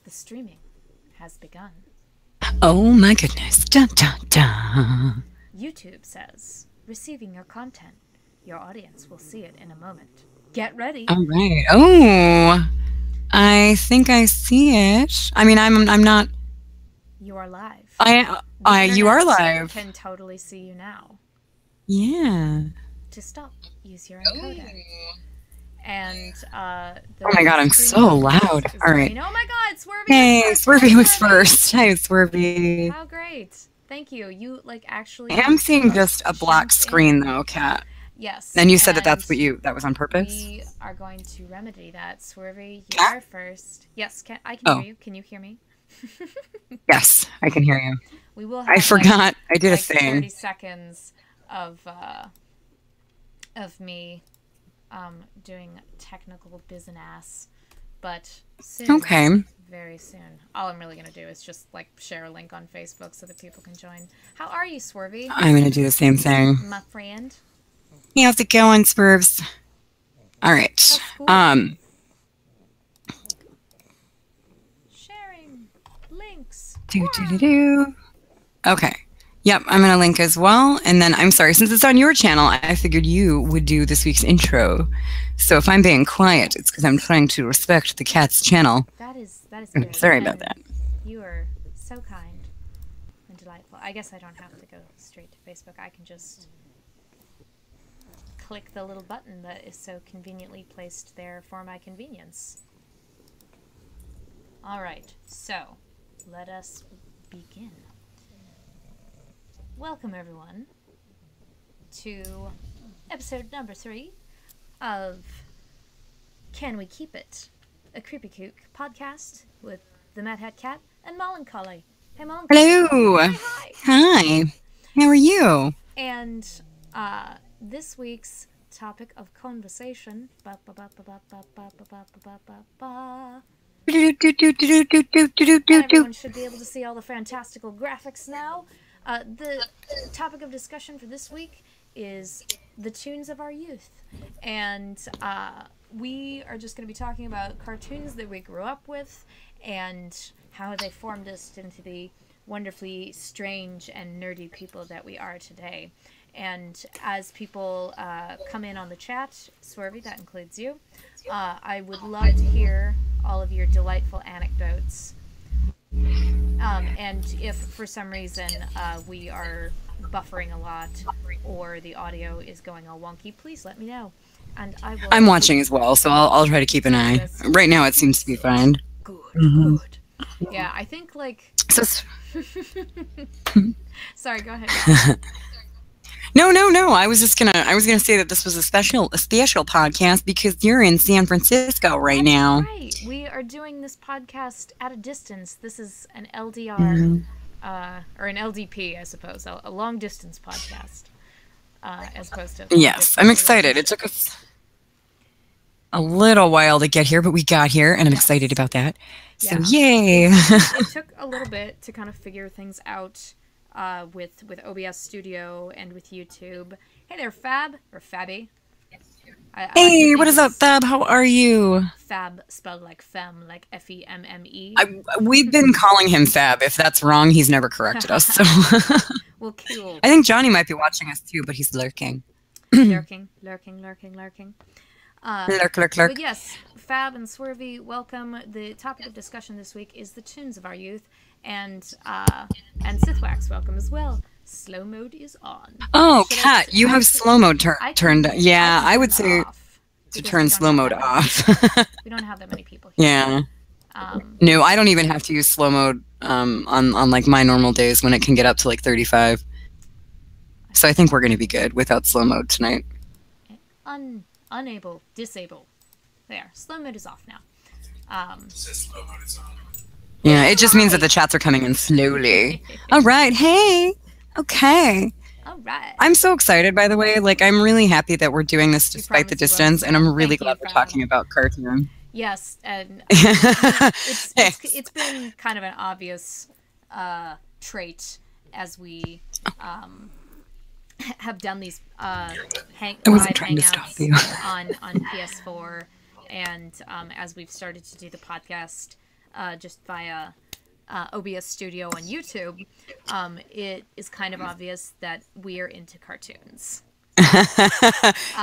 The streaming has begun. Oh my goodness. Dun, dun, dun. YouTube says, receiving your content. Your audience will see it in a moment. Get ready. All right. Oh, I think I see it. I mean, I'm not. You are live. You are live. Can totally see you now. Yeah. To stop, use your encoder. And oh my god, I'm so loud. All right. Oh my god, Swervy. Hey, Swervy was first. Hi, Swervy. How great. Thank you. You actually. I am seeing just a black screen though, Kat. Yes. And you said that was on purpose? We are going to remedy that. Swervy, you are first. Yes, I can hear you. Can you hear me? Yes, I can hear you. We will have I forgot. I did a thing. 30 seconds of me doing technical business, but soon, okay, very soon. All I'm really gonna do is just share a link on Facebook so that people can join. How are you, Swervy? I'm gonna do the same thing, my friend. Hey, how's it going, Swerves? All right. Sharing links. Okay. Yep, I'm going to link as well. And then, I'm sorry, since it's on your channel, I figured you would do this week's intro. So if I'm being quiet, it's because I'm trying to respect the cat's channel. That is good. Sorry about that. You are so kind and delightful. I guess I don't have to go straight to Facebook. I can just click the little button that is so conveniently placed there for my convenience. All right, so let us begin. Welcome, everyone, to episode number 3 of Can We Keep It? A Creepy Kook podcast with the Mad Hat Cat and Melancholy. Hey, Melancholy. Hello. Hi. Hi. How are you? And this week's topic of conversation. Everyone should be able to see all the fantastical graphics now. The topic of discussion for this week is the tunes of our youth. And we are just going to be talking about cartoons that we grew up with and how they formed us into the wonderfully strange and nerdy people that we are today. And as people come in on the chat, Swervy, that includes you, I would love to hear all of your delightful anecdotes. And if for some reason we are buffering a lot or the audio is going all wonky, please let me know. And I'm watching as well, so I'll try to keep an eye. Right now it seems to be fine. Good, good. Yeah, I think Sorry, go ahead. No. I was gonna say that this was a special podcast because you're in San Francisco right now. Right. We are doing this podcast at a distance. This is an LDR, or an LDP, I suppose, a long distance podcast, as opposed to. Yes, I'm excited. It took us a little while to get here, but we got here, and I'm excited about that. So yay! It took a little bit to kind of figure things out. With OBS Studio and with YouTube. Hey there, Fab, or Fabby. Hey, what is up, Fab? How are you? Fab, spelled like femme, like F-E-M-M-E. We've been calling him Fab. If that's wrong, he's never corrected us. So. Well, cool. I think Johnny might be watching us too, but he's lurking. Lurking. Lurk. But yes, Fab and Swervy, welcome. The topic of discussion this week is the tunes of our youth. And Sithwax, welcome as well. Slow mode is on. Oh, Kat, you have slow mode turned. Yeah, I would say to turn slow mode off. We don't have that many people here. Yeah. No, I don't even have to use slow mode on like my normal days when it can get up to like 35. So I think we're going to be good without slow mode tonight. Disable. There, slow mode is off now. It says slow mode is on. Yeah, it just means that the chats are coming in slowly. All right, hey, okay. All right. I'm so excited, by the way. Like, I'm really happy that we're doing this despite the distance, and I'm really glad we're talking about cartoon. Yes, and it's been kind of an obvious trait as we have done these live hangouts on PS4, and as we've started to do the podcast just via OBS Studio on YouTube, it is kind of obvious that we are into cartoons.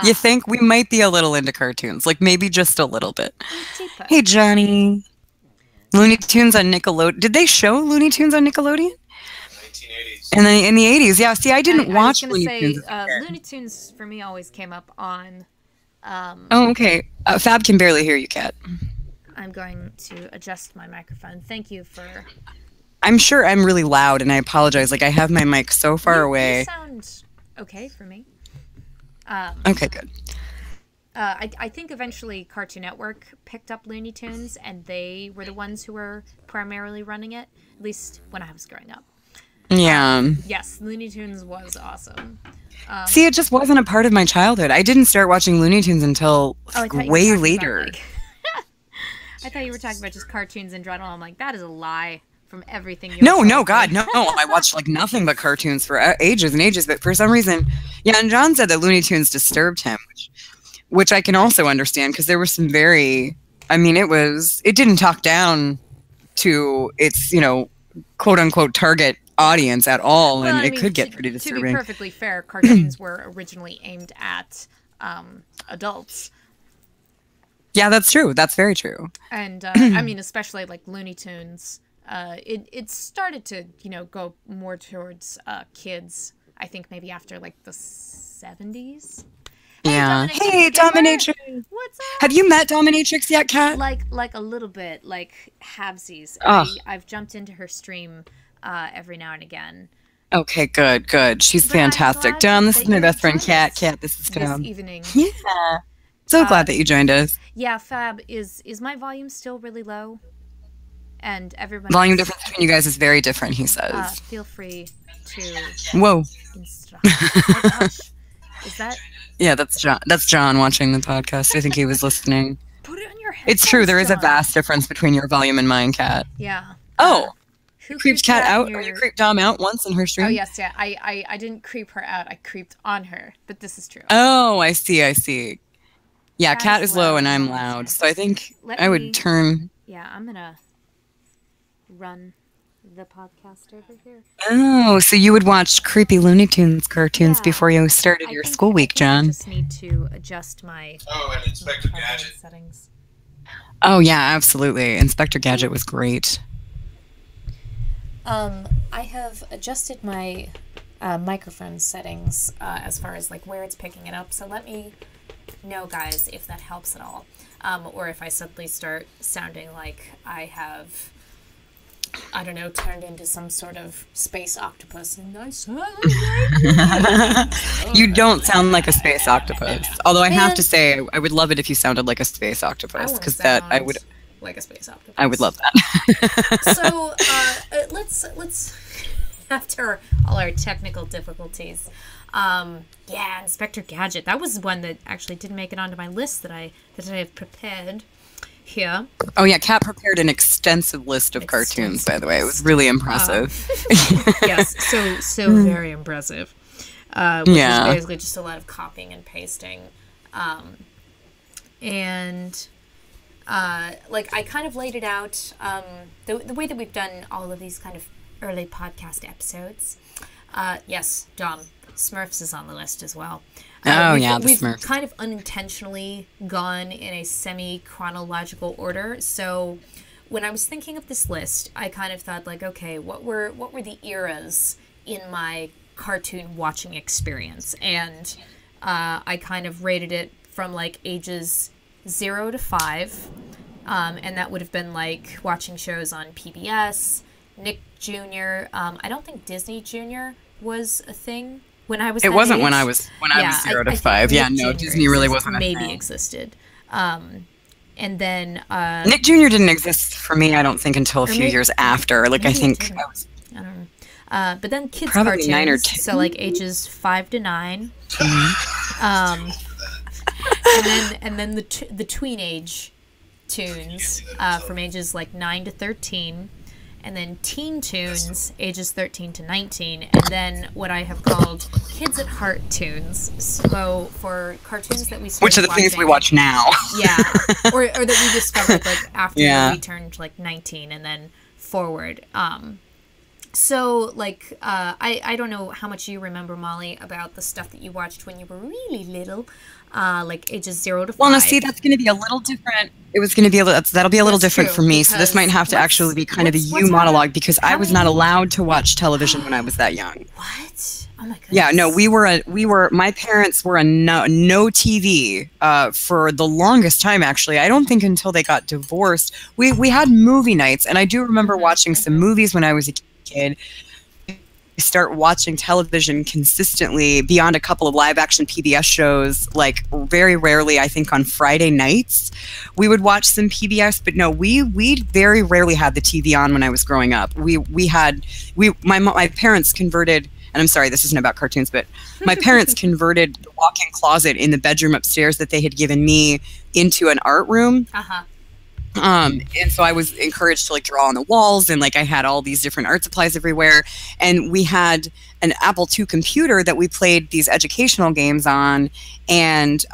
You think we might be a little into cartoons, like maybe just a little bit. Tipo. Hey, Johnny. Looney Tunes on Nickelodeon. Did they show Looney Tunes on Nickelodeon? 1980s. And then in the 80s, yeah. See, I didn't watch I was Looney gonna Tunes. say, Looney Tunes for me always came up on. Oh, okay. Fab can barely hear you, Kat. I'm going to adjust my microphone. Thank you for. I'm sure I'm really loud, and I apologize. Like, I have my mic so far away. You sound okay for me. Okay, good. I think eventually Cartoon Network picked up Looney Tunes, and they were the ones who were primarily running it, at least when I was growing up. Yeah. Yes, Looney Tunes was awesome. See, it just wasn't a part of my childhood. I didn't start watching Looney Tunes until way later. I thought you were talking about just cartoons in general. I'm like, that is a lie from everything you No, God, no. I watched like nothing but cartoons for ages and ages, but for some reason, yeah, and John said that Looney Tunes disturbed him, which I can also understand because there were some very, I mean, it didn't talk down to its, quote unquote target audience at all, well, and it could get pretty disturbing. To be perfectly fair, cartoons were originally aimed at adults. Yeah, that's true. That's very true. And I mean, especially like Looney Tunes, it started to go more towards kids. I think maybe after like the 70s. Yeah. Hey, Dominatrix. What's up? Have you met Dominatrix yet, Kat? Like a little bit, like halvesies. Oh. I've jumped into her stream every now and again. Okay, good. She's fantastic. Dom, this is my best friend, Kat. Kat, this is Dom. This evening. Yeah. So glad that you joined us. Yeah, Fab, is my volume still really low? And everybody. Volume difference between you guys is very different, he says. Feel free to. Whoa. Oh gosh. Is that? Yeah, that's John. That's John watching the podcast. I think he was listening. Put it on your headphones, It's true. There is a John. vast difference between your volume and mine, Kat. Yeah. Oh. Who You creeped Kat out? Or you creeped Dom out once in her stream? Oh, yes, yeah. I didn't creep her out. I creeped on her. But this is true. Oh, I see. Yeah, Kat is low and I'm loud. So I think I would turn... Yeah, I'm going to run the podcast over here. Oh, so you would watch creepy Looney Tunes cartoons before you started your school week, John. I just need to adjust my and Inspector Gadget settings. Oh, yeah, absolutely. Inspector Gadget was great. I have adjusted my microphone settings as far as like where it's picking it up. So let me know, guys, if that helps at all, or if I suddenly start sounding like I have, I don't know, turned into some sort of space octopus. And You don't sound like a space octopus. Although I have to say, I would love it if you sounded like a space octopus, because that I would. Like a space octopus. I would love that. So let's after all our technical difficulties, Inspector Gadget. That was one that actually didn't make it onto my list that I have prepared here. Oh yeah, Kat prepared an extensive list of cartoons. By the way, it was really impressive. Yes, so very impressive. Which is basically just a lot of copying and pasting, and. Like I kind of laid it out the way that we've done all of these kind of early podcast episodes. Yes, Dom, Smurfs is on the list as well. The we've Smurfs. Kind of unintentionally gone in a semi-chronological order. So when I was thinking of this list, I kind of thought like, okay, what were the eras in my cartoon watching experience? And I kind of rated it from like ages 0 to 5, and that would have been like watching shows on PBS, Nick Jr. I don't think Disney Jr. was a thing when I was. It that wasn't age. when I was 0 to 5. Nick Yeah, no, Jr. Disney really wasn't. Maybe existed, and then Nick Jr. didn't exist for me. I don't think until a few years after. Like I think I was. I don't know. But then kids Probably cartoons, 9 or 10. so like ages 5 to 9. And then the tween age tunes from ages like 9 to 13, and then Teen Toons, ages 13 to 19, and then what I have called Kids at Heart Toons. So for cartoons that we started Which are the things we watch now. Yeah, or that we discovered like after Yeah. we turned like 19 and then forward. So like I don't know how much you remember, Molly, about the stuff that you watched when you were really little, like ages 0 to 5. Well, no, see, that's going to be a little different. It was going to be that'll be a little That's different true, for me. So this might have to because actually be kind of a what's you monologue happening? because How I was not many- allowed to watch television when I was that young. What? Oh my goodness. Yeah, no, my parents were a no TV for the longest time, actually. I don't think until they got divorced. We had movie nights, and I do remember watching some movies when I was a kid. Start watching television consistently beyond a couple of live action PBS shows, like very rarely, I think on Friday nights, we would watch some PBS, but no, we very rarely had the TV on when I was growing up. My parents converted, and I'm sorry, this isn't about cartoons, but my parents converted the walk-in closet in the bedroom upstairs that they had given me into an art room. And so I was encouraged to like draw on the walls, and like I had all these different art supplies everywhere. And we had an Apple II computer that we played these educational games on, and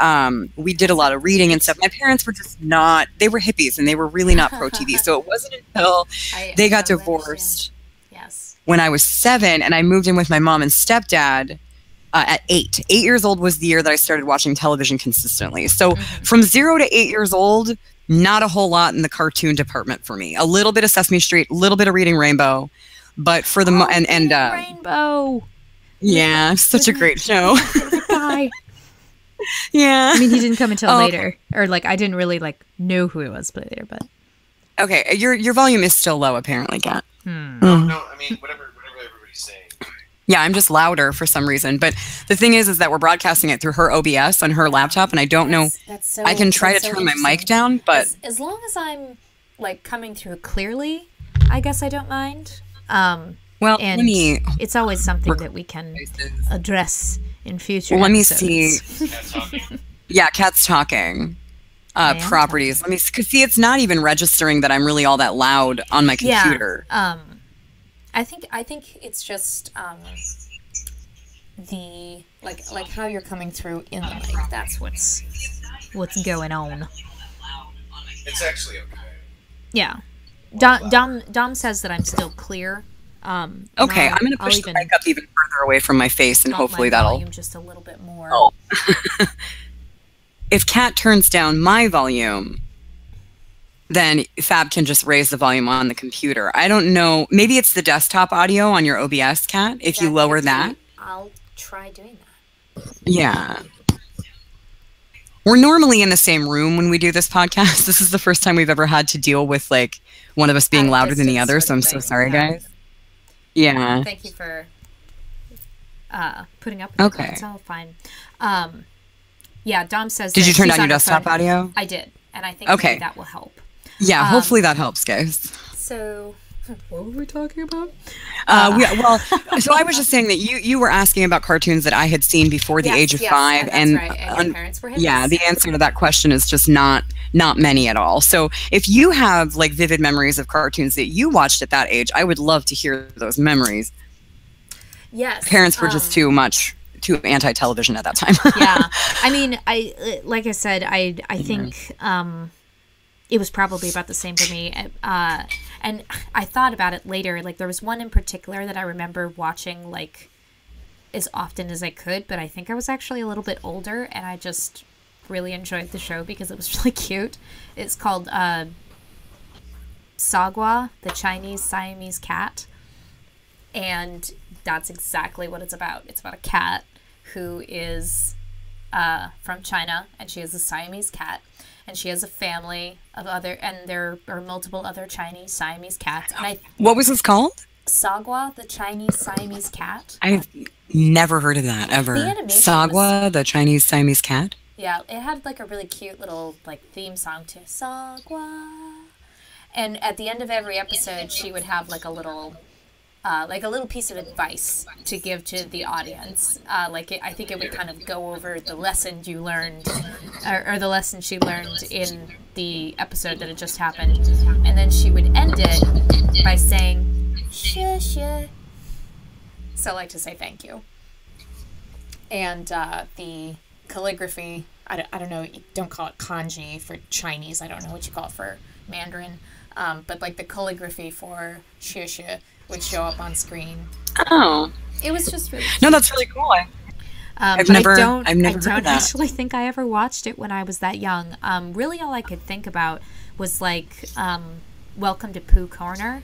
we did a lot of reading and stuff. My parents were just not, they were hippies and they were really not pro TV. So it wasn't until they got divorced when I was 7 and I moved in with my mom and stepdad at 8. 8 years old was the year that I started watching television consistently. So from 0 to 8 years old, not a whole lot in the cartoon department for me. A little bit of Sesame Street, a little bit of Reading Rainbow, but for the Rainbow. Yeah, such a great show. Guy. Yeah. I mean, he didn't come until later, or like I didn't really like know who he was later. But okay, your volume is still low apparently, Kat. No, I mean whatever everybody's saying. Yeah, I'm just louder for some reason. But the thing is that we're broadcasting it through her OBS on her laptop, and I don't know. I can try to turn my mic down, but as long as I'm like coming through clearly, I guess I don't mind. well, And let me. it's always something that we can address in future. Well, let me episodes. see. Cat's talking. Yeah, Kat's talking. am Properties. Let me see. It's not even registering that I'm really all that loud on my computer. Yeah. I think it's just the like how you're coming through in the mic. That's what's going on. It's actually okay. Yeah. Dom says that I'm still clear. Okay, I'm going to push the mic up even further away from my face, and hopefully my that'll. volume just a little bit more. Oh. If Kat turns down my volume, then Fab can just raise the volume on the computer. I don't know. Maybe it's the desktop audio on your OBS, Kat, if you lower that. I'll try doing that. Yeah. We're normally in the same room when we do this podcast. This is the first time we've ever had to deal with, like, one of us being louder than the other, so I'm so sorry, guys. Yeah. Thank you for putting up with Okay. it. It's all fine. Yeah, Dom says Did that you turn he's down your on her desktop phone. audio? I did, and I think Okay. maybe that will help. Yeah, hopefully that helps, guys. So, what were we talking about? So I was just saying that you were asking about cartoons that I had seen before the age of 5, and that's right. And your parents were hippies. yeah, the answer to that question is just not many at all. So if you have like vivid memories of cartoons that you watched at that age, I would love to hear those memories. Yes, Parents were just too anti-television at that time. Yeah, I mean, like I said, I think it was probably about the same for me. And I thought about it later. Like there was one in particular that I remember watching like as often as I could, but I think I was actually a little bit older, and I just really enjoyed the show because it was really cute. It's called Sagwa, the Chinese Siamese cat, and that's exactly what it's about. It's about a cat who is from China, and she is a Siamese cat, and she has a family of and there are multiple other Chinese Siamese cats. And What was this called? Sagwa, the Chinese Siamese cat. I've never heard of that ever. The animation Sagwa, the Chinese Siamese cat. Yeah, it had like a really cute little like theme song to Sagwa. And at the end of every episode, she would have like a little like a little piece of advice to give to the audience. I think it would kind of go over the lesson you learned, or the lesson she learned in the episode that had just happened. And then she would end it by saying, "Shush." So I like to say thank you. And the calligraphy, I don't know, you don't call it kanji for Chinese. I don't know what you call it for Mandarin. But like the calligraphy for "shush" would show up on screen. Oh. It was just really No, that's really cool. I've never heard that. Actually think I ever watched it when I was that young. Really all I could think about was like Welcome to Pooh Corner.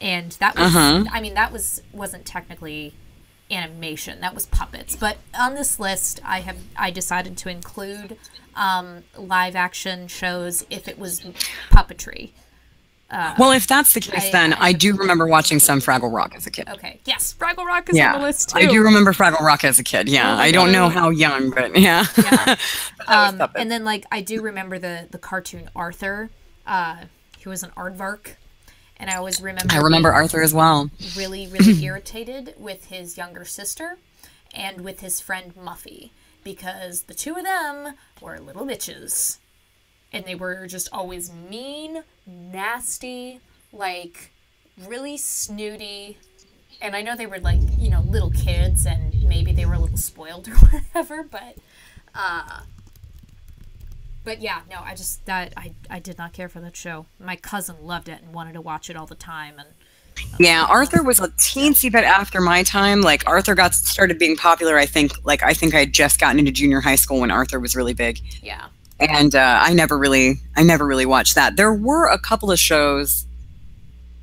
And that was, I mean, that wasn't technically animation. That was puppets. But on this list, I decided to include live action shows if it was puppetry. Well, if that's the case, then I do remember watching some Fraggle Rock as a kid. Okay. Yes, Fraggle Rock is on the list, too. I do remember Fraggle Rock as a kid, yeah. I don't know how young, but yeah. And then, like, I do remember the cartoon Arthur, who was an aardvark. And I always remember Arthur as well. Really, really irritated with his younger sister and with his friend Muffy. Because the two of them were little bitches. And they were just always mean, nasty, like, really snooty. And I know they were, like, you know, little kids, and maybe they were a little spoiled or whatever, but yeah, no, I did not care for that show. My cousin loved it and wanted to watch it all the time. And yeah, Arthur was a teensy bit after my time. Like, Arthur started being popular, I think I had just gotten into junior high school when Arthur was really big. Yeah. And I never really watched that. There were a couple of shows,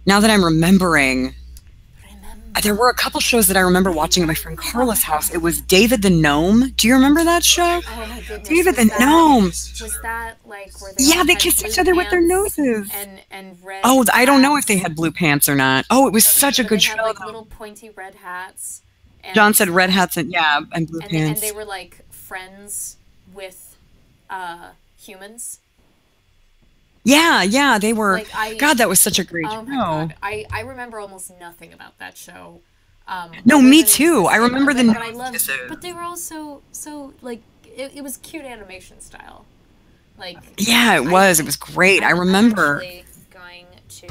now that I'm remembering, there were a couple shows that I remember watching at my friend Carla's house. It was David the Gnome. Do you remember that show? Oh my goodness. David the Gnome. Was that like where they they kissed each other with their noses. And red Oh, I don't know hats. if they had blue pants or not. Oh, it was such a But good they had, show. like, little pointy red hats. And, John said red hats and blue and pants. they were like friends with humans. Yeah, they were. Like, God, that was such a great show. Oh my God. I remember almost nothing about that show. No, other me than too. I remember the but I loved, kisses. but they were also so like it was cute animation style. Like Yeah, it was. It was great. I remember. I'm actually going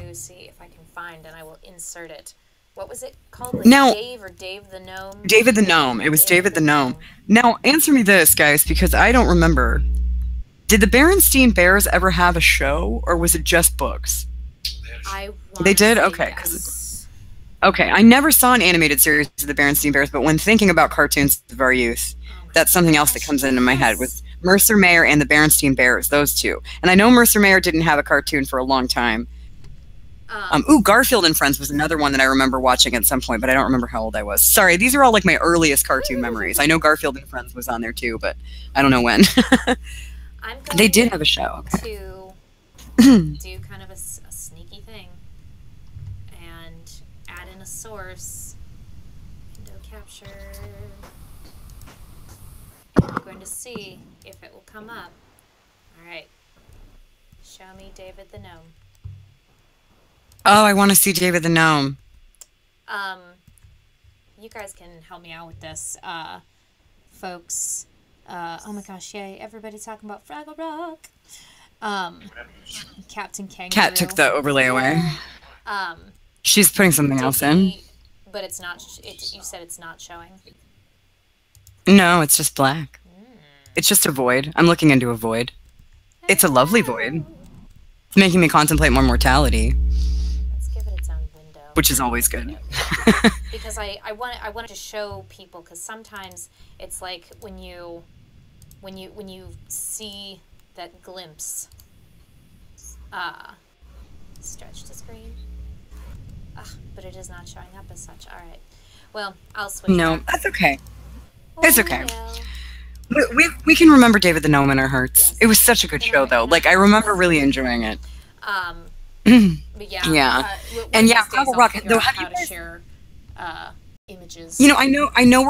to see if I can find, and I will insert it. What was it called? Like Now- Dave or Dave the Gnome? David the Gnome. It was David the Gnome. Now, answer me this, guys, because I don't remember. Did the Berenstein Bears ever have a show, or was it just books? I They did? wanna say Okay, 'cause yes. Okay, I never saw an animated series of the Berenstein Bears, but when thinking about cartoons of our youth, that's something else that comes into my head with Mercer Mayer and the Berenstein Bears, those two. And I know Mercer Mayer didn't have a cartoon for a long time. Garfield and Friends was another one that I remember watching at some point, but I don't remember how old I was. Sorry, these are all like my earliest cartoon memories. I know Garfield and Friends was on there too, but I don't know when. They did have a show. To do kind of a sneaky thing and add in a source. Window capture. I'm going to see if it will come up. Alright. Show me David the Gnome. Oh, I want to see David the Gnome. You guys can help me out with this, folks. Oh my gosh, yay, everybody talking about Fraggle Rock. Captain Kangaroo. Kat took the overlay away. She's putting something else in. But it's not, you said it's not showing. No, it's just black. It's just a void. I'm looking into a void. It's a lovely void. It's making me contemplate more mortality. Let's give it its own window. Which is always good. Because I wanted to show people, because sometimes it's like when you see that glimpse, stretch the screen. But it is not showing up as such. All right. Well, I'll switch. No, back. that's okay. It's okay. Well. We can remember David the Gnome in our hearts. Yes. It was such a good show, though. Like, I remember really enjoying it. But yeah. Yeah. One And of yeah, these days Fraggle I'll Rock, figure though, out have how you to guys- share images. You know, I know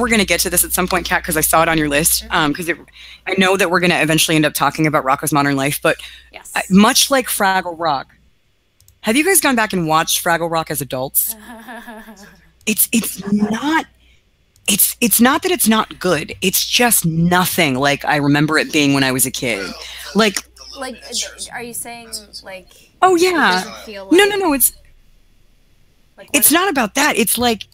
we're gonna get to this at some point, Kat, because I saw it on your list. Because I know that we're gonna eventually end up talking about Rocko's Modern Life. But Yes. much like Fraggle Rock, Have you guys gone back and watched Fraggle Rock as adults? It's not it's not that it's not good. It's just nothing like I remember it being when I was a kid. Like are you saying like? Oh It yeah. doesn't feel like, No. It's not about that. It's like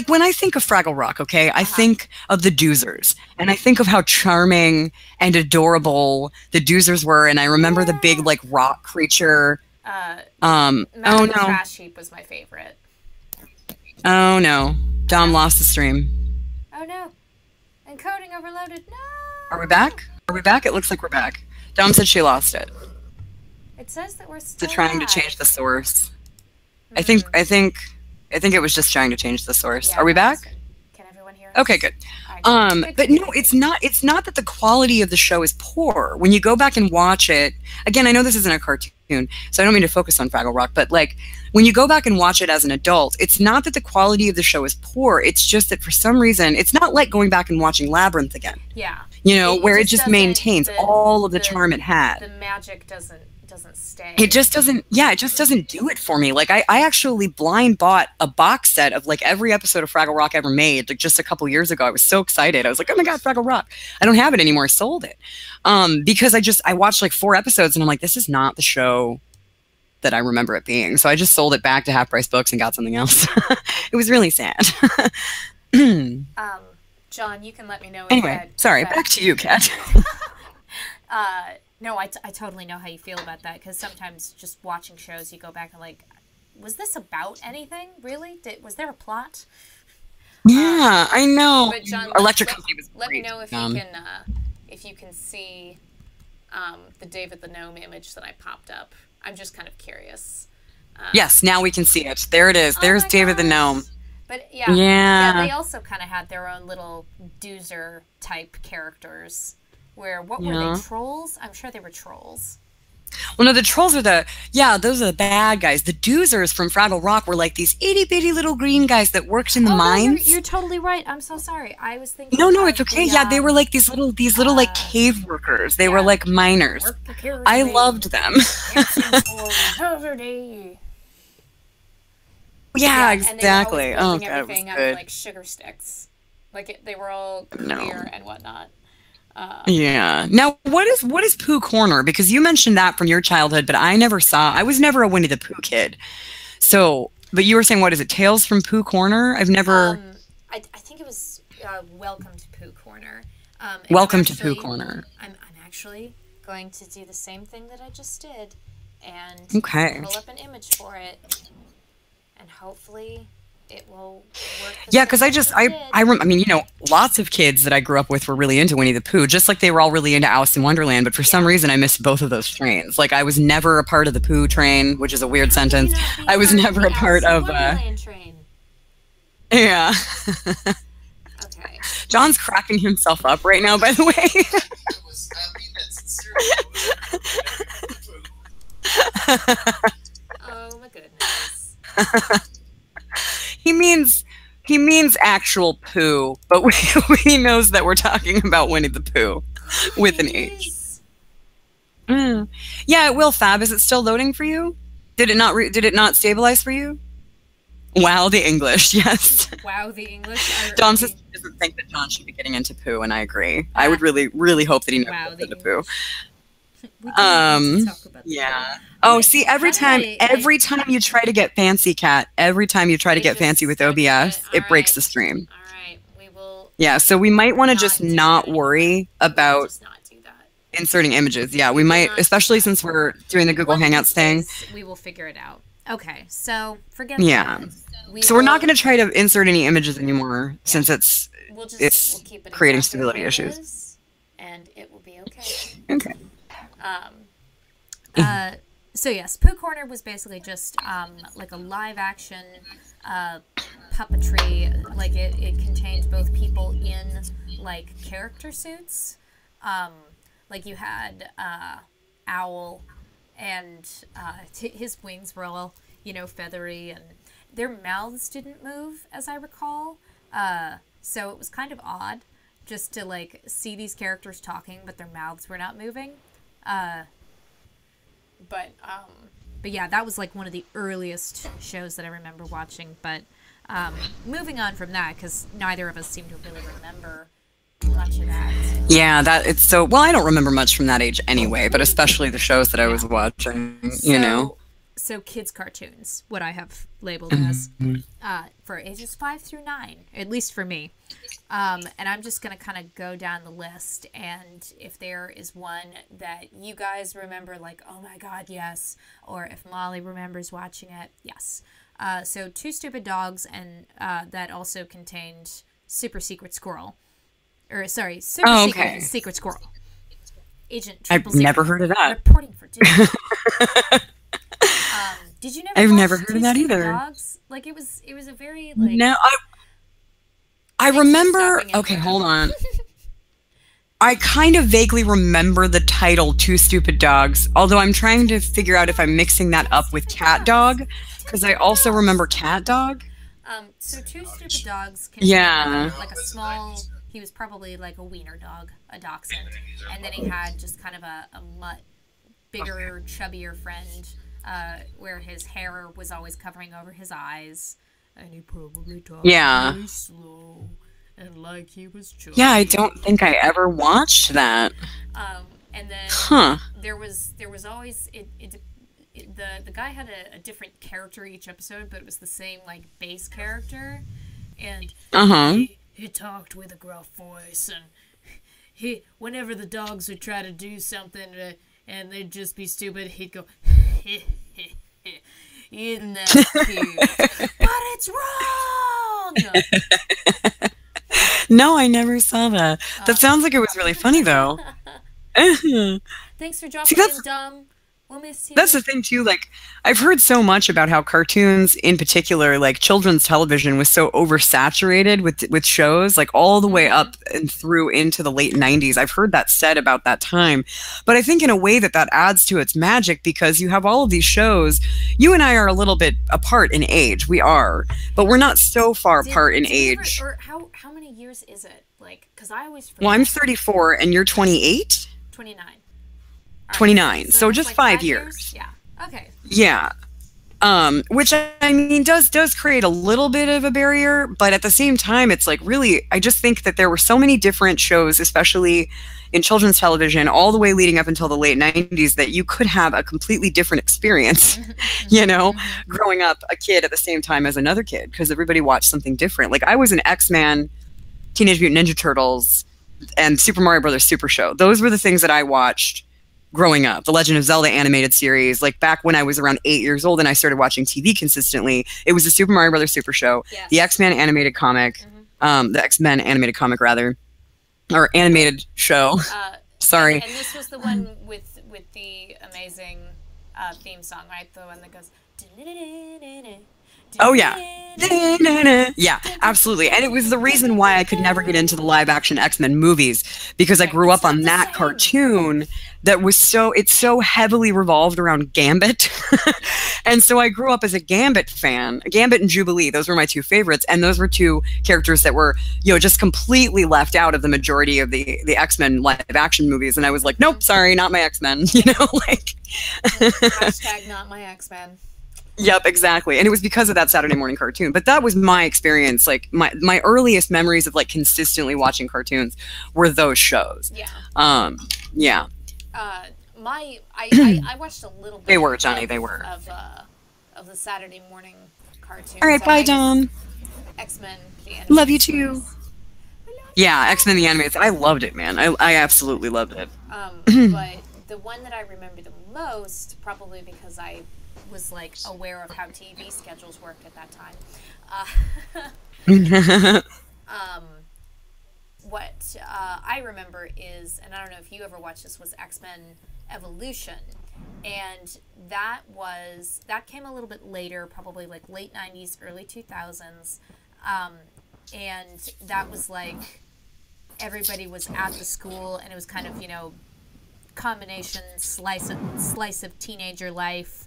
when I think of Fraggle Rock, okay, I think of the Doozers, and I think of how charming and adorable the Doozers were, and I remember the big like rock creature. Man Oh in the no. Trash Heap was my favorite. Oh no. Dom lost the stream. Oh no. Encoding overloaded. No. Are we back? Are we back? It looks like we're back. Dom said she lost it. It says that we're So still trying to live. change the source. I think it was just trying to change the source. Yeah, Are we that was back? good. Can everyone hear us? Okay, good. Alright, But no, it's not that the quality of the show is poor. When you go back and watch it, again, I know this isn't a cartoon, so I don't mean to focus on Fraggle Rock, but like when you go back and watch it as an adult, it's not that the quality of the show is poor. It's just that for some reason, it's not like going back and watching Labyrinth again. Yeah. You know, where it just doesn't- maintains all of the charm it had. The magic doesn't stay. It just doesn't do it for me. Like I actually blind bought a box set of like every episode of Fraggle Rock ever made, like just a couple years ago. I was so excited. I was like, oh my God, Fraggle Rock. I don't have it anymore. I sold it. Because I watched like 4 episodes and I'm like, this is not the show that I remember it being. So I just sold it back to Half Price Books and got something else. It was really sad. John, you can let me know. Anyway, sorry, back to you, Kat. No, I totally know how you feel about that, because sometimes just watching shows, you go back and like, was this about anything, really? Was there a plot? Yeah, I know. But John, Electric Company was let me great. know if you can see the David the Gnome image that I popped up. I'm just kind of curious. Yes, now we can see it. There it is. There's David the Gnome. But yeah, they also kind of had their own little doozer type characters. Where, what were they, trolls? I'm sure they were trolls. Well, no, the trolls are those are the bad guys. The doozers from Fraggle Rock were like these itty bitty little green guys that worked in the mines. No, you're totally right. I'm so sorry. I was thinking. No, it's okay. They were like these little like cave workers. They were like miners. I loved them. Yeah, exactly. And they were God, it was everything out of good. like sugar sticks. Like they were all clear and whatnot. Yeah. Now, what is Pooh Corner? Because you mentioned that from your childhood, but I was never a Winnie the Pooh kid. So, but you were saying, what is it? Tales from Pooh Corner? I've never. I think it was Welcome to Pooh Corner. Welcome to Pooh Corner. I'm actually going to do the same thing that I just did, and pull up an image for it, and hopefully it will work. Yeah, because I mean, you know, lots of kids that I grew up with were really into Winnie the Pooh, just like they were all really into Alice in Wonderland, but for some reason I missed both of those trains. Like I was never a part of the Pooh train, which is a weird sentence. I was never a part of train. Yeah. Okay. John's cracking himself up right now, by the way. I was happy that sincerely. Oh my goodness. He means actual poo, but he knows that we're talking about Winnie the Pooh with an H. Yeah, it will. Fab, is it still loading for you? Did it not stabilize for you? Wow, the English, yes. Wow, the English. Dom says he doesn't think that John should be getting into poo, and I agree. I would really, really hope that he never gets into poo. We can need to talk about Yeah. Oh, see, every time you try to get fancy, Kat, every time you try to get fancy with OBS, it breaks the stream. All right, we will. Yeah, so we might want to just not worry about Just not do that. inserting images. Yeah, we might, especially since we're doing the Google Hangouts thing. We will figure it out. Okay, so forget Yeah. that. So we're not going to try to insert any images anymore since we'll keep it creating exactly stability where it issues. is, and it will be okay. Okay. So yes, Pooh Corner was basically just like a live action puppetry. Like it contained both people in like character suits. Like you had Owl, and his wings were all, you know, feathery, and their mouths didn't move, as I recall. So it was kind of odd just to like see these characters talking, but their mouths were not moving. But But yeah, that was like one of the earliest shows that I remember watching. But moving on from that, because neither of us seem to really remember much of that. Yeah, that it's so well. I don't remember much from that age anyway, but especially the shows that I was watching. You know. So kids cartoons, what I have labeled as, for ages 5 through 9, at least for me. And I'm just going to kind of go down the list, and if there is one that you guys remember, like, oh my god, yes, or if Molly remembers watching it, yes. So Two Stupid Dogs, and that also contained Super Secret Squirrel. Or, sorry, Secret Squirrel. Agent Triple I've never heard of that. Reporting for duty. Did you never? I've watch never heard of that Two Stupid either. Dogs? Like it was a very like. No, I remember. Okay, hold on. I kind of vaguely remember the title "Two Stupid Dogs," although I'm trying to figure out if I'm mixing that up with Cat Dog, because I also remember Cat Dog. So Two Stupid Dogs. Yeah. Like a small. He was probably like a wiener dog, a dachshund, and then he had just kind of a mutt, bigger, chubbier friend. Where his hair was always covering over his eyes, and he probably talked really slow, and like he was chubby. Yeah, I don't think I ever watched that. And then there was always the guy had a different character each episode, but it was the same like base character, and he talked with a gruff voice, and whenever the dogs would try to do something and they'd just be stupid, he'd go, isn't that cute? But it's wrong! No, I never saw that. That sounds like it was really funny, though. Thanks for dropping in, Dumb. We'll miss you. That's the thing, too. Like, I've heard so much about how cartoons, in particular, like children's television, was so oversaturated with shows, like all the way up and through into the late 90s. I've heard that said about that time. But I think in a way that adds to its magic, because you have all of these shows. You and I are a little bit apart in age. We are. But we're not so far apart in age. How many years is it? Like, because I always forget. Well, I'm 34 and you're 28? 29. 29, so just like 5 years. Yeah. Okay. Yeah. Which I mean does create a little bit of a barrier, but at the same time, it's like really, I just think that there were so many different shows, especially in children's television, all the way leading up until the late 90s, that you could have a completely different experience, you know, growing up a kid at the same time as another kid, because everybody watched something different. Like I was an X-Men, Teenage Mutant Ninja Turtles, and Super Mario Brothers Super Show. Those were the things that I watched growing up. The Legend of Zelda animated series, like back when I was around 8 years old and I started watching TV consistently, it was the Super Mario Brothers Super Show, the X-Men animated comic, the X-Men animated comic rather, or animated show. Sorry. And this was the one with the amazing theme song, right? The one that goes. Oh yeah. Yeah, absolutely. And it was the reason why I could never get into the live action X-Men movies, because I grew up on that cartoon that was it's so heavily revolved around Gambit. And so I grew up as a Gambit fan. Gambit and Jubilee, those were my two favorites, and those were two characters that were, you know, just completely left out of the majority of the X-Men live action movies, and I was like, nope, sorry, not my X-Men, you know, like hashtag not my X-Men. Yep, exactly. And it was because of that Saturday morning cartoon. But that was my experience. Like my earliest memories of like consistently watching cartoons were those shows. Yeah. Yeah. I watched a little bit. They were, Johnny. They were of the Saturday morning cartoons. All right, bye, Dom. X-Men. Love you too. Yeah, X-Men the Animated. I loved it, man. I absolutely loved it. But the one that I remember the most, probably because I was like aware of how TV schedules worked at that time. What I remember is, and I don't know if you ever watched this, was X-Men Evolution, and that came a little bit later, probably like late 90s, early 2000s, and that was like everybody was at the school, and it was kind of, you know, combination slice of teenager life,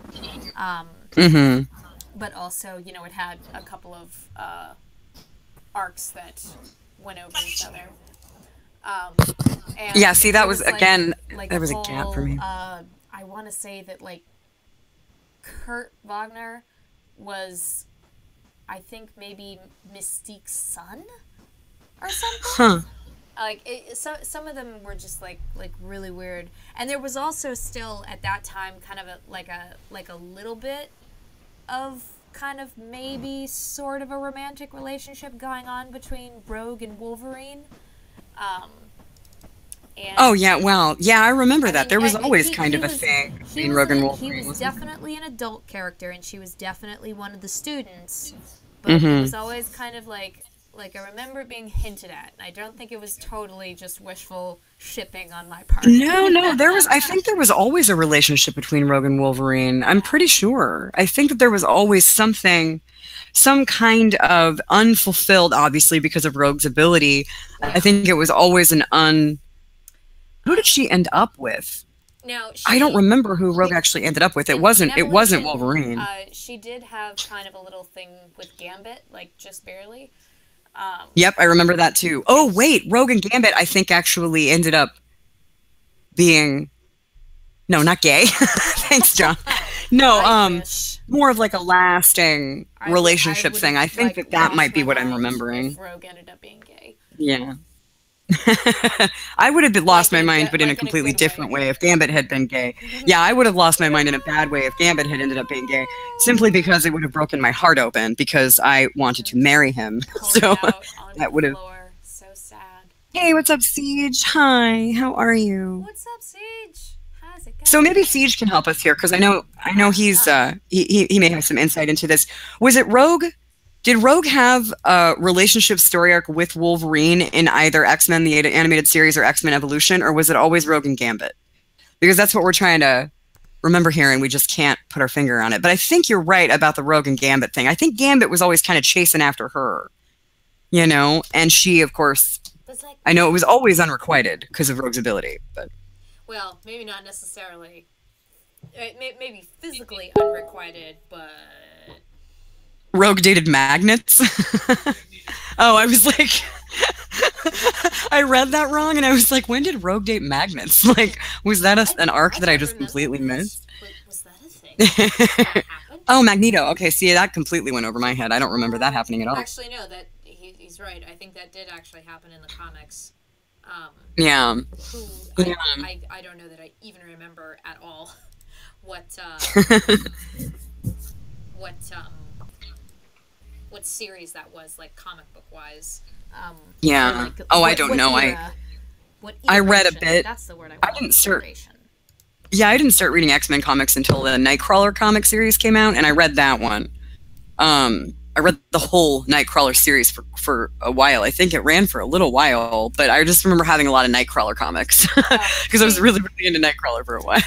but also, you know, it had a couple of arcs that went over each other. And yeah, see, that was like, again, like there was a gap for me. I want to say that like Kurt Wagner was, I think, maybe Mystique's son or something. Huh. Like some of them were just like really weird, and there was also still at that time kind of a little bit of kind of maybe sort of a romantic relationship going on between Rogue and Wolverine. And Oh yeah, well, yeah, I remember that. mean, There was always he kind of a was- thing he between was Rogue and an- Wolverine. He was wasn't definitely an adult character, and she was definitely one of the students. But it was always kind of like I remember it being hinted at. And I don't think it was totally just wishful shipping on my part. No, there was. I think there was always a relationship between Rogue and Wolverine. I'm pretty sure. I think that there was always something, some kind of unfulfilled, obviously because of Rogue's ability. I think it was always an Who did she end up with? Now, I don't remember who Rogue actually ended up with. It wasn't. It wasn't Wolverine. She did have kind of a little thing with Gambit, like just barely. Yep, I remember that too. Oh wait, Rogue and Gambit, I think actually ended up being, no, not gay. Thanks, John. No, Wish. more of like a lasting relationship would, thing. I think like, that lost might be my what I'm mind remembering. If Rogue ended up being gay. Yeah. I would have lost Like my in a mind, good- but in a like in a completely good different way. way if Gambit had been gay. Yeah, I would have lost my mind in a bad way if Gambit had ended up being gay, simply because it would have broken my heart open because I wanted to marry him. Pulled So it out on that the would have. floor. So sad. Hey, what's up, Siege? Hi, how are you? What's up, Siege? How's it going? So maybe Siege can help us here because I know he's he may have some insight into this. Was it Rogue? Did Rogue have a relationship story arc with Wolverine in either X-Men the animated series or X-Men Evolution, or was it always Rogue and Gambit? Because that's what we're trying to remember here, and we just can't put our finger on it. But I think you're right about the Rogue and Gambit thing. I think Gambit was always kind of chasing after her, you know, and she, of course, Was like, I know it was always unrequited because of Rogue's ability, but. well, maybe not necessarily. Maybe physically unrequited, but Rogue dated magnets? Oh, I was like, I read that wrong, and I was like, when did Rogue date magnets? Like, was that an arc that I just completely missed? Was that a thing? That happened? Oh, Magneto. Okay, see, that completely went over my head. I don't remember that happening at all. Actually, no. That he's right. I think that did actually happen in the comics. Yeah. Who Yeah. I don't know that I even remember at all what what series that was, like comic book wise. Yeah. or, like, Oh, I what- don't what know. era- what I read a iteration. bit. That's the word I I want. didn't start- Iteration. Yeah, I didn't start reading X-Men comics until the Nightcrawler comic series came out, and I read that one. I read the whole Nightcrawler series for a while. I think it ran for a little while, but I just remember having a lot of Nightcrawler comics because I was really into Nightcrawler for a while.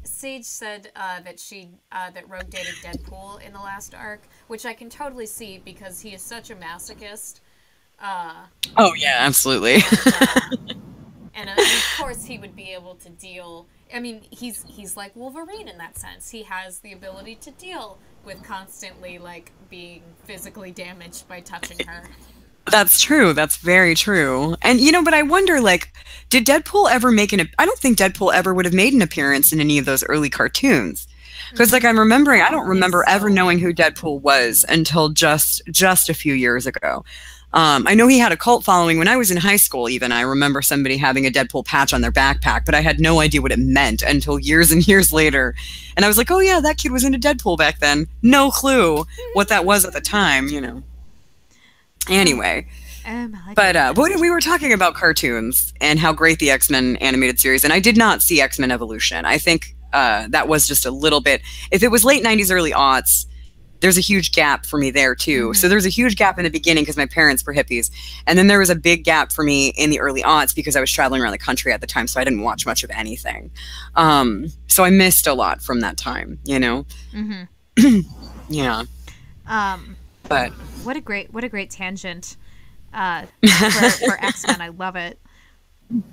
Sage said that Rogue dated Deadpool in the last arc, which I can totally see because he is such a masochist. Oh yeah, absolutely. And of course he would be able to deal. I mean, he's like Wolverine in that sense. He has the ability to deal with constantly like being physically damaged by touching her. That's true. That's very true. And you know, but I wonder, like, did Deadpool ever make I don't think Deadpool ever would have made an appearance in any of those early cartoons. Because, like, I'm remembering, I don't remember ever knowing who Deadpool was until just a few years ago. I know he had a cult following when I was in high school, even. I remember somebody having a Deadpool patch on their backpack, but I had no idea what it meant until years and years later. And I was like, oh, yeah, that kid was into Deadpool back then. No clue what that was at the time, you know. Anyway. But we were talking about cartoons and how great the X-Men animated series, and I did not see X-Men Evolution. I think that was just a little bit, if it was late 90s, early aughts, there's a huge gap for me there too. Mm-hmm. So there's a huge gap in the beginning because my parents were hippies, and then there was a big gap for me in the early aughts because I was traveling around the country at the time, so I didn't watch much of anything. So I missed a lot from that time, you know. Mm-hmm. Yeah. But what a great tangent for X-Men. I love it.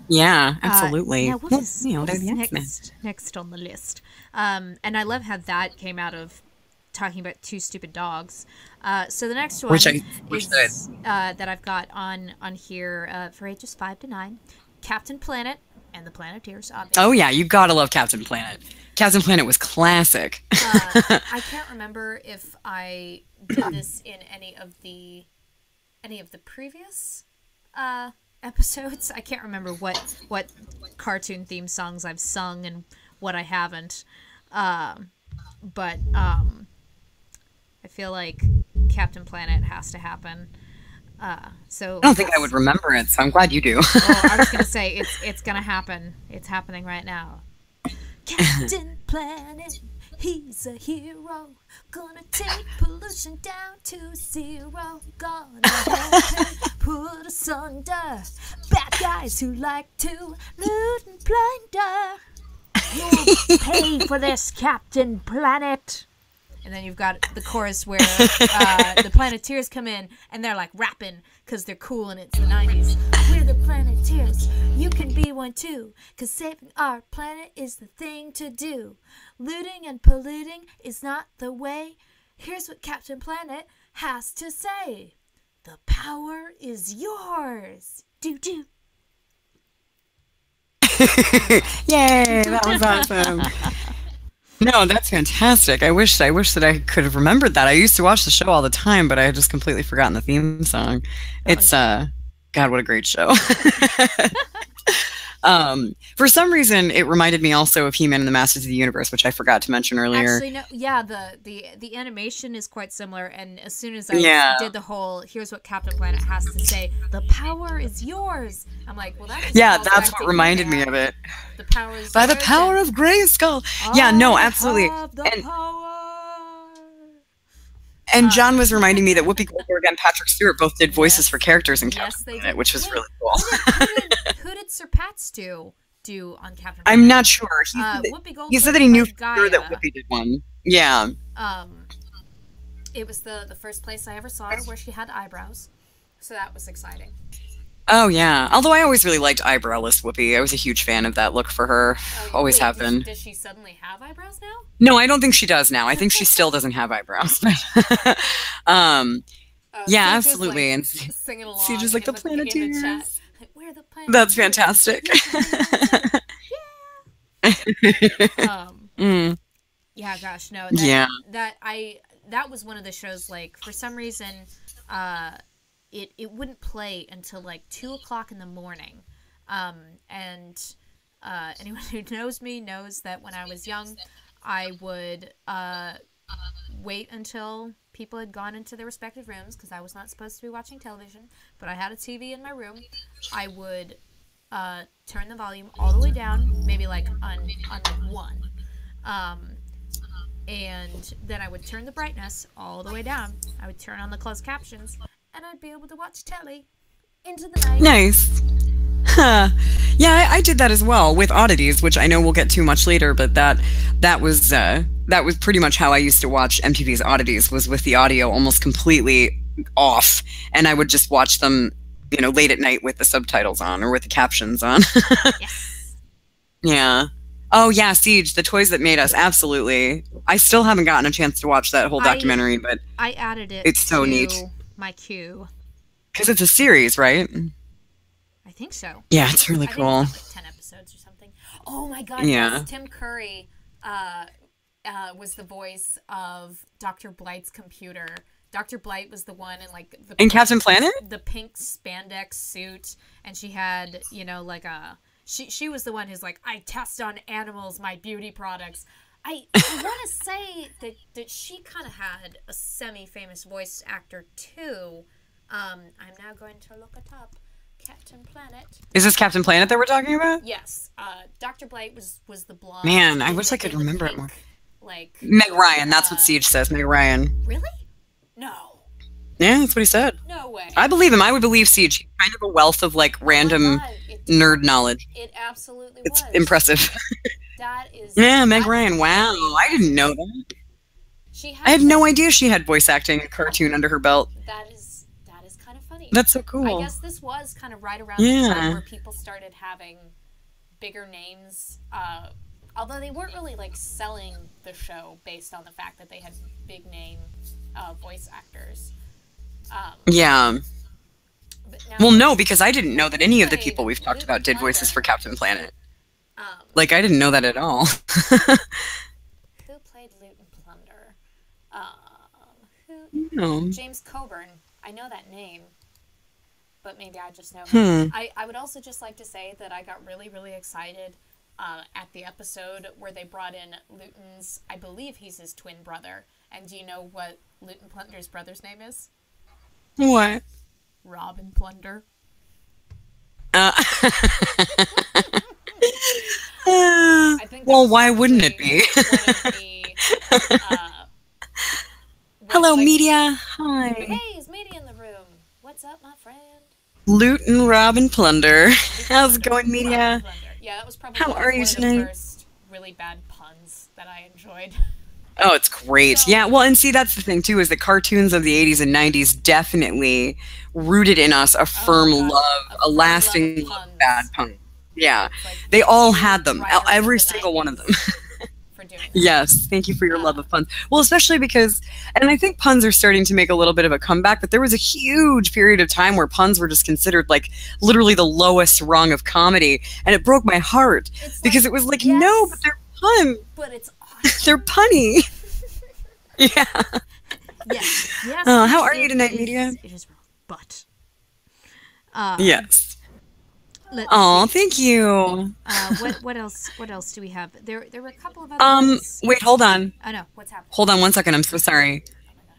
yeah, absolutely. Now what is, you know, what they're is the X-Men. next on the list? And I love how that came out of talking about two stupid dogs. So the next one is that I've got on here for ages 5 to 9, Captain Planet, and the Planeteers, obviously. Oh yeah, you gotta love Captain Planet. Captain Planet was classic. I can't remember if I did this in any of the previous episodes. I can't remember what cartoon theme songs I've sung and what I haven't. But I feel like Captain Planet has to happen. So I don't think I would remember it, so I'm glad you do. well, I was gonna say it's gonna happen. It's happening right now. Captain Planet, he's a hero. Gonna take pollution down to zero. Gonna help him put us under bad guys who like to loot and plunder. You'll pay for this, Captain Planet. And then you've got the chorus where the Planeteers come in and they're like rapping because they're cool and it's the 90s. We're the Planeteers. You can be one too. Because saving our planet is the thing to do. Looting and polluting is not the way. Here's what Captain Planet has to say. The power is yours. Do-do. Yay, that was awesome. No, that's fantastic. I wish that I could have remembered that. I used to watch the show all the time, but I had just completely forgotten the theme song. It's God, what a great show. For some reason, it reminded me also of He-Man and the Masters of the Universe, which I forgot to mention earlier. Actually, no, yeah, the animation is quite similar, and as soon as I did the whole, here's what Captain Planet has to say, the power is yours. I'm like, well, that that's what reminded me of it. The power is by the power of Grayskull. Yeah, no, absolutely. And John was reminding me that Whoopi Goldberg and Patrick Stewart both did voices for characters in Captain Planet, which was really cool. Who did Sir Pats do on Captain Planet? I'm not sure. He said that he knew for sure that Whoopi did one. Yeah. It was the first place I ever saw her where she had eyebrows, so that was exciting. Oh yeah. Although I always really liked eyebrowless Whoopi. I was a huge fan of that look for her. Always have been. Does she suddenly have eyebrows now? No, I don't think she does now. I think she still doesn't have eyebrows. Yeah, absolutely. And singing along. See, just like the Planeteers. We're the Planeteers. That's fantastic. Yeah, gosh, no. That was one of the shows. Like for some reason, it wouldn't play until like 2 o'clock in the morning. And anyone who knows me knows that when I was young, I would wait until people had gone into their respective rooms because I was not supposed to be watching television, but I had a TV in my room. I would turn the volume all the way down, maybe like on 1. And then I would turn the brightness all the way down. I would turn on the closed captions, and I'd be able to watch telly into the night. Nice. Huh. Yeah, I did that as well with Oddities, which I know we'll get to much later, but that was pretty much how I used to watch MTV's Oddities, was with the audio almost completely off, and I would just watch them, late at night with the subtitles on or with the captions on. Yes. Yeah. Oh yeah, Siege, the toys that made us, absolutely. I still haven't gotten a chance to watch that whole documentary, but I added it. It's so to neat. My queue. Because it's a series, right? I think so. Yeah, it's really cool. I think it's like 10 episodes or something. Oh my god, yeah. Yes, Tim Curry was the voice of Dr. Blight's computer. Dr. Blight was the one in Captain Planet? The pink spandex suit, and she had, like a she was the one who's like, I test on animals my beauty products. I want to say that she kind of had a semi-famous voice actor too. I'm now going to look it up. Captain Planet. Is this Captain Planet that we're talking about? Yes. Dr. Blight was the blonde. Man, I wish I could remember it more. Like Meg Ryan, that's what Siege says. Meg Ryan. Really? No. Yeah, that's what he said. No way. I believe him. I would believe Siege. He's kind of a wealth of random nerd knowledge. It absolutely it's was. Impressive. That is. Yeah, Meg Ryan. Wow, I didn't know that. I had no idea she had voice acting cartoon under her belt. That is kind of funny. That's so cool. I guess this was kind of right around the time where people started having bigger names. Although they weren't really selling the show based on the fact that they had big name voice actors. Yeah. Well, no, because I didn't know that any of the people we've talked about did voices for Captain Planet. Like, I didn't know that at all. Who played Loot and Plunder? No. James Coburn. I know that name, but maybe I just know him. I would also just like to say that I got really, really excited at the episode where they brought in Luton's, I believe he's his twin brother. And do you know what Loot and Plunder's brother's name is? What? Robin Plunder. I think well, why wouldn't it be? Hello, like, media. Hi. Hey, is media in the room? What's up, my friend? Loot and Rob and Plunder. How's it going, media? Yeah, that was probably How are you one tonight? of the first really bad puns that I enjoyed. Oh, it's great. So, yeah, well, and see, that's the thing, too, is that cartoons of the 80s and 90s definitely rooted in us a firm a lasting love of bad puns. Yeah, like, they all had them, every single one of them. For doing yes, thank you for your love of puns. Well, especially because, and I think puns are starting to make a little bit of a comeback, but there was a huge period of time where puns were just considered like literally the lowest rung of comedy, and it broke my heart because it was like, yes, no, but they're puns. But it's awesome. They're punny. Yeah. Yes. Yes. How are you tonight, media? It is but. Yes. Oh, thank you. What else? What else do we have? There were a couple of other. Wait, hold on. Oh no, what's happening? Hold on 1 second. I'm so sorry.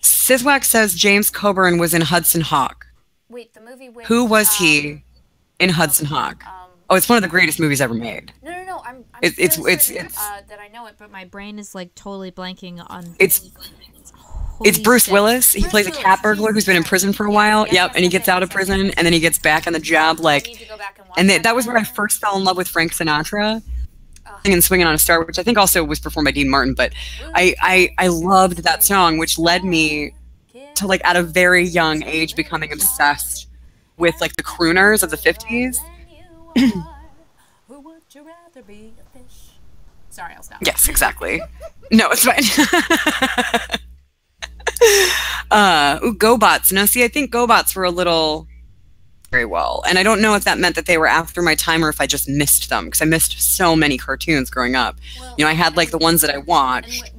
CWKI says James Coburn was in Hudson Hawk. Wait, the movie with. Who was he in Hudson Hawk? Oh, it's one of the greatest movies ever made. No. I'm it's that I know it, but my brain is like totally blanking on. It's Bruce Willis. He plays a cat burglar who's been in prison for a while. Yep, and he gets out of prison, and then he gets back on the job. Like, and that was where I first fell in love with Frank Sinatra, and "Swinging on a Star," which I think also was performed by Dean Martin. But I loved that song, which led me to, like, at a very young age, becoming obsessed with, like, the crooners of the 50s. Sorry, I'll stop. Yes, exactly. No, it's fine. GoBots. No, see, I think GoBots were a little very well, and I don't know if that meant that they were after my time or if I just missed them, because I missed so many cartoons growing up. Well, you know, I had like the ones that I watched.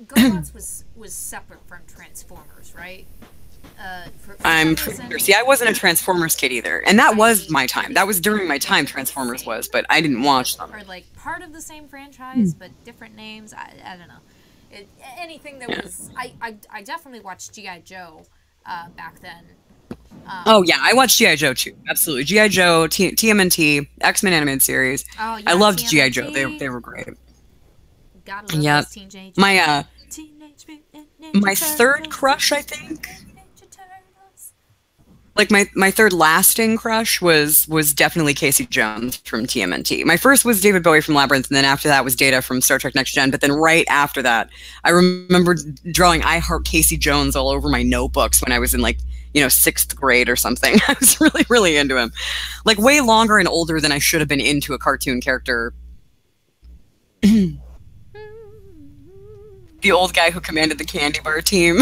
GoBots was separate from Transformers, right? I'm pretty sure. See, I wasn't a Transformers kid either, and that was my time. That was during my time. Transformers was, but I didn't watch them. Or like part of the same franchise, but different names. I don't know. Anything that was, I definitely watched G.I. Joe back then. Oh yeah, I watched G.I. Joe too. Absolutely, G.I. Joe, TMNT, X-Men animated series. Oh, yeah, I loved G.I. Joe. They were great. Gotta love teenage my third crush, I think. Like my third lasting crush was definitely Casey Jones from TMNT. My first was David Bowie from Labyrinth, and then after that was Data from Star Trek Next Gen. But then right after that, I remember drawing "I Heart Casey Jones" all over my notebooks when I was in, like, 6th grade or something. I was really, really into him. Like, way longer and older than I should have been into a cartoon character. The old guy who commanded the candy bar team.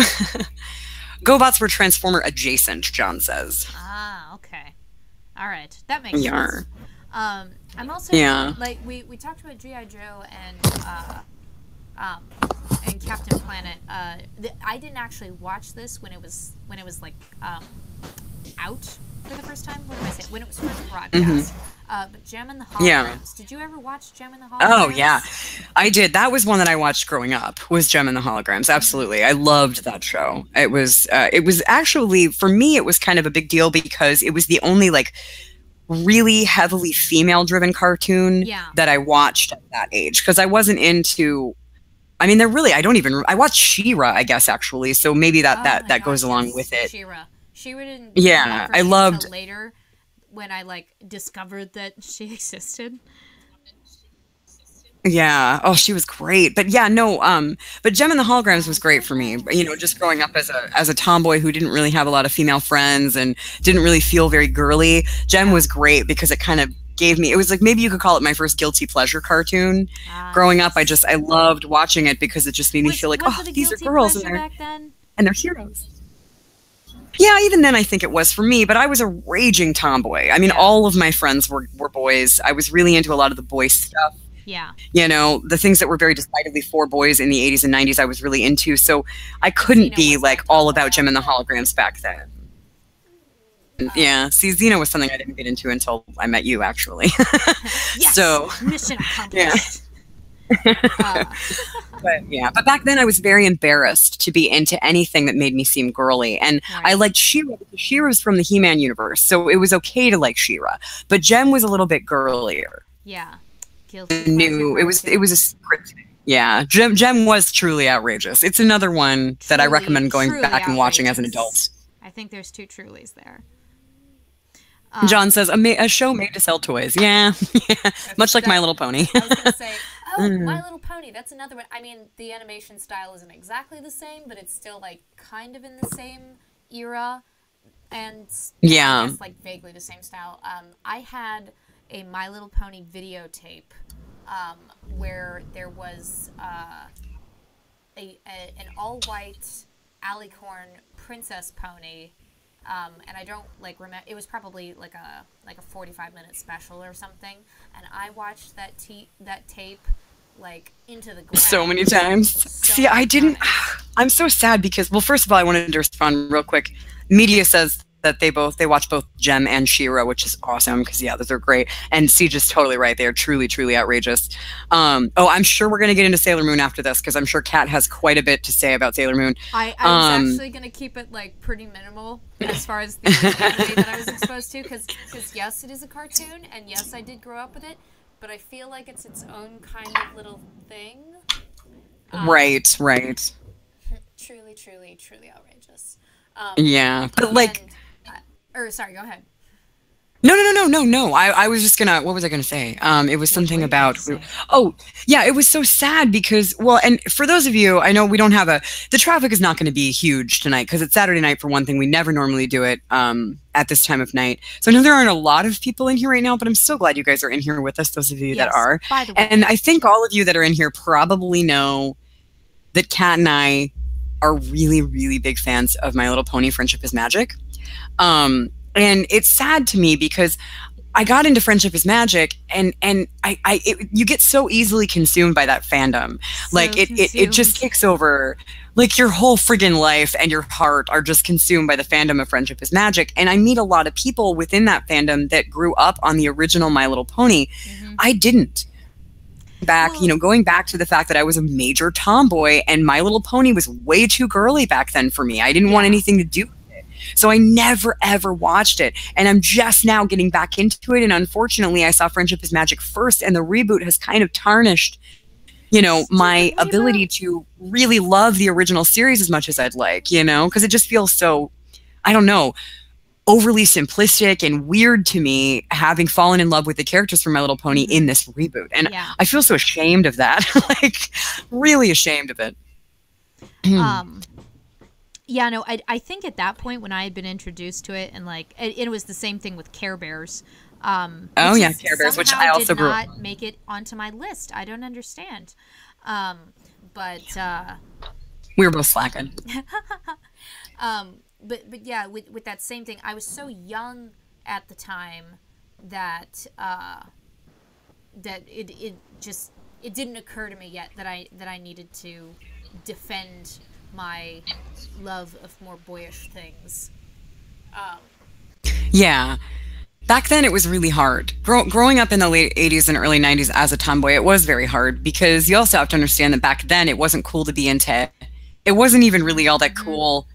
GoBots were Transformer adjacent, John says. Ah, okay. All right. That makes sense. I'm also, like, we talked about G.I. Joe and Captain Planet. I didn't actually watch this when it was like out for the first time. What did I say? When it was first broadcast. But Gem and the Holograms. Yeah. Did you ever watch Gem and the Holograms? Oh yeah, I did. That was one that I watched growing up. Was Gem and the Holograms? Absolutely, I loved that show. It was actually, for me, it was kind of a big deal because it was the only, like, really heavily female-driven cartoon that I watched at that age, because I wasn't into. I mean, I watched She-Ra, I guess, actually. So maybe that goes along with it. She-Ra didn't. Yeah, I loved later. When I, like, discovered that she existed. Yeah. Oh, she was great. But yeah, no, but Gem and the Holograms was great for me. Just growing up as a tomboy who didn't really have a lot of female friends and didn't really feel very girly. Gem was great because it kind of gave me, it was like, maybe you could call it my first guilty pleasure cartoon. Growing up, I loved watching it because it just made me feel like, oh, these are girls and they're heroes. Yeah, even then I think it was for me, but I was a raging tomboy. I mean, all of my friends were boys. I was really into a lot of the boy stuff. Yeah. You know, the things that were very decidedly for boys in the 80s and 90s I was really into. So I couldn't Xena be was like that all tomboy about Jim and the outfit. Holograms back then. Yeah, see, Xena was something I didn't get into until I met you, actually. Yes. So, Mission accomplished. But back then I was very embarrassed to be into anything that made me seem girly. And Right. I liked She-Ra because She-Ra was from the He-Man universe, so it was okay to like She-Ra. But Jem was a little bit girlier. Yeah. Guilty Knew it was a secret thing. Yeah, Jem was truly outrageous. It's another one that I recommend going truly back and watching as an outrageous. adult. I think there's two Trulies there. John says a show made to sell toys. Yeah, much like My Little Pony. I was going to say, My Little Pony, that's another one. I mean, the animation style isn't exactly the same, but it's still, like, kind of in the same era. And Yeah. I guess, like, vaguely the same style. I had a My Little Pony videotape where there was an all-white alicorn princess pony. And I don't like remember. It was probably like a 45-minute special or something. And I watched that tape like into the ground So many times. See, I didn't. I'm so sad because, well, first of all, I wanted to respond real quick. Media says that they watch both Jem and She-Ra, which is awesome because those are great. And Siege is totally right; they are truly, truly outrageous. I'm sure we're gonna get into Sailor Moon after this because I'm sure Kat has quite a bit to say about Sailor Moon. I was actually gonna keep it like pretty minimal as far as the anime that I was exposed to because yes, it is a cartoon and yes, I did grow up with it, but I feel like it's its own kind of little thing. Right. Truly, truly, truly outrageous. Yeah, but like. Sorry, go ahead. No. I was just gonna. What was I gonna say? It was something about. Oh, yeah. It was so sad because, well, and for those of you, I know we don't have the traffic is not going to be huge tonight because it's Saturday night for one thing. We never normally do it at this time of night. So I know there aren't a lot of people in here right now, but I'm so glad you guys are in here with us. Those of you that are. By the way. And I think all of you that are in here probably know that Kat and I are really, really big fans of My Little Pony: Friendship is Magic. And it's sad to me because I got into Friendship is Magic and you get so easily consumed by that fandom. Like it just takes over, like your whole friggin' life and your heart are just consumed by the fandom of Friendship is Magic. And I meet a lot of people within that fandom that grew up on the original My Little Pony. Mm-hmm. I didn't. Going back to the fact that I was a major tomboy and My Little Pony was way too girly back then for me. I didn't want anything to do with it. So I never, ever watched it. And I'm just now getting back into it. And unfortunately, I saw Friendship is Magic first, and the reboot has kind of tarnished, my ability to really love the original series as much as I'd like, because it just feels so, I don't know, overly simplistic and weird to me, having fallen in love with the characters from My Little Pony in this reboot. And I feel so ashamed of that, like really ashamed of it. I think at that point when I had been introduced to it, and like it was the same thing with Care Bears. Care Bears, which I also did not make it onto my list. I don't understand. But we were both slacking. But yeah, with that same thing, I was so young at the time that it didn't occur to me yet that I needed to defend my love of more boyish things. Yeah. Back then, it was really hard. Growing up in the late 80s and early 90s as a tomboy, it was very hard because you also have to understand that back then, it wasn't cool to be into. It wasn't even really all that cool,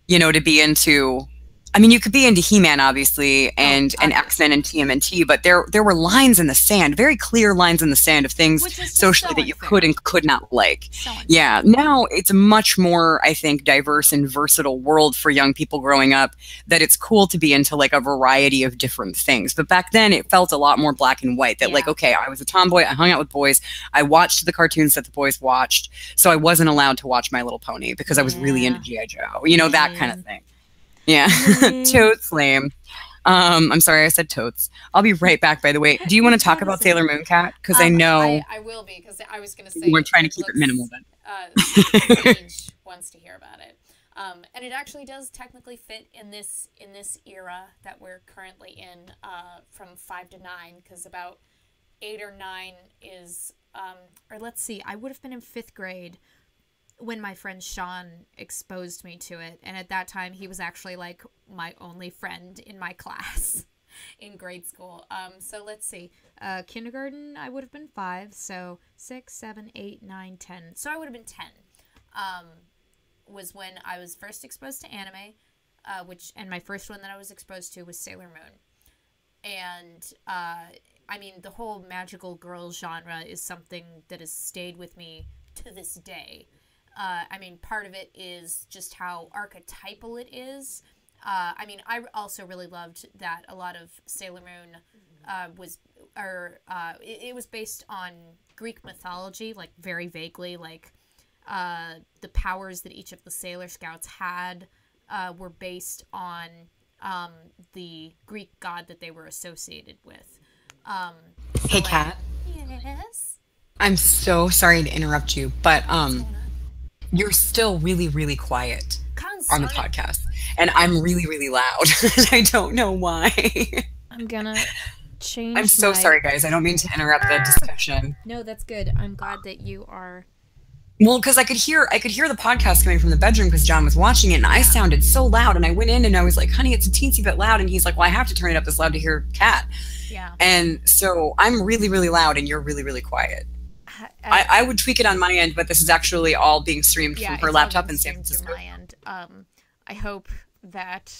to be into. I mean, you could be into He-Man, obviously, and X-Men and TMNT, but there were lines in the sand, very clear lines in the sand of things socially that you could and could not like. Yeah, now it's a much more, I think, diverse and versatile world for young people growing up, that it's cool to be into like a variety of different things. But back then, it felt a lot more black and white, that like, okay, I was a tomboy, I hung out with boys, I watched the cartoons that the boys watched, so I wasn't allowed to watch My Little Pony because I was really into G.I. Joe, that kind of thing. Yeah, totes lame. I'm sorry, I said totes. I'll be right back, by the way. Do you want to talk about Sailor Moon, Cat? Because I know... I will be, because I was going to say... We're trying to keep it minimal, then. Sage wants to hear about it. And it actually does technically fit in this era that we're currently in, from 5 to 9, because about 8 or 9 is, or let's see, I would have been in 5th grade when my friend Sean exposed me to it, and at that time he was actually like my only friend in my class in grade school. So let's see, kindergarten I would have been 5, so 6, 7, 8, 9, 10. So I would have been 10. Was when I was first exposed to anime, And my first one that I was exposed to was Sailor Moon. And I mean, the whole magical girl genre is something that has stayed with me to this day. I mean, part of it is just how archetypal it is. I mean, I also really loved that a lot of Sailor Moon it was based on Greek mythology, like very vaguely, like the powers that each of the Sailor Scouts had were based on the Greek god that they were associated with. Hey, Kat. Yes? I'm so sorry to interrupt you, but you're still really, really quiet on the podcast. And I'm really, really loud. I don't know why. I'm gonna change I'm so sorry, guys. I don't mean to interrupt the discussion. No, that's good. I'm glad that you are... Well, because I could hear the podcast coming from the bedroom because John was watching it, and I sounded so loud, and I went in and I was like, honey, it's a teensy bit loud, and he's like, well, I have to turn it up this loud to hear Kat. Yeah. And so I'm really, really loud, and you're really, really quiet. I would tweak it on my end, but this is actually all being streamed from her laptop in San Francisco. My end. I hope that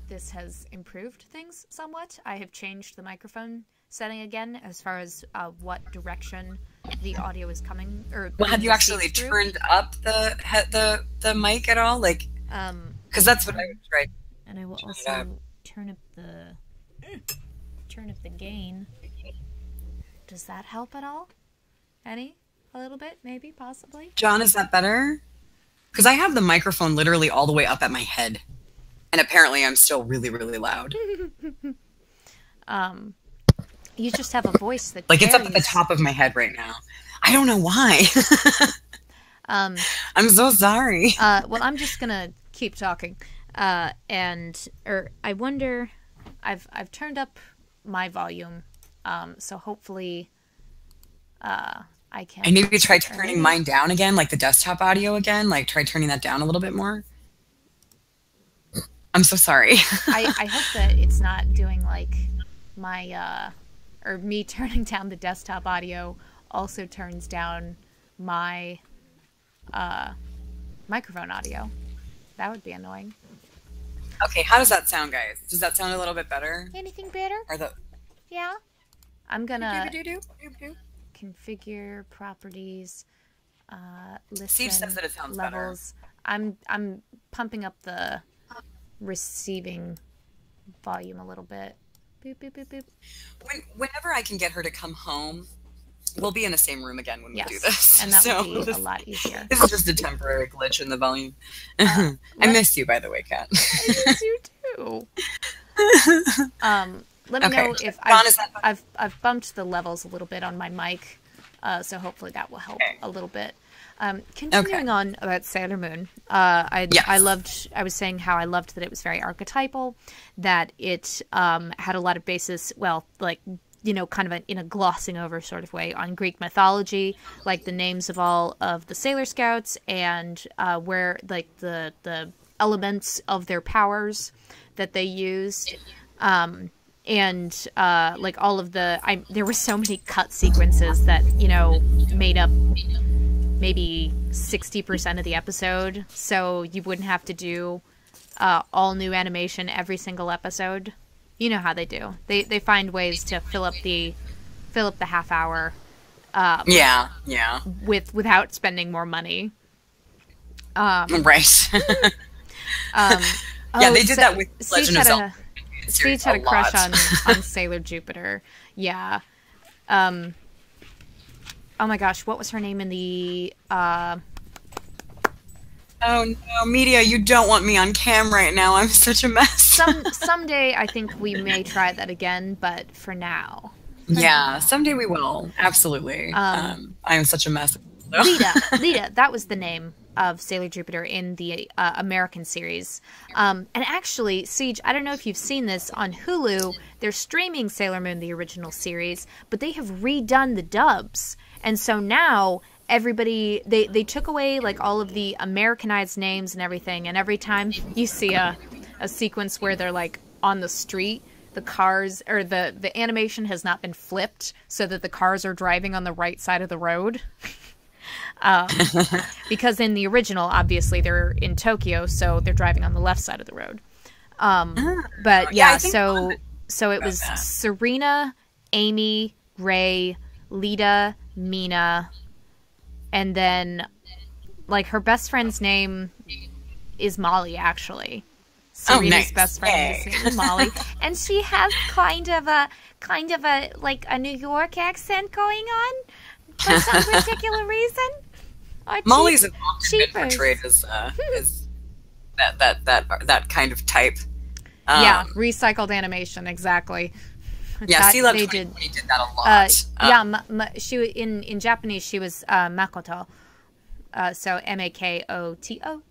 this has improved things somewhat. I have changed the microphone setting again as far as what direction the audio is coming. Well, have you actually turned up the mic at all? Like, because that's what I would try. And I will also turn up the gain. Does that help at all? Any? A little bit, maybe, possibly? John, is that better? Because I have the microphone literally all the way up at my head. And apparently I'm still really, really loud. You just have a voice that like, it's up at the top of my head right now. I don't know why. I'm so sorry. Well, I'm just gonna keep talking. I wonder... I've turned up my volume, so hopefully... I can. And maybe try turning mine down again, like the desktop audio again. Like, try turning that down a little bit more. I'm so sorry. I hope that it's not doing like my, or me turning down the desktop audio also turns down my microphone audio. That would be annoying. Okay, how does that sound, guys? Does that sound a little bit better? Anything better? Yeah. I'm gonna... configure properties, listen, Steve says that it sounds levels. better. I'm pumping up the receiving volume a little bit. Boop, boop, boop, boop. Whenever I can get her to come home, we'll be in the same room again when we do this. And that would be a lot easier. This is just a temporary glitch in the volume. I miss you, by the way, Kat. I miss you too. Let me know if I've bumped the levels a little bit on my mic, so hopefully that will help a little bit. Continuing on about Sailor Moon, I was saying how I loved that it was very archetypal, that it had a lot of basis, well, like, you know, kind of in a glossing over sort of way on Greek mythology, like the names of all of the Sailor Scouts and where, like, the elements of their powers that they used. And like all of there were so many cut sequences that, you know, made up maybe 60% of the episode, so you wouldn't have to do all new animation every single episode. You know how they do. They find ways to fill up the half hour. Without spending more money. Right. They did that with Legend of Zelda. Speech had a crush on Sailor Jupiter. Yeah. Oh my gosh, what was her name in the... Oh no, Media, you don't want me on cam right now. I'm such a mess. Someday I think we may try that again, but for now. Someday we will. Absolutely. I'm such a mess. Lita, that was the name. of Sailor Jupiter in the American series. And actually, Siege, I don't know if you've seen this on Hulu. They're streaming Sailor Moon, the original series, but they have redone the dubs. And so now everybody, they took away like all of the Americanized names and everything. And every time you see a sequence where they're like on the street, the cars, or the animation has not been flipped so that the cars are driving on the right side of the road. Because in the original, obviously, they're in Tokyo, so they're driving on the left side of the road. But yeah, so it was Serena, Amy, Ray, Lita, Mina, and then like her best friend's name is Molly, actually. Serena's best friend is Molly, and she has kind of a like a New York accent going on for some particular reason. Molly's often been portrayed as that kind of type. Yeah, recycled animation, Yeah, that, CWKI did that a lot. she in Japanese she was Makoto, so Makoto.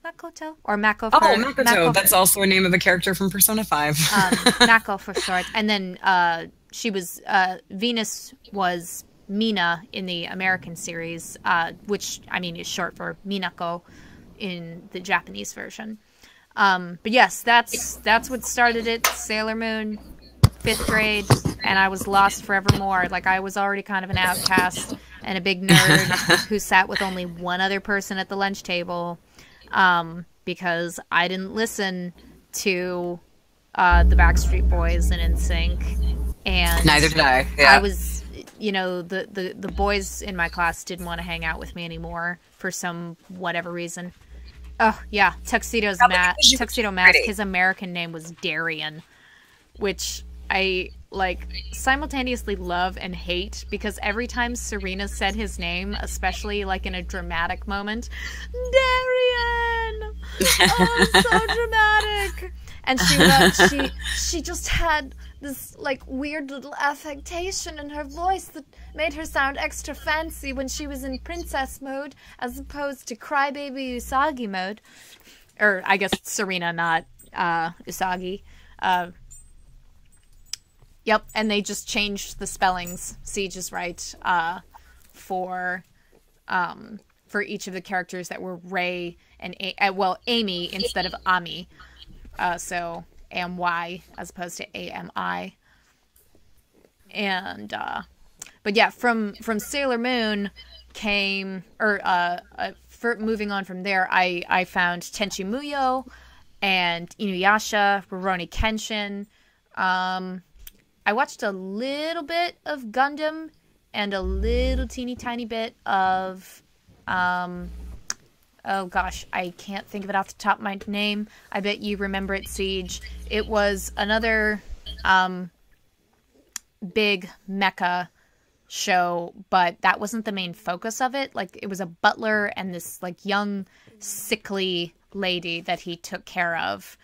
Makoto or Mako for Makoto. Mako, that's also a name of a character from Persona 5. Mako for short. And then she was Venus was Mina in the American series, which I mean is short for Minako in the Japanese version. But yes, that's what started it. Sailor Moon, 5th grade, and I was lost forevermore. Like I was already kind of an outcast and a big nerd who sat with only one other person at the lunch table. Because I didn't listen to the Backstreet Boys and NSYNC, and neither did I. Yeah. I was, the boys in my class didn't want to hang out with me anymore for some whatever reason. Oh yeah, Tuxedo Mask. His American name was Darian, which I like simultaneously love and hate, because every time Serena said his name, especially like in a dramatic moment, Darian, oh, so dramatic, and she just had this like weird little affectation in her voice that made her sound extra fancy when she was in princess mode as opposed to crybaby Usagi mode, or I guess Serena, not Usagi. Yep, and they just changed the spellings. Siege is right. For each of the characters that were Ray and Amy instead of Ami. So AMY as opposed to AMI. And but yeah, from Sailor Moon came, for moving on from there, I found Tenchi Muyo and Inuyasha, Rurouni Kenshin. I watched a little bit of Gundam and a little teeny tiny bit of, oh gosh, I can't think of it off the top of my name. I bet you remember it, Siege. It was another big mecha show, but that wasn't the main focus of it. Like, it was a butler and this like young, sickly lady that he took care of.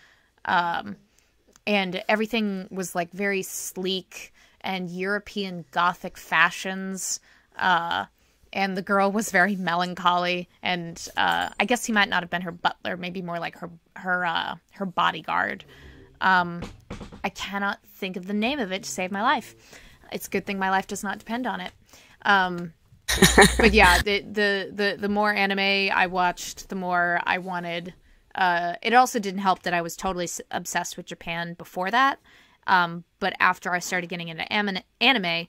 And everything was like very sleek and European Gothic fashions. And the girl was very melancholy. And I guess he might not have been her butler, maybe more like her bodyguard. I cannot think of the name of it to save my life. It's a good thing my life does not depend on it. But yeah, the more anime I watched, the more I wanted. It also didn't help that I was totally obsessed with Japan before that. But after I started getting into anime,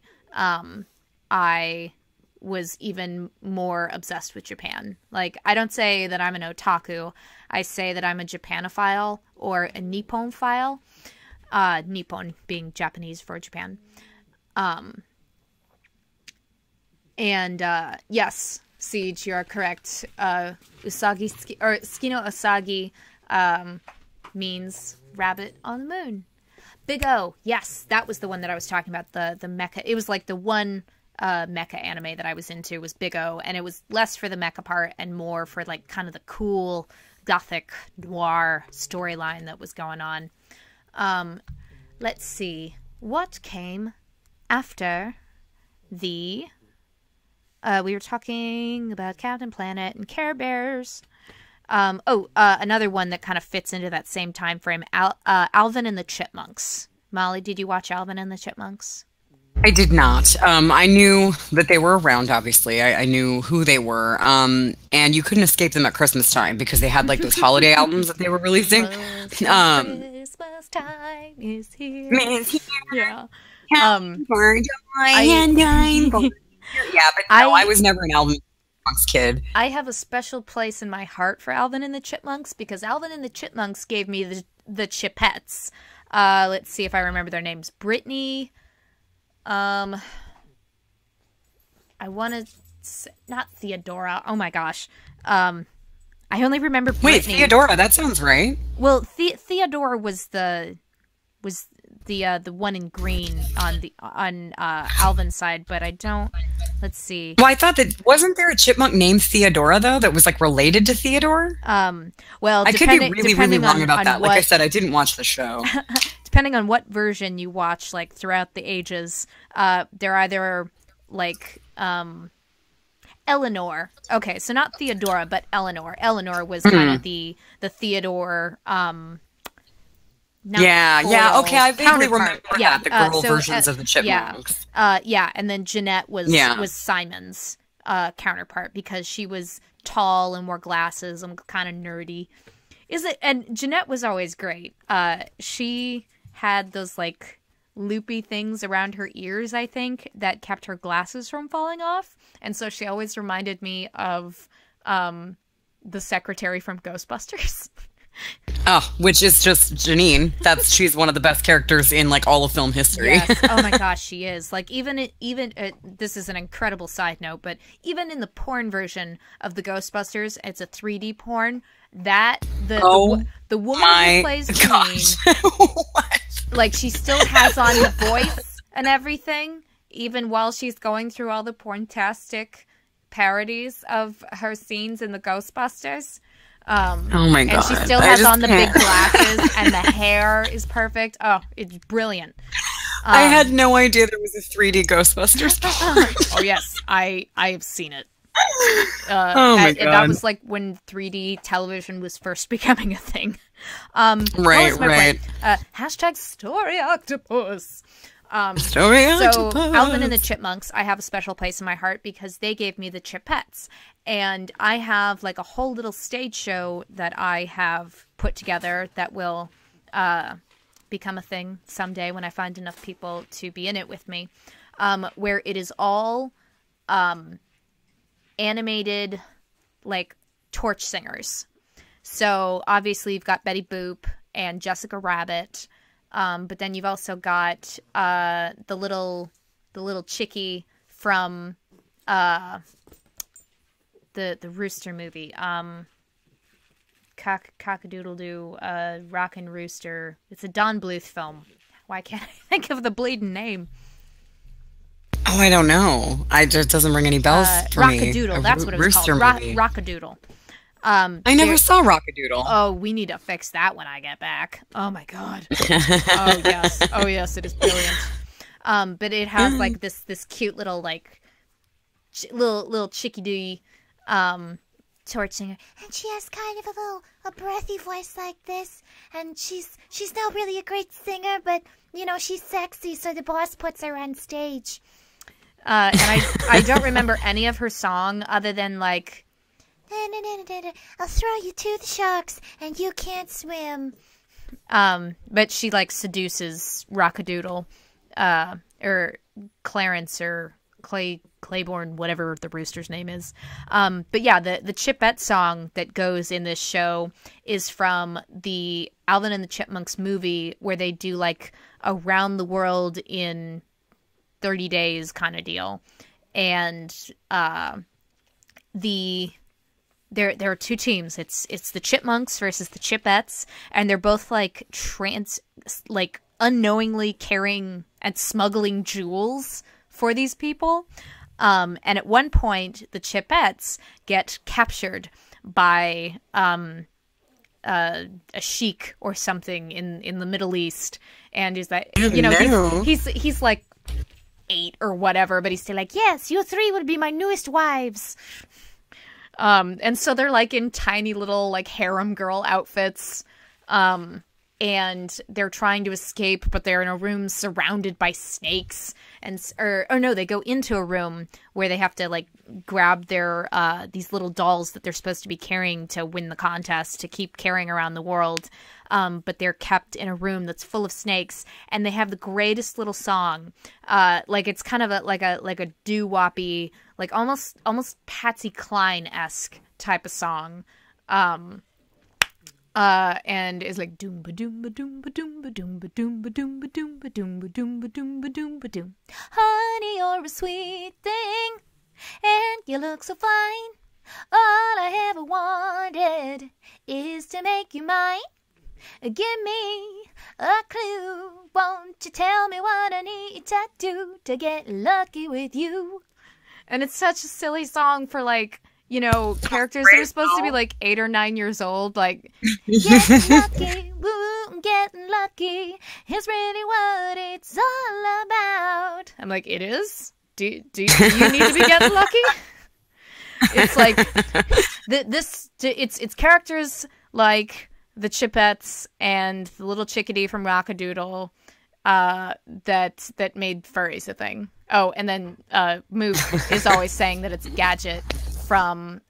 I was even more obsessed with Japan. Like, I don't say that I'm an otaku. I say that I'm a Japanophile or a Nipponophile. Nippon being Japanese for Japan. Yes, Siege, you are correct. Usagi, or Tsukino Usagi, means rabbit on the moon. Big O, yes, that was the one that I was talking about, the mecha. It was like the one mecha anime that I was into was Big O, and it was less for the mecha part and more for like kind of the cool gothic noir storyline that was going on. Let's see, what came after the We were talking about Captain Planet and Care Bears. Another one that kind of fits into that same time frame, Alvin and the Chipmunks. Molly, did you watch Alvin and the Chipmunks? I did not. I knew that they were around, obviously. I knew who they were. And you couldn't escape them at Christmas time because they had like those holiday albums that they were releasing. Christmas time is here. Yeah. Yeah, but no, I was never an Alvin and the Chipmunks kid. I have a special place in my heart for Alvin and the Chipmunks because Alvin and the Chipmunks gave me the Chipettes. Let's see if I remember their names. Brittany. I want to say, not Theodora. Oh my gosh. I only remember Brittany. Wait, Theodora. That sounds right. Well, Theodora was the one in green on Alvin's side, but I don't. Let's see. Well, I thought that wasn't there a chipmunk named Theodora though that was like related to Theodore? Well, I could be really wrong about that. Like I said, I didn't watch the show. Depending on what version you watch, like throughout the ages, they're either like Eleanor. Okay, so not Theodora, but Eleanor. Eleanor was kind of the Theodore. Yeah. Okay, I vaguely remember that, the girl versions of the chipmunks. Yeah, and then Jeanette was Simon's counterpart because she was tall and wore glasses and kind of nerdy. And Jeanette was always great. She had those like loopy things around her ears, I think, that kept her glasses from falling off, and so she always reminded me of the secretary from Ghostbusters. Oh, which is just Janine. She's one of the best characters in like all of film history. Yes. Oh my gosh, she is. Like even this is an incredible side note, but even in the porn version of the Ghostbusters, it's a 3D porn. The woman who plays Janine, like she still has on the voice and everything, even while she's going through all the porntastic parodies of her scenes in the Ghostbusters. Oh my god! And she still has on the big glasses, and the hair is perfect. Oh, it's brilliant. I had no idea there was a 3D Ghostbusters porn. Oh yes, I have seen it. Oh my god! That was like when 3D television was first becoming a thing. Right. Hashtag Story Octopus. So Alvin and the Chipmunks, I have a special place in my heart because they gave me the Chipettes. And I have like a whole little stage show that I have put together that will become a thing someday when I find enough people to be in it with me, where it is all animated like torch singers. So obviously you've got Betty Boop and Jessica Rabbit. But then you've also got the little chickie from the Rooster movie. Cock-a-doodle-doo, Rockin' Rooster. It's a Don Bluth film. Why can't I think of the bleeding name? Oh, I don't know. It just doesn't ring any bells for me. Rock-a-doodle. That's what it was called. Rock-a-doodle. I never saw Rock-a-doodle. Oh, we need to fix that when I get back. Oh my god. Oh yes, it is brilliant. But it has like this cute little like little chickadee torch singer, and she has kind of a breathy voice like this, and she's not really a great singer, but you know she's sexy, so the boss puts her on stage. And I don't remember any of her song other than like, I'll throw you to the sharks and you can't swim. But she like seduces Rockadoodle, or Clarence or Claiborne, whatever the rooster's name is. But yeah, the Chipette song that goes in this show is from the Alvin and the Chipmunks movie where they do like a round the world in 30 days kind of deal. And there are two teams. It's the Chipmunks versus the Chipettes, and they're both like unknowingly carrying and smuggling jewels for these people. And at one point, the Chipettes get captured by a sheik or something in the Middle East, and he's like, he's like 8 or whatever, but he's still like, yes, you 3 would be my newest wives. And so they're like in tiny little like harem girl outfits. And they're trying to escape, but they're in a room surrounded by snakes. Or no, they go into a room where they have to like grab their these little dolls that they're supposed to be carrying to win the contest to keep carrying around the world. But they're kept in a room that's full of snakes, and they have the greatest little song. Like it's kind of like a doo-woppy, like almost Patsy Cline-esque type of song. And it's like doom ba doom ba doom ba doom ba doom ba doom ba doom ba doom ba doom ba doom ba doom ba doom ba doom. Honey, you're a sweet thing, and you look so fine. All I ever wanted is to make you mine. Give me a clue. Won't you tell me what I need to do to get lucky with you? And it's such a silly song for like, you know, characters that are supposed to be like 8 or 9 years old, like, getting lucky, woo, I'm getting lucky, is really what it's all about. I'm like, it is? Do you need to be getting lucky? It's like, it's characters like the Chipettes and the little chickadee from Rockadoodle that made furries a thing. Oh, and then Mook is always saying that it's Gadget from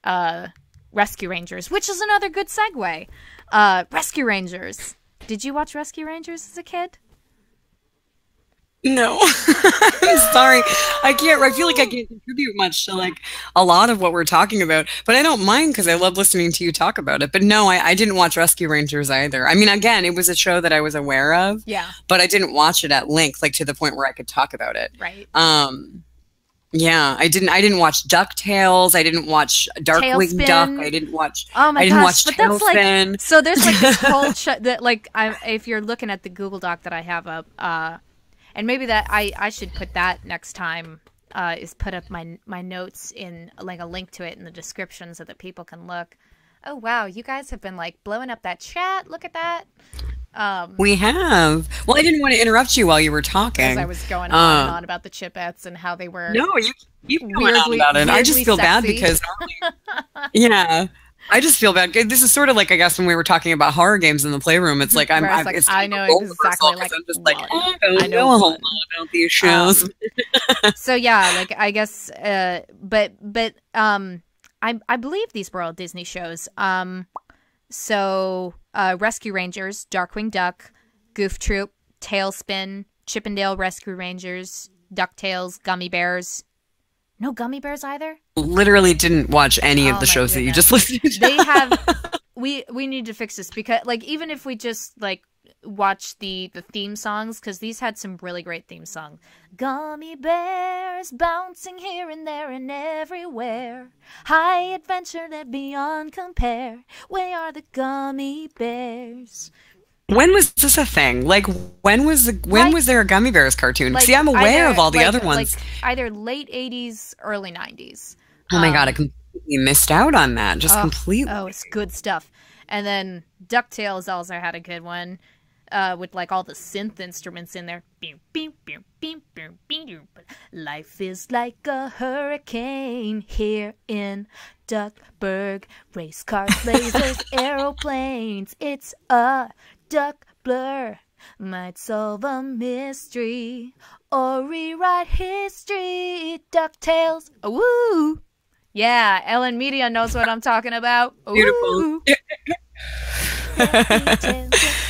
Rescue Rangers, which is another good segue. Rescue Rangers. Did you watch Rescue Rangers as a kid? No. I'm sorry. I feel like I can't contribute much to like a lot of what we're talking about, but I don't mind because I love listening to you talk about it. But no, I didn't watch Rescue Rangers either. I mean, again, it was a show that I was aware of, yeah, but I didn't watch it at length, like to the point where I could talk about it. Right. Yeah, I didn't watch DuckTales. I didn't watch Darkwing Duck. I didn't watch. Oh my I didn't gosh! watch But that's Tailspin. like, so there's like this whole that like if you're looking at the Google Doc that I have up, and maybe that I should put that next time. Is put up my notes in like a link to it in the description so that people can look. Oh wow, you guys have been like blowing up that chat. Look at that. We have. Well, I didn't want to interrupt you while you were talking. As I was going on and on about the Chipettes and how they were. No, you keep going on about it. I just feel bad because normally, yeah, I just feel bad. This is sort of like, I guess, when we were talking about horror games in the playroom. It's like I know exactly. Like I'm just like, I don't know a whole lot about these shows. So yeah, like I guess, but I believe these were all Disney shows. So Rescue Rangers, Darkwing Duck, Goof Troop, Tailspin, Chippendale Rescue Rangers, DuckTales, Gummy Bears. No Gummy Bears either? Literally didn't watch any of the shows that you just listed. They have we need to fix this because like even if we just like watch the theme songs, because these had some really great theme songs. Gummy bears bouncing here and there and everywhere. High adventure that beyond compare. We are the gummy bears. When was this a thing? Like, when was there a Gummy Bears cartoon? Like, see, I'm aware of all the other ones. Like either late 80s, early 90s. Oh my god, I completely missed out on that. Just completely. Oh, it's good stuff. And then DuckTales also had a good one. With like all the synth instruments in there. Life is like a hurricane here in Duckburg. Race cars, lasers, aeroplanes. It's a duck blur. Might solve a mystery or rewrite history. DuckTales. Woo! Yeah, Ellen Media knows what I'm talking about. Beautiful.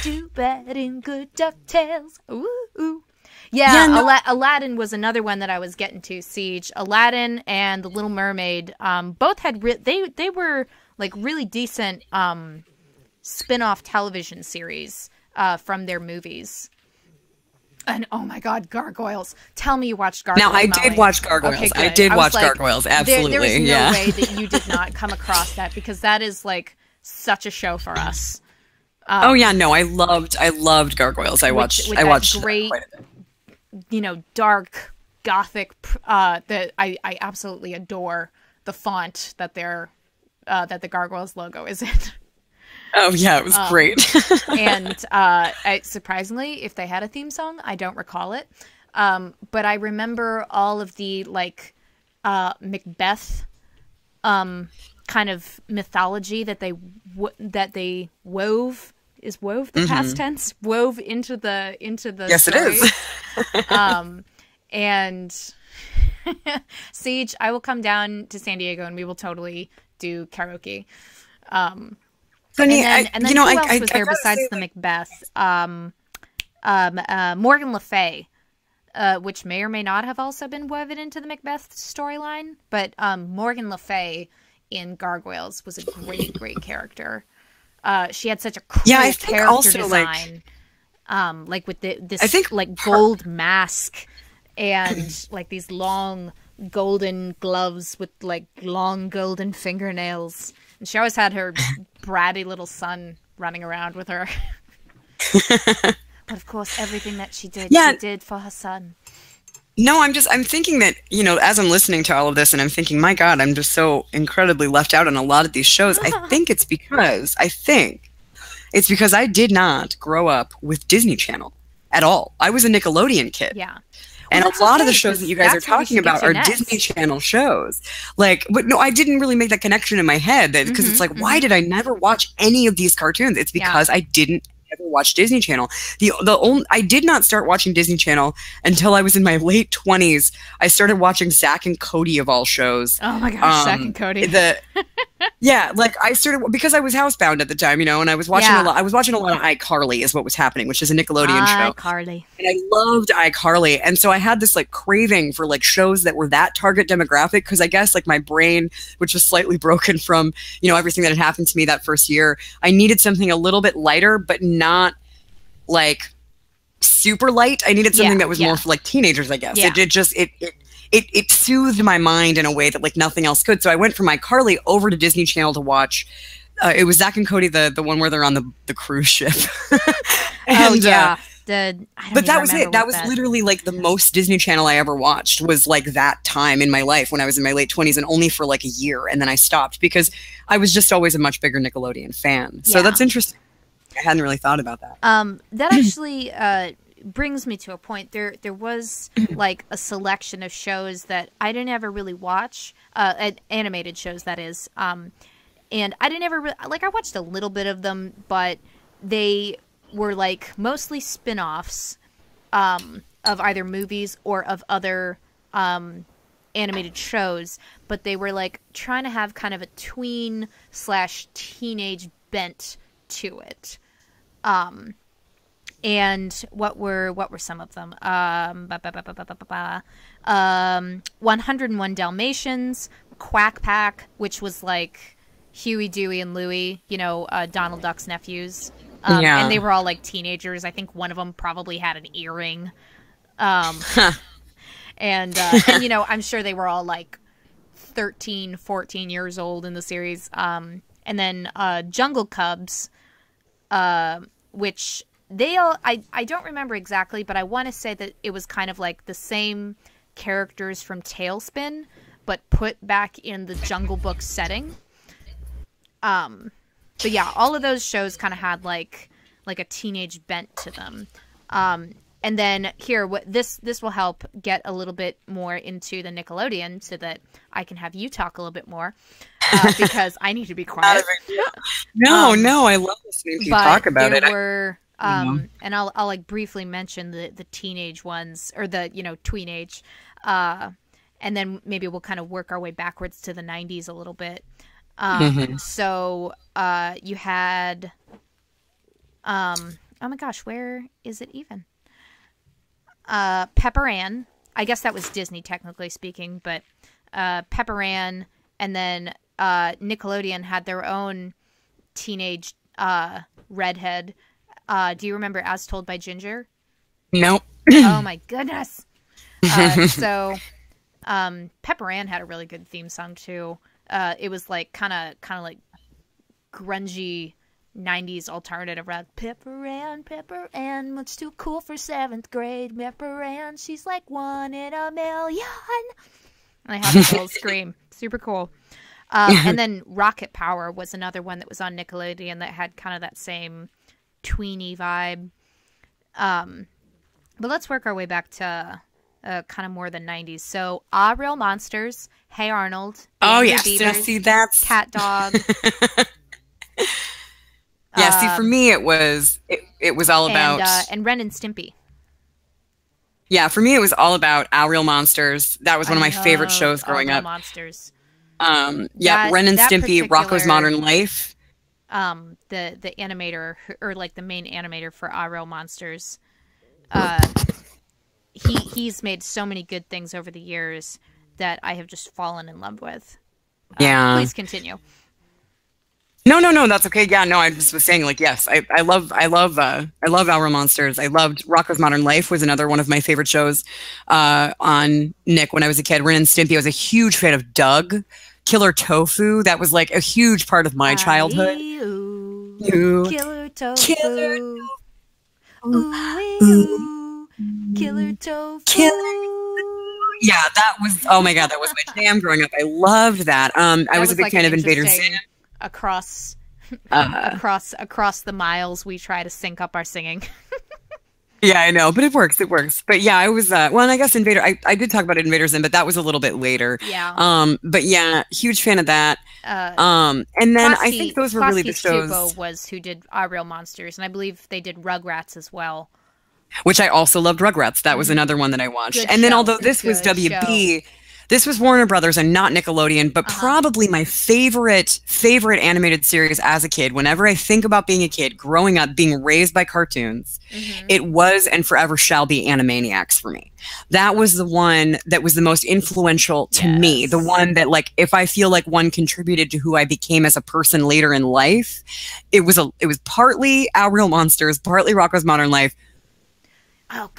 Too bad in good DuckTales. Ooh. Yeah, Aladdin was another one that I was getting to. Siege, Aladdin, and The Little Mermaid. Both had they were like really decent spin-off television series from their movies. And oh my god, Gargoyles! Tell me you watched Gargoyles. Now I did watch Gargoyles. Okay, I did watch Gargoyles. Absolutely, there is no way that you did not come across that because that is like such a show for us. Oh yeah, no, I loved Gargoyles. I watched great, dark gothic. That I absolutely adore the font that that the Gargoyles logo is in. Oh yeah, it was great. And surprisingly, if they had a theme song, I don't recall it. But I remember all of the like Macbeth kind of mythology that they wove. Is wove the past tense? Wove into the Yes, story. it is. And Siege, I will come down to San Diego and we will totally do karaoke. Funny, and then who else was there besides the Macbeth? Morgan Le Fay, which may or may not have also been woven into the Macbeth storyline. But Morgan Le Fay in Gargoyles was a great character. She had such a cool character also, design, like with this like gold mask and like these long golden gloves with like long golden fingernails. And she always had her bratty little son running around with her. But of course, everything that she did for her son. No, I'm thinking that, as I'm listening to all of this and I'm thinking, my God, I'm just so incredibly left out on a lot of these shows. I think it's because I did not grow up with Disney Channel at all. I was a Nickelodeon kid. Yeah. And a lot of the shows that you guys are talking about are Disney Channel shows. But no, I didn't really make that connection in my head because it's like, why did I never watch any of these cartoons? It's because I didn't ever watch Disney Channel. I did not start watching Disney Channel until I was in my late 20s. I started watching Zack and Cody of all shows. Oh my gosh, Zack and Cody. I started because I was housebound at the time, and I was watching a lot. I was watching a lot of iCarly is what was happening, which is a Nickelodeon show. iCarly. And I loved iCarly. And so I had this like craving for like shows that were that target demographic because I guess like my brain, which was slightly broken from, everything that had happened to me that first year, I needed something a little bit lighter, but not like super light. I needed something that was more for like teenagers, I guess. Yeah. It soothed my mind in a way that like nothing else could. So I went from iCarly over to Disney Channel to watch. It was Zack and Cody, the one where they're on the cruise ship. But that was it. That was literally like the most Disney Channel I ever watched was like that time in my life when I was in my late 20s and only for like a year. And then I stopped because I was just always a much bigger Nickelodeon fan. So that's interesting. I hadn't really thought about that. That actually brings me to a point. There was like a selection of shows that I didn't ever really watch, animated shows that is, and I didn't ever I watched a little bit of them, but they were like mostly spin-offs of either movies or of other animated shows, but they were like trying to have kind of a tween/teenage bent to it. And what were some of them? 101 Dalmatians, Quack Pack, which was like Huey, Dewey, and Louie, Donald Duck's nephews. And they were all like teenagers. I think one of them probably had an earring. And I'm sure they were all like 13, 14 years old in the series. And then Jungle Cubs, which I don't remember exactly, but I want to say that it was kind of like the same characters from Tailspin, but put back in the Jungle Book setting. But yeah, all of those shows kind of had like a teenage bent to them. And then here, this will help get a little bit more into the Nickelodeon so that I can have you talk a little bit more because I need to be quiet. No, I love listening to you talk about it. And I'll like briefly mention the teenage ones or the tweenage, and then maybe we'll kind of work our way backwards to the 90s a little bit. So you had oh my gosh, where is it even? Pepper Ann. I guess that was Disney technically speaking, but Pepper Ann, and then Nickelodeon had their own teenage redhead. Do you remember As Told by Ginger? Nope. Oh my goodness. So Pepper Ann had a really good theme song too. It was like kind of like grungy 90s alternative rock. Pepper Ann, much too cool for 7th grade. Pepper Ann, she's like 1 in a million. And I have this little scream. Super cool. And then Rocket Power was another one that was on Nickelodeon that had kind of that same tweeny vibe. But let's work our way back to kind of more the 90s. So, Ah Real Monsters, Hey Arnold. Oh, Danny yes. Beavers, See, that's... Cat Dog. Yeah, see, for me, it was all about... And Ren and Stimpy. Yeah, for me, it was all about Our Real Monsters. That was one of my favorite shows growing up. Monsters. Ren and Stimpy, Rocko's Modern Life. The animator, or like the main animator for Ah Real Monsters, he's made so many good things over the years that I have just fallen in love with. Yeah. Please continue. No, that's okay. Yeah, no, I just was saying, like, yes, I love Our Real Monsters. I loved Rocko's Modern Life was another one of my favorite shows on Nick when I was a kid. Ren and Stimpy, I was a huge fan of Doug. Killer Tofu, that was like a huge part of my childhood. Killer Tofu. Killer Tofu. Yeah, that was, oh my God, that was my jam growing up. I loved that. I was a big fan of Invader Zim. Across the miles, we try to sync up our singing. Yeah, I know, but it works. But yeah, I was well, and I guess Invader. I did talk about Invader Zim, but that was a little bit later. Yeah. But yeah, huge fan of that. And then I think those were really the shows. Tupo was who did Our Real Monsters, and I believe they did Rugrats as well. Which I also loved Rugrats. That was another one that I watched. And then although this was WB, this was Warner Brothers and not Nickelodeon, but probably my favorite animated series as a kid. Whenever I think about being a kid, growing up, being raised by cartoons, it was and forever shall be Animaniacs for me. That was the one that was the most influential to me. The one that, like, if I feel like one contributed to who I became as a person later in life, it was partly Our Real Monsters, partly Rocko's Modern Life,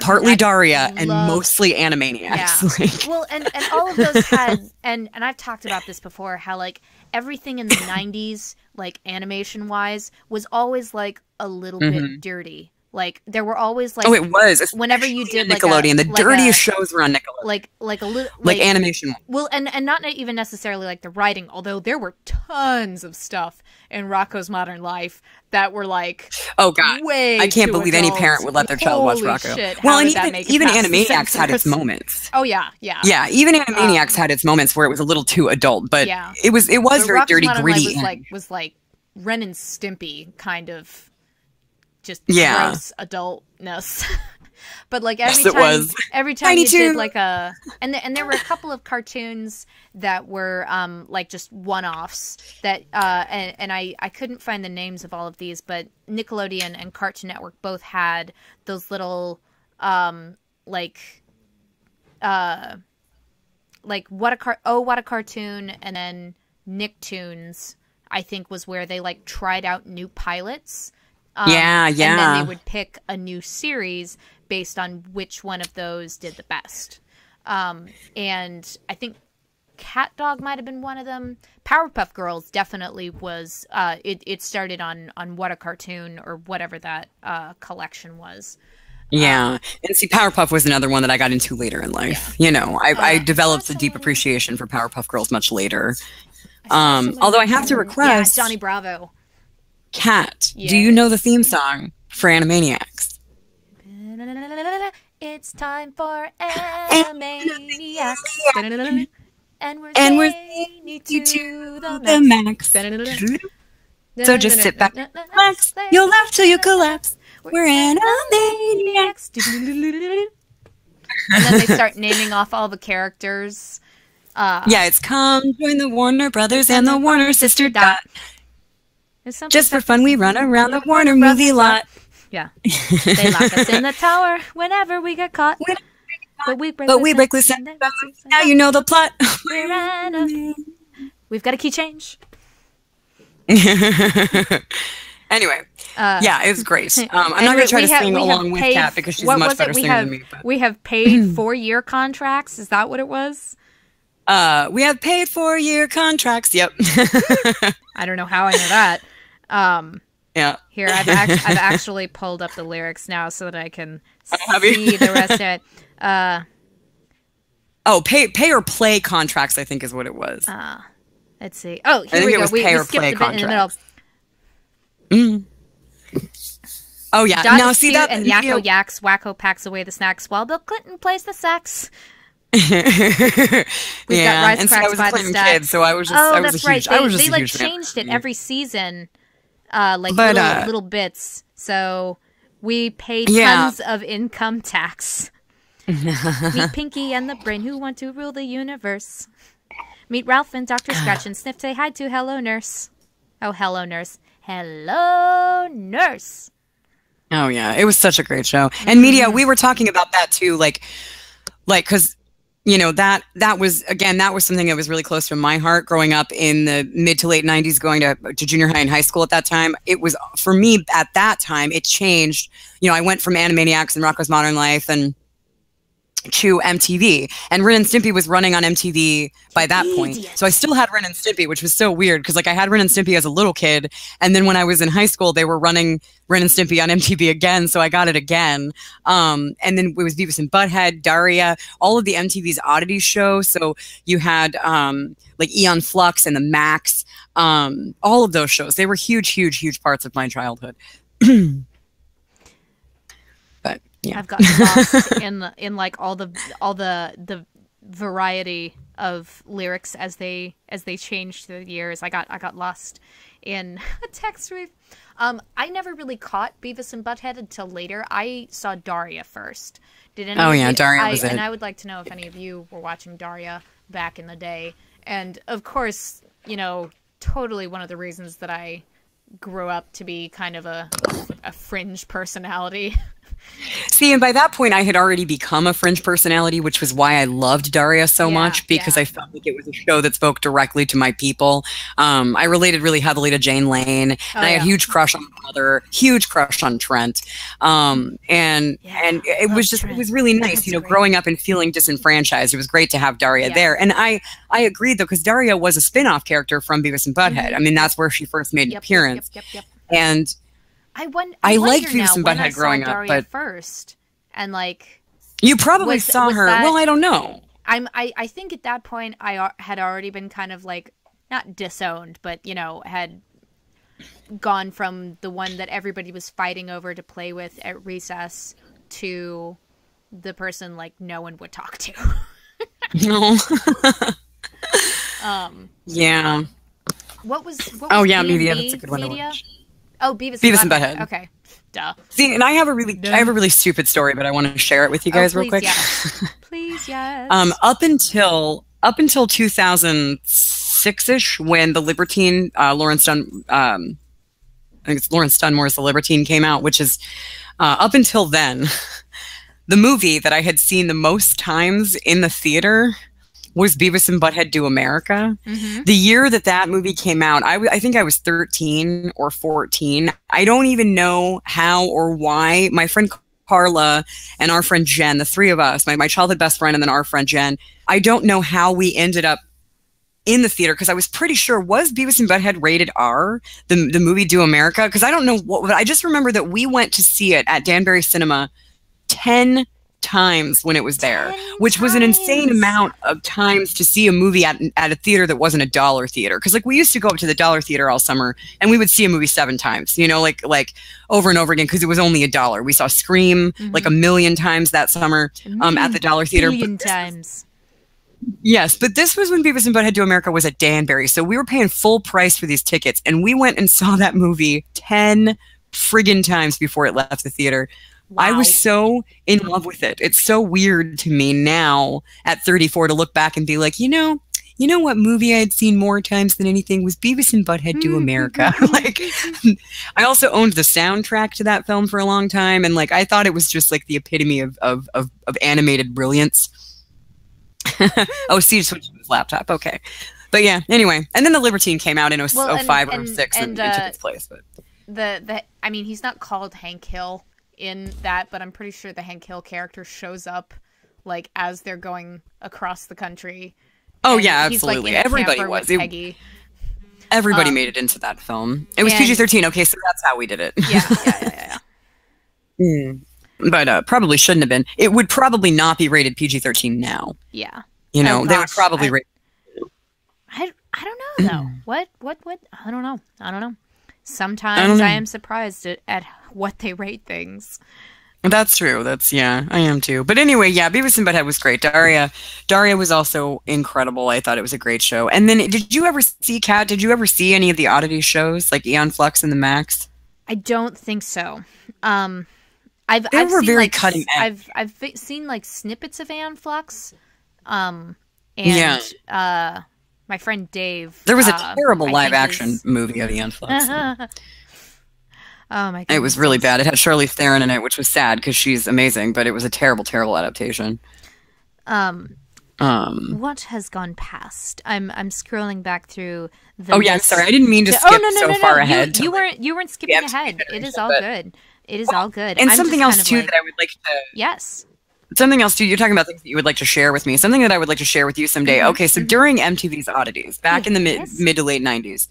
partly Daria, and mostly Animaniacs. Yeah. Well, and all of those had, and I've talked about this before, how like everything in the 90s, like animation wise, was always like a little bit dirty. Like there were always like, oh, it was whenever you did like Nickelodeon, the dirtiest shows were on Nickelodeon. Like a little like animation. Well, and not even necessarily like the writing, although there were tons of stuff in Rocko's Modern Life that were like, oh God, I can't believe any parent would let their child watch Rocko. Well, and even Animaniacs had its moments. Oh yeah. Even Animaniacs had its moments where it was a little too adult, but it was very dirty, gritty. Was like Ren and Stimpy kind of. Just gross adultness. But like every time you did like a and there were a couple of cartoons that were like just one-offs that and I couldn't find the names of all of these, but Nickelodeon and Cartoon Network both had those little like what a cartoon, and then Nicktoons I think was where they like tried out new pilots. And then they would pick a new series based on which one of those did the best. And I think Cat Dog might have been one of them. Powerpuff Girls definitely was. It started on What a Cartoon or whatever that collection was. Yeah, and see, Powerpuff was another one that I got into later in life. Yeah. You know, I developed a deep appreciation for Powerpuff Girls much later. Although I have to request Johnny Bravo. Kat, do you know the theme song for Animaniacs? It's time for Animaniacs. And we're taking you to the max. So just sit back, relax. You'll laugh till you collapse. We're Animaniacs. And then they start naming off all the characters. Yeah, it's come join the Warner Brothers and the Warner Sister Dot. Just for fun, we run around the Warner movie lot. Yeah. They lock us in the tower whenever we get caught. But we break loose. Now you know the plot. We've got a key change. Anyway, yeah, it was great. I'm not going to try to sing along with Kat because she's a much better singer than me. We have paid 4-year contracts. Is that what it was? We have paid 4-year contracts. Yep. I don't know how I know that. Yeah. Here, I've actually pulled up the lyrics now so that I can see the rest of it. Pay or play contracts, I think is what it was. Let's see. Oh, here we go. We skipped a bit in the middle. Oh yeah. Dot Now is see cute, that and Yakko yaks, Wacko packs away the snacks while Bill Clinton plays the sax. We've got Rice and see, I Cracks was a by the Clinton Stack. kid, so I was just Oh, I was that's a huge right. I was just They a like huge fan. changed it every season, like But, little bits. So we pay Yeah. tons of income tax. Meet Pinky and the Brain who want to rule the universe. Meet Ralph and Dr. Scratch and Sniff. Say hi to Hello Nurse. Oh, Hello Nurse. Hello Nurse. Oh yeah, it was such a great show. And media, we were talking about that too, like because you know that was something that was really close to my heart growing up in the mid to late 90s, going to junior high and high school at that time. It was, for me at that time, it changed. You know, I went from Animaniacs and Rocko's Modern Life and to MTV, and Ren and Stimpy was running on MTV by that point. So I still had Ren and Stimpy, which was so weird because like I had Ren and Stimpy as a little kid, and then when I was in high school, they were running Ren and Stimpy on MTV again, so I got it again. And then it was Beavis and Butthead, Daria, all of the MTV's oddity shows. So you had like Eon Flux and the Max, all of those shows. They were huge parts of my childhood. But yeah. I've gotten lost in like all the variety of lyrics as they changed through the years. I got lost in a text wave. I never really caught Beavis and Butthead until later. I saw Daria first. Did any? Oh yeah, Daria was it. And I would like to know if any of you were watching Daria back in the day. And of course, you know, totally one of the reasons that I grew up to be kind of a fringe personality. See, and by that point, I had already become a fringe personality, which was why I loved Daria so much, because I felt like it was a show that spoke directly to my people. I related really heavily to Jane Lane, and I had a huge crush on my mother, huge crush on Trent. And it was just, Trent. It was really nice, you know, growing up and feeling disenfranchised. It was great to have Daria there. And I agreed, though, because Daria was a spin-off character from Beavis and Butthead. I mean, that's where she first made an appearance. And I liked Beavis and Butthead growing up, but first, and like you probably saw her. Well, I don't know. I think at that point I had already been kind of like not disowned, but you know, had gone from the one that everybody was fighting over to play with at recess to the person like no one would talk to. No. Yeah. What was oh yeah, media. That's a good one to watch. Oh, Beavis and Butthead. Okay. Duh. See, and I have a really stupid story, but I want to share it with you guys real quick. Yes. Please, yes. Up until 2006-ish, when the Libertine, Lawrence Dunmore's The Libertine came out, which is up until then, the movie that I had seen the most times in the theater was Beavis and Butthead Do America. Mm-hmm. The year that movie came out, I think I was 13 or 14. I don't even know how or why. My friend Carla and our friend Jen, the three of us, my childhood best friend and then our friend Jen, I don't know how we ended up in the theater, because I was pretty sure, was Beavis and Butthead rated R, the movie Do America? Because I don't know what, but I just remember that we went to see it at Danbury Cinema 10 times when it was there, which was an insane amount of times to see a movie at a theater that wasn't a dollar theater. Because like we used to go up to the dollar theater all summer and we would see a movie 7 times, you know, like over and over again, because it was only $1. We saw Scream like 1,000,000 times that summer at the dollar theater. 1,000,000 times. Yes, but this was when Beavis and Butthead Do America was at Danbury, so we were paying full price for these tickets, and we went and saw that movie 10 friggin' times before it left the theater. Wow. I was so in love with it. It's so weird to me now at 34 to look back and be like, you know what movie I had seen more times than anything was Beavis and Butthead Do America. Like, I also owned the soundtrack to that film for a long time, and like I thought it was just like the epitome of animated brilliance. Oh, Steve switched to his laptop. Okay, but yeah. Anyway, and then the Libertine came out in 05 or 06 and took its place. But I mean, he's not called Hank Hill in that, but I'm pretty sure the Hank Hill character shows up like as they're going across the country. Oh yeah, absolutely. Like, everybody was. Everybody made it into that film. It was PG-13. Okay, so that's how we did it. Yeah. But probably shouldn't have been. It would probably not be rated PG-13 now. Yeah. You know, they would probably rate. I don't know though. What? I don't know. sometimes know. I am surprised at what they rate things. That's true. I am too. But anyway, yeah, Beavis and Butthead was great. Daria was also incredible. I thought it was a great show. And then, did you ever see, Kat, did you ever see any of the oddity shows, like Aeon Flux and the Max? I don't think so. I've They were seen, very like, cutting edge. I've seen like snippets of Aeon Flux. And my friend Dave. There was a terrible I live think action movie of Aeon Flux. Oh my goodness. It was really bad. It had Charlize Theron in it, which was sad because she's amazing, but it was a terrible, terrible adaptation. What has gone past? I'm scrolling back through the. Oh yeah, I'm sorry. I didn't mean to skip so far ahead. You weren't skipping ahead. It is all good. It is all good. And I'm something just else kind of too that I would like to. Yes. Something else too. You're talking about things that you would like to share with me. Something that I would like to share with you someday. Okay, so during MTV's Oddities, back in the mid to late '90s,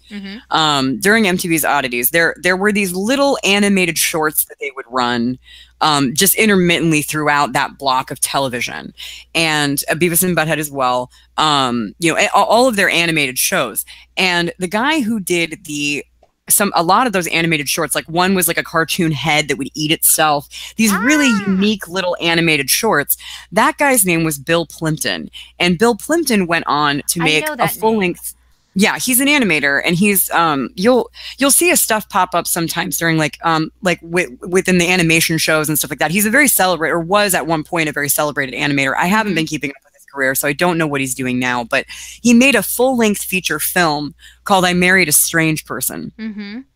during MTV's Oddities, there were these little animated shorts that they would run, just intermittently throughout that block of television, and Beavis and Butthead as well. All of their animated shows, and the guy who did a lot of those animated shorts, like one was like a cartoon head that would eat itself. These really unique little animated shorts. That guy's name was Bill Plimpton, and Bill Plimpton went on to make a full length. Yeah, he's an animator, and he's you'll see his stuff pop up sometimes during within the animation shows and stuff like that. He's a very celebrated, or was at one point a very celebrated animator. I haven't been keeping up with his career, so I don't know what he's doing now. But he made a full length feature film called "I Married a Strange Person."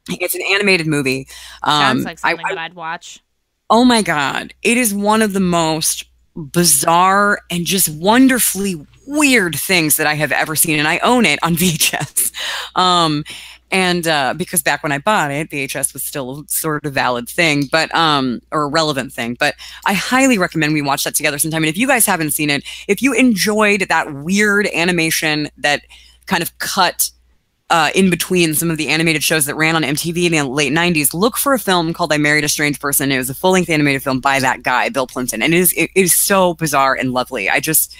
It's an animated movie. Sounds like something that I'd watch. Oh my God, it is one of the most bizarre and just wonderfully weird things that I have ever seen, and I own it on VHS. Because back when I bought it, VHS was still a sort of valid thing, but or a relevant thing. But I highly recommend we watch that together sometime. And if you guys haven't seen it, if you enjoyed that weird animation that kind of cut in between some of the animated shows that ran on MTV in the late '90s, look for a film called "I Married a Strange Person." It was a full-length animated film by that guy, Bill Plimpton, and it is so bizarre and lovely. I just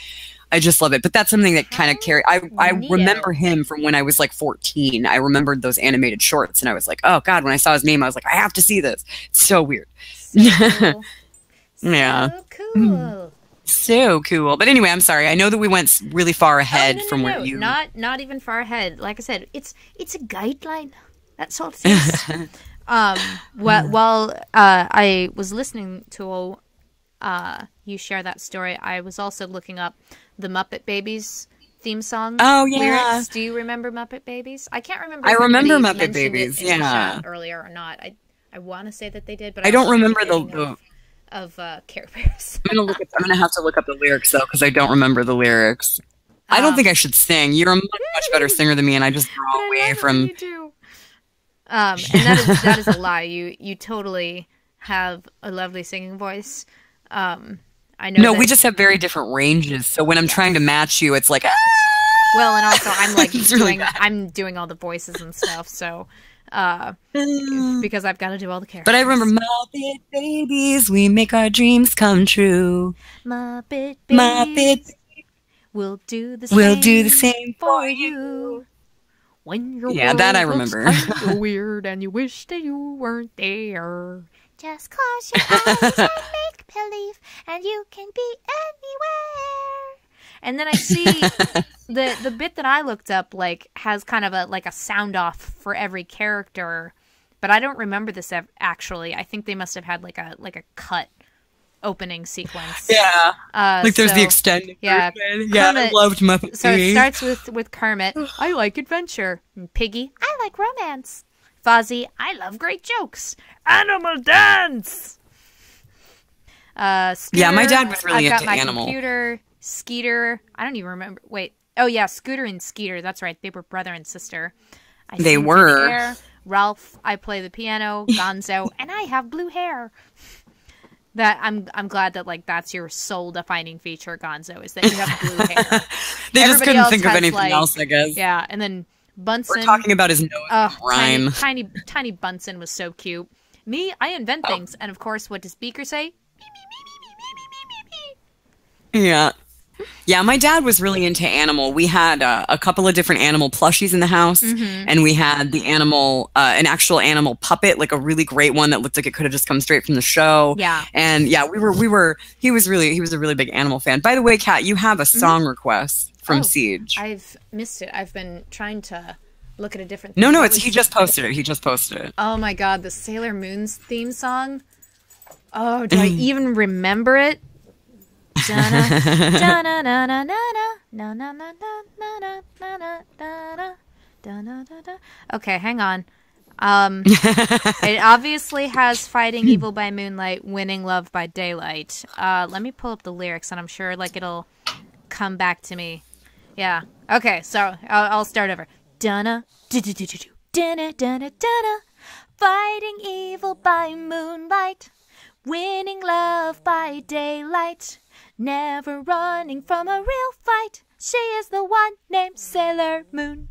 love it. But that's something that kind of I remember him from when I was like 14. I remembered those animated shorts, and I was like, oh God, when I saw his name, I was like, I have to see this. It's so weird. So cool. Yeah. So cool. So cool. But anyway, I'm sorry. I know that we went really far ahead from where you... Not even far ahead. Like I said, it's a guideline. That's all it is. While I was listening to you share that story, I was also looking up the Muppet Babies theme song. Oh, yeah. Lyrics. Do you remember Muppet Babies? I can't remember. I remember Muppet Muppet Babies. In the Yeah. chat earlier or not. I want to say that they did, but I don't remember the of Care Bears. I'm gonna have to look up the lyrics though, because I don't remember the lyrics. I don't think I should sing. You're a much better singer than me, and I just draw away from. You do. And that is a lie. You totally have a lovely singing voice. I know. No, we just have very different ranges. So when I'm trying to match you, it's like. Well, and also I'm like I'm doing all the voices and stuff. So. Because I've got to do all the characters. But I remember Muppet Babies, we make our dreams come true. Muppet Babies, we'll do the same for you. When your world that I remember. looks kind of weird and you wish that you weren't there. Just close your eyes and make believe, and you can be anywhere. And then I see the bit that I looked up has kind of a sound off for every character, but I don't remember this actually. I think they must have had like a cut opening sequence. Yeah, there's the extended. Yeah, version. Yeah, I loved Muppet. So it starts with Kermit. I like adventure. And Piggy, I like romance. Fozzie, I love great jokes. Animal dance. Scooter, yeah, my dad was really I've got into my animal. Computer. Skeeter, I don't even remember. Wait. Oh, yeah, Scooter and Skeeter. That's right. They were brother and sister. They were. Ralph, I play the piano. Gonzo, and I have blue hair. That I'm glad that that's your soul defining feature, Gonzo, is that you have blue hair. They just couldn't think of anything else, I guess. Yeah, and then Bunsen. We're talking about his nose rhyme. Tiny Bunsen was so cute. Me, I invent things, and of course, what does Beaker say? Yeah. Yeah, my dad was really into animal. We had a couple of different animal plushies in the house, and we had the animal, an actual animal puppet, like a really great one that looked like it could have just come straight from the show. Yeah. And yeah, he was a really big animal fan. By the way, Kat, you have a song request from Siege. I've missed it. I've been trying to look at a different. No, he just posted it. He just posted it. Oh my God, the Sailor Moon's theme song. Oh, do I even remember it? Okay, hang on. It obviously has "Fighting Evil by Moonlight, Winning Love by Daylight." Let me pull up the lyrics, and I'm sure like it'll come back to me. Yeah. Okay, so I'll start over. Fighting evil by moonlight, winning love by daylight, never running from a real fight. She is the one named Sailor Moon.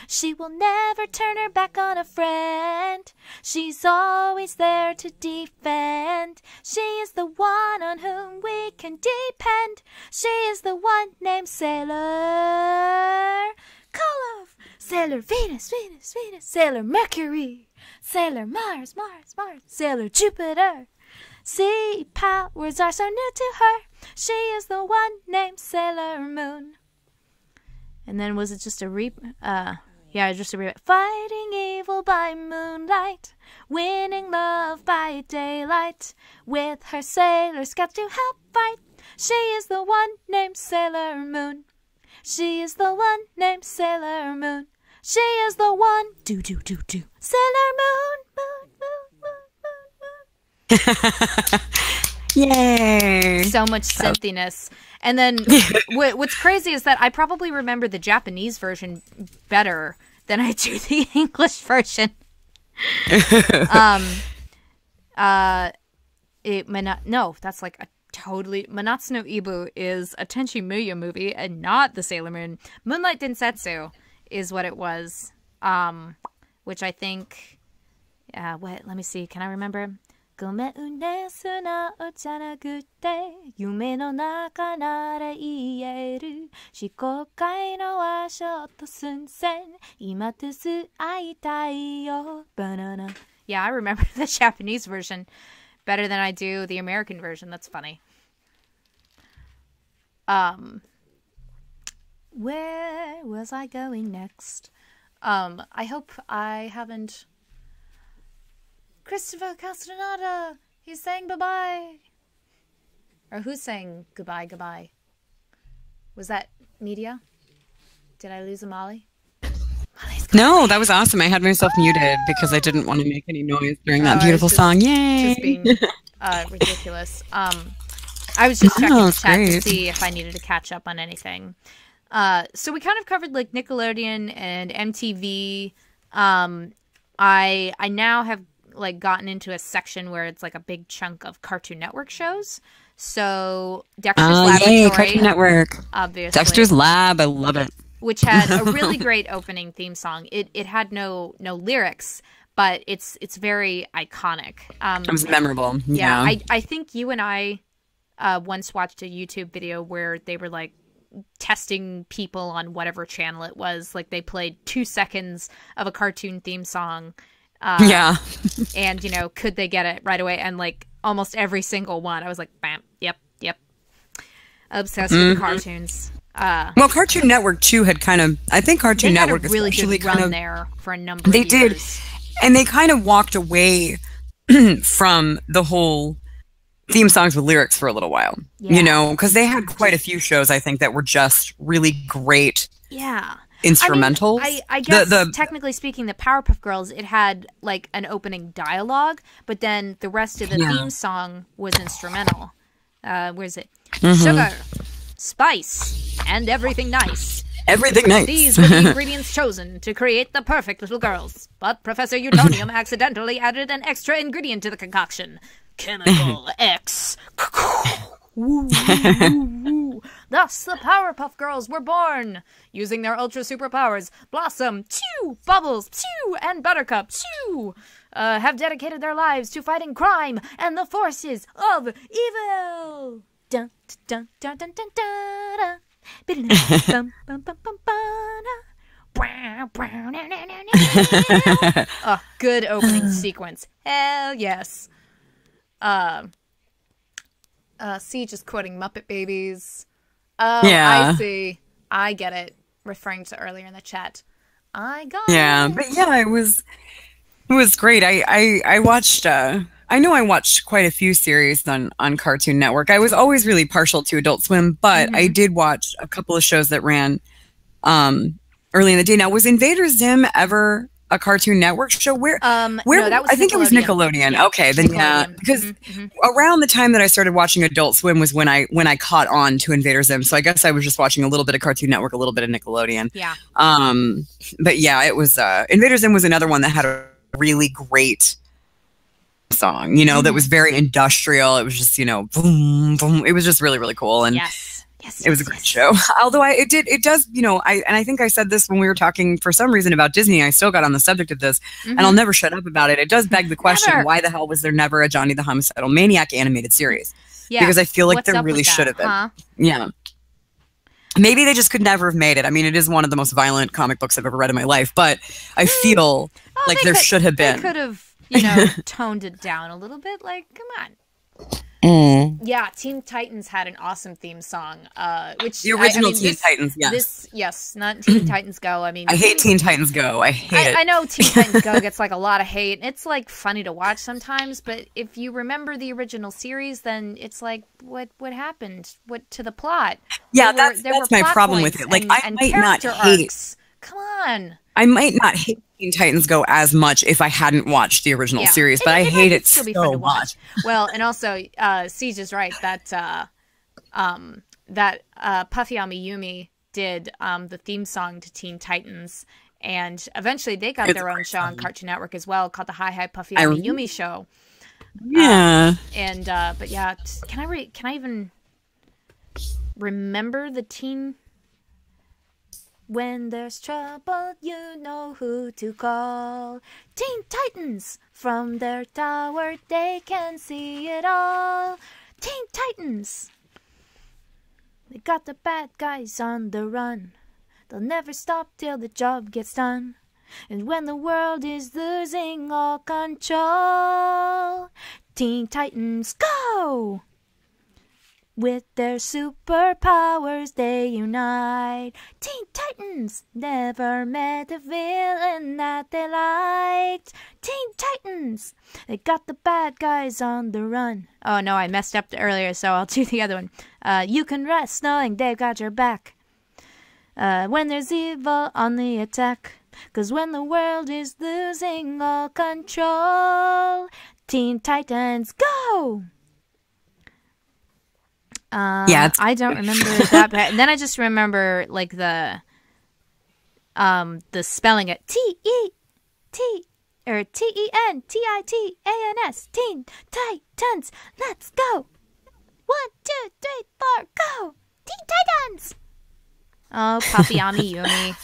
She will never turn her back on a friend. She's always there to defend. She is the one on whom we can depend. She is the one named Sailor. Call of Sailor Venus, Venus, Venus, Sailor Mercury, Sailor Mars, Mars, Mars, Sailor Jupiter. Sea powers are so new to her. She is the one named Sailor Moon. And then was it just a just a repeat. Fighting evil by moonlight, winning love by daylight, with her sailor scouts to help fight. She is the one named Sailor Moon. She is the one named Sailor Moon. She is the one. Sailor Moon, moon, moon, moon, moon, moon. Yay! So much synthiness. And then what's crazy is that I probably remember the Japanese version better than I do the English version. That's like a totally... Manatsu no Ibu is a Tenchi Muyo movie and not the Sailor Moon. Moonlight Densetsu is what it was, which I think... let me see. Can I remember? ごめんね素直じゃなくて夢の中なら言える思考回路はちょっと寸前今とす会いたいよ banana. Yeah, I remember the Japanese version better than I do the American version. That's funny. Where was I going next? I hope I haven't... Christopher Castaneda! He's saying bye-bye! Or who's saying goodbye? Was that Media? Did I lose a Molly? No, that was awesome. I had myself muted because I didn't want to make any noise during that beautiful song. Yay! Just being ridiculous. I was just checking the chat to see if I needed to catch up on anything. So we kind of covered like Nickelodeon and MTV. I now have like gotten into a section where it's like a big chunk of Cartoon Network shows. So Dexter's Laboratory, yay, Cartoon Network, obviously. Dexter's Lab, I love it. Which had a really great opening theme song. It had no lyrics, but it's very iconic. It was memorable. Yeah. I think you and I once watched a YouTube video where they were like testing people on whatever channel it was. Like they played 2 seconds of a cartoon theme song. Yeah. And, you know, could they get it right away? And, like, almost every single one, I was like, bam, yep. Obsessed with cartoons. Well, Cartoon Network, too, had kind of... I think Cartoon Network had a really good run there for a number of years. They did. And they kind of walked away from the whole theme songs with lyrics for a little while. Yeah. You know, because they had quite a few shows, I think, that were just really great. Yeah. Instrumentals. I mean, I guess technically speaking, the Powerpuff Girls, it had like an opening dialogue, but then the rest of the theme song was instrumental. Where's it? Sugar, spice, and everything nice. Everything nice. These were the ingredients chosen to create the perfect little girls. But Professor Utonium accidentally added an extra ingredient to the concoction. Chemical X. Woo, woo, woo. Thus, the Powerpuff Girls were born. Using their ultra superpowers, Blossom, Chew, Bubbles, Chew, and Buttercup, Chew, have dedicated their lives to fighting crime and the forces of evil. Dun, dun, dun, dun, dun, dun, dun. Bum, bum, bum, bum, bum. Oh, good opening sequence. Hell yes. Siege is quoting Muppet Babies. Oh, Yeah. I see. I get it. Referring to earlier in the chat. I got Yeah, it. but yeah, it was great. I watched I know I watched quite a few series on Cartoon Network. I was always really partial to Adult Swim, but I did watch a couple of shows that ran early in the day. Now, was Invader Zim ever a Cartoon Network show? Where No, that was I think it was Nickelodeon. Yeah, okay, then yeah, Nickelodeon. because around the time that I started watching Adult Swim was when I caught on to Invader Zim. So I guess I was just watching a little bit of Cartoon Network, a little bit of Nickelodeon. Yeah. But yeah, it was Invader Zim was another one that had a really great song, that was very industrial. It was just, boom, boom. It was just really, really cool. And Yes. it was a great show. Although it does, I think I said this when we were talking for some reason about Disney. I still got on the subject of this, and I'll never shut up about it. It does beg the question, Never. why the hell was there never a Johnny the Homicidal Maniac animated series? Yeah. Because I feel like What's there up really with should that, have been. huh? Yeah. Maybe they just could never have made it. I mean, it is one of the most violent comic books I've ever read in my life, but I feel like there should have been. They could have, toned it down a little bit. Like, come on. Yeah, Teen Titans had an awesome theme song. Which The original Teen Titans, yes. Yes, not Teen Titans Go. I mean, I hate Teen Titans Go. I hate it. I know Teen Titans Go gets like a lot of hate. It's like funny to watch sometimes, but if you remember the original series, then it's like, what happened? What to the plot? Yeah, There that's were my plot problem with points it. Like, and, I and might not character hate. arcs. Come on. I might not hate Teen Titans Go as much if I hadn't watched the original series, but I hate it still be fun so to watch. much. Well, and also, Siege is right that Puffy Amiyumi did the theme song to Teen Titans, and eventually they got their own show on Cartoon Network as well, called the Hi Hi Puffy Amiyumi Show. Yeah. But yeah, can I even remember the teen? When there's trouble, you know who to call. Teen Titans! From their tower, they can see it all. Teen Titans! They got the bad guys on the run. They'll never stop till the job gets done. And when the world is losing all control, Teen Titans go! With their superpowers they unite. Teen Titans never met a villain that they liked. Teen Titans, they got the bad guys on the run. Oh no, I messed up earlier, so I'll do the other one. You can rest knowing they've got your back. When there's evil on the attack. 'Cause when the world is losing all control, Teen Titans go! I don't remember that, and then I just remember like the spelling it TENTITANS, Teen Titans. Let's go! 1, 2, 3, 4, go! Teen Titans. Oh, Puffy Amiyumi.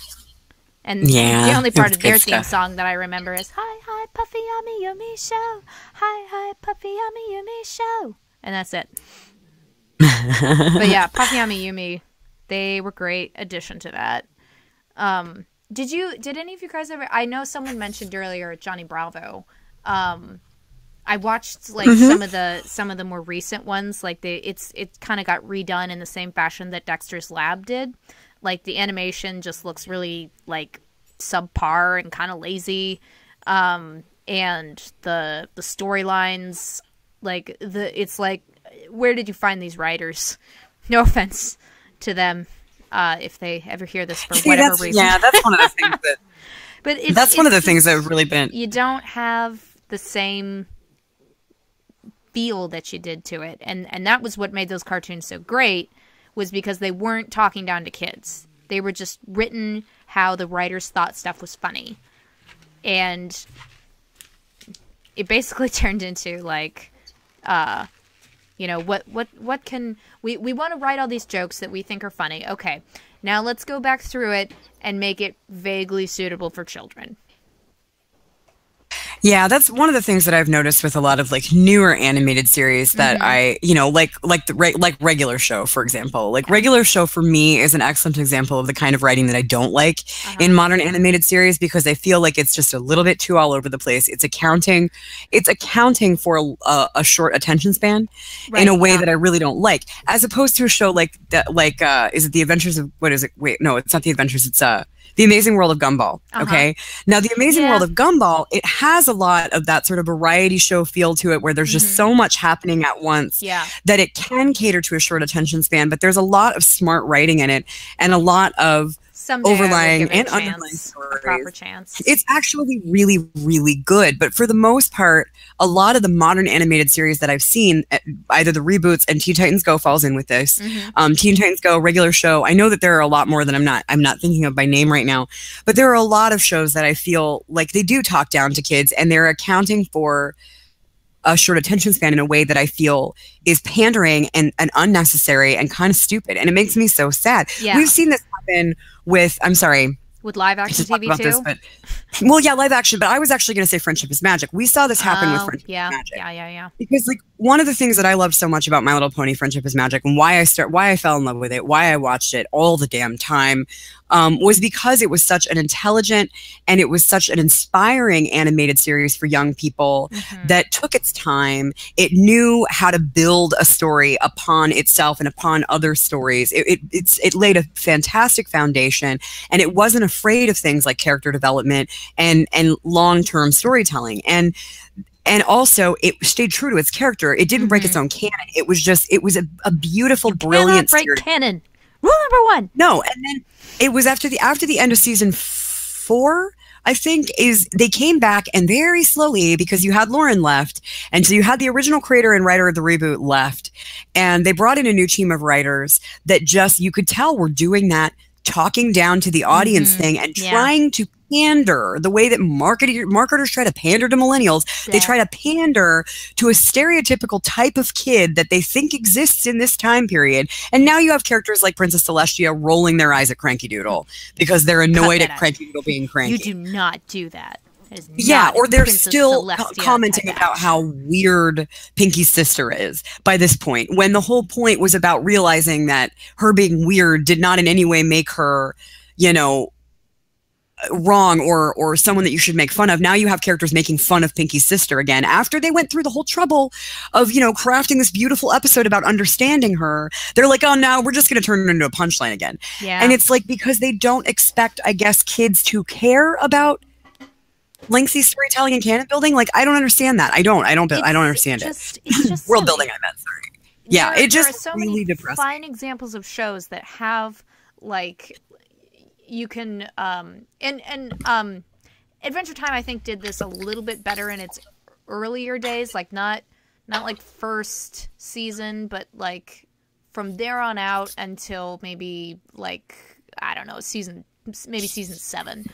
And the only part of their theme song that I remember is Hi Hi Puffy Amiyumi Show. Hi Hi Puffy Amiyumi Show. And that's it. But yeah, Puffy Amiyumi, they were great addition to that. Did any of you guys ever? I know someone mentioned earlier Johnny Bravo. I watched like some of the more recent ones. Like it kind of got redone in the same fashion that Dexter's Lab did. Like the animation just looks really like subpar and kind of lazy, and the storylines, like it's like, where did you find these writers? No offense to them, if they ever hear this for whatever reason. Yeah, that's one of the things that. But that's one of the things that have really been. You don't have the same feel that you did to it, and that was what made those cartoons so great. Was because they weren't talking down to kids. They were just written how the writers thought stuff was funny. And it basically turned into like, what can we want to write all these jokes that we think are funny. Okay, now let's go back through it and make it vaguely suitable for children. Yeah, that's one of the things that I've noticed with a lot of like newer animated series that I, like Regular Show, for example. Like Regular Show for me is an excellent example of the kind of writing that I don't like in modern animated series, because I feel like it's just a little bit too all over the place. It's accounting for a short attention span in a way that I really don't like, as opposed to a show like that, is it The Adventures of, what is it? Wait, no, it's not The Adventures. It's The Amazing World of Gumball. Okay. Now, The Amazing World of Gumball, it has a lot of that sort of variety show feel to it, where there's just so much happening at once that it can cater to a short attention span. But there's a lot of smart writing in it, and a lot of overlying and underlying stories. A proper chance. It's actually really, really good. But for the most part, a lot of the modern animated series that I've seen, either the reboots, and Teen Titans Go falls in with this. Teen Titans Go, Regular Show. I know that there are a lot more that I'm not thinking of by name right now, but there are a lot of shows that I feel like they do talk down to kids, and they're accounting for a short attention span in a way that I feel is pandering and unnecessary and kind of stupid. And it makes me so sad. Yeah. We've seen this happen with, I'm sorry, with live action TV too? Well, yeah, live action, but I was actually going to say Friendship is Magic. We saw this happen with Friendship is Magic. Yeah. Because like one of the things that I loved so much about My Little Pony Friendship is Magic, and why I fell in love with it, why I watched it all the damn time, was because it was such an intelligent and it was such an inspiring animated series for young people that took its time. It knew how to build a story upon itself and upon other stories. It laid a fantastic foundation, and it wasn't afraid of things like character development and long-term storytelling. And also, it stayed true to its character. It didn't break its own canon. It was a beautiful, brilliant break canon. Rule number 1. No, and then it was after the end of season 4, I think, is they came back, and very slowly, because you had Lauren left, and so you had the original creator and writer of the reboot left, and they brought in a new team of writers that just, you could tell, were doing that talking down to the audience thing and trying to pander the way that marketers try to pander to millennials. They try to pander to a stereotypical type of kid that they think exists in this time period. And now you have characters like Princess Celestia rolling their eyes at Cranky Doodle because they're annoyed at Cranky Doodle being cranky. You do not do that. Yeah, or they're still commenting about how weird Pinky's sister is by this point, when the whole point was about realizing that her being weird did not in any way make her, wrong or someone that you should make fun of. Now you have characters making fun of Pinky's sister again after they went through the whole trouble of, crafting this beautiful episode about understanding her. They're like, oh, no, we're just going to turn it into a punchline again. Yeah. And it's like, because they don't expect, I guess, kids to care about lengthy storytelling and canon building. Like, I don't understand that. I don't understand it. It's just world building, I meant, sorry. Yeah, it just there are so really many depressing. Fine examples of shows that have, like, you can Adventure Time, I think, did this a little bit better in its earlier days, like not like first season, but like from there on out until maybe, like, I don't know, season 7.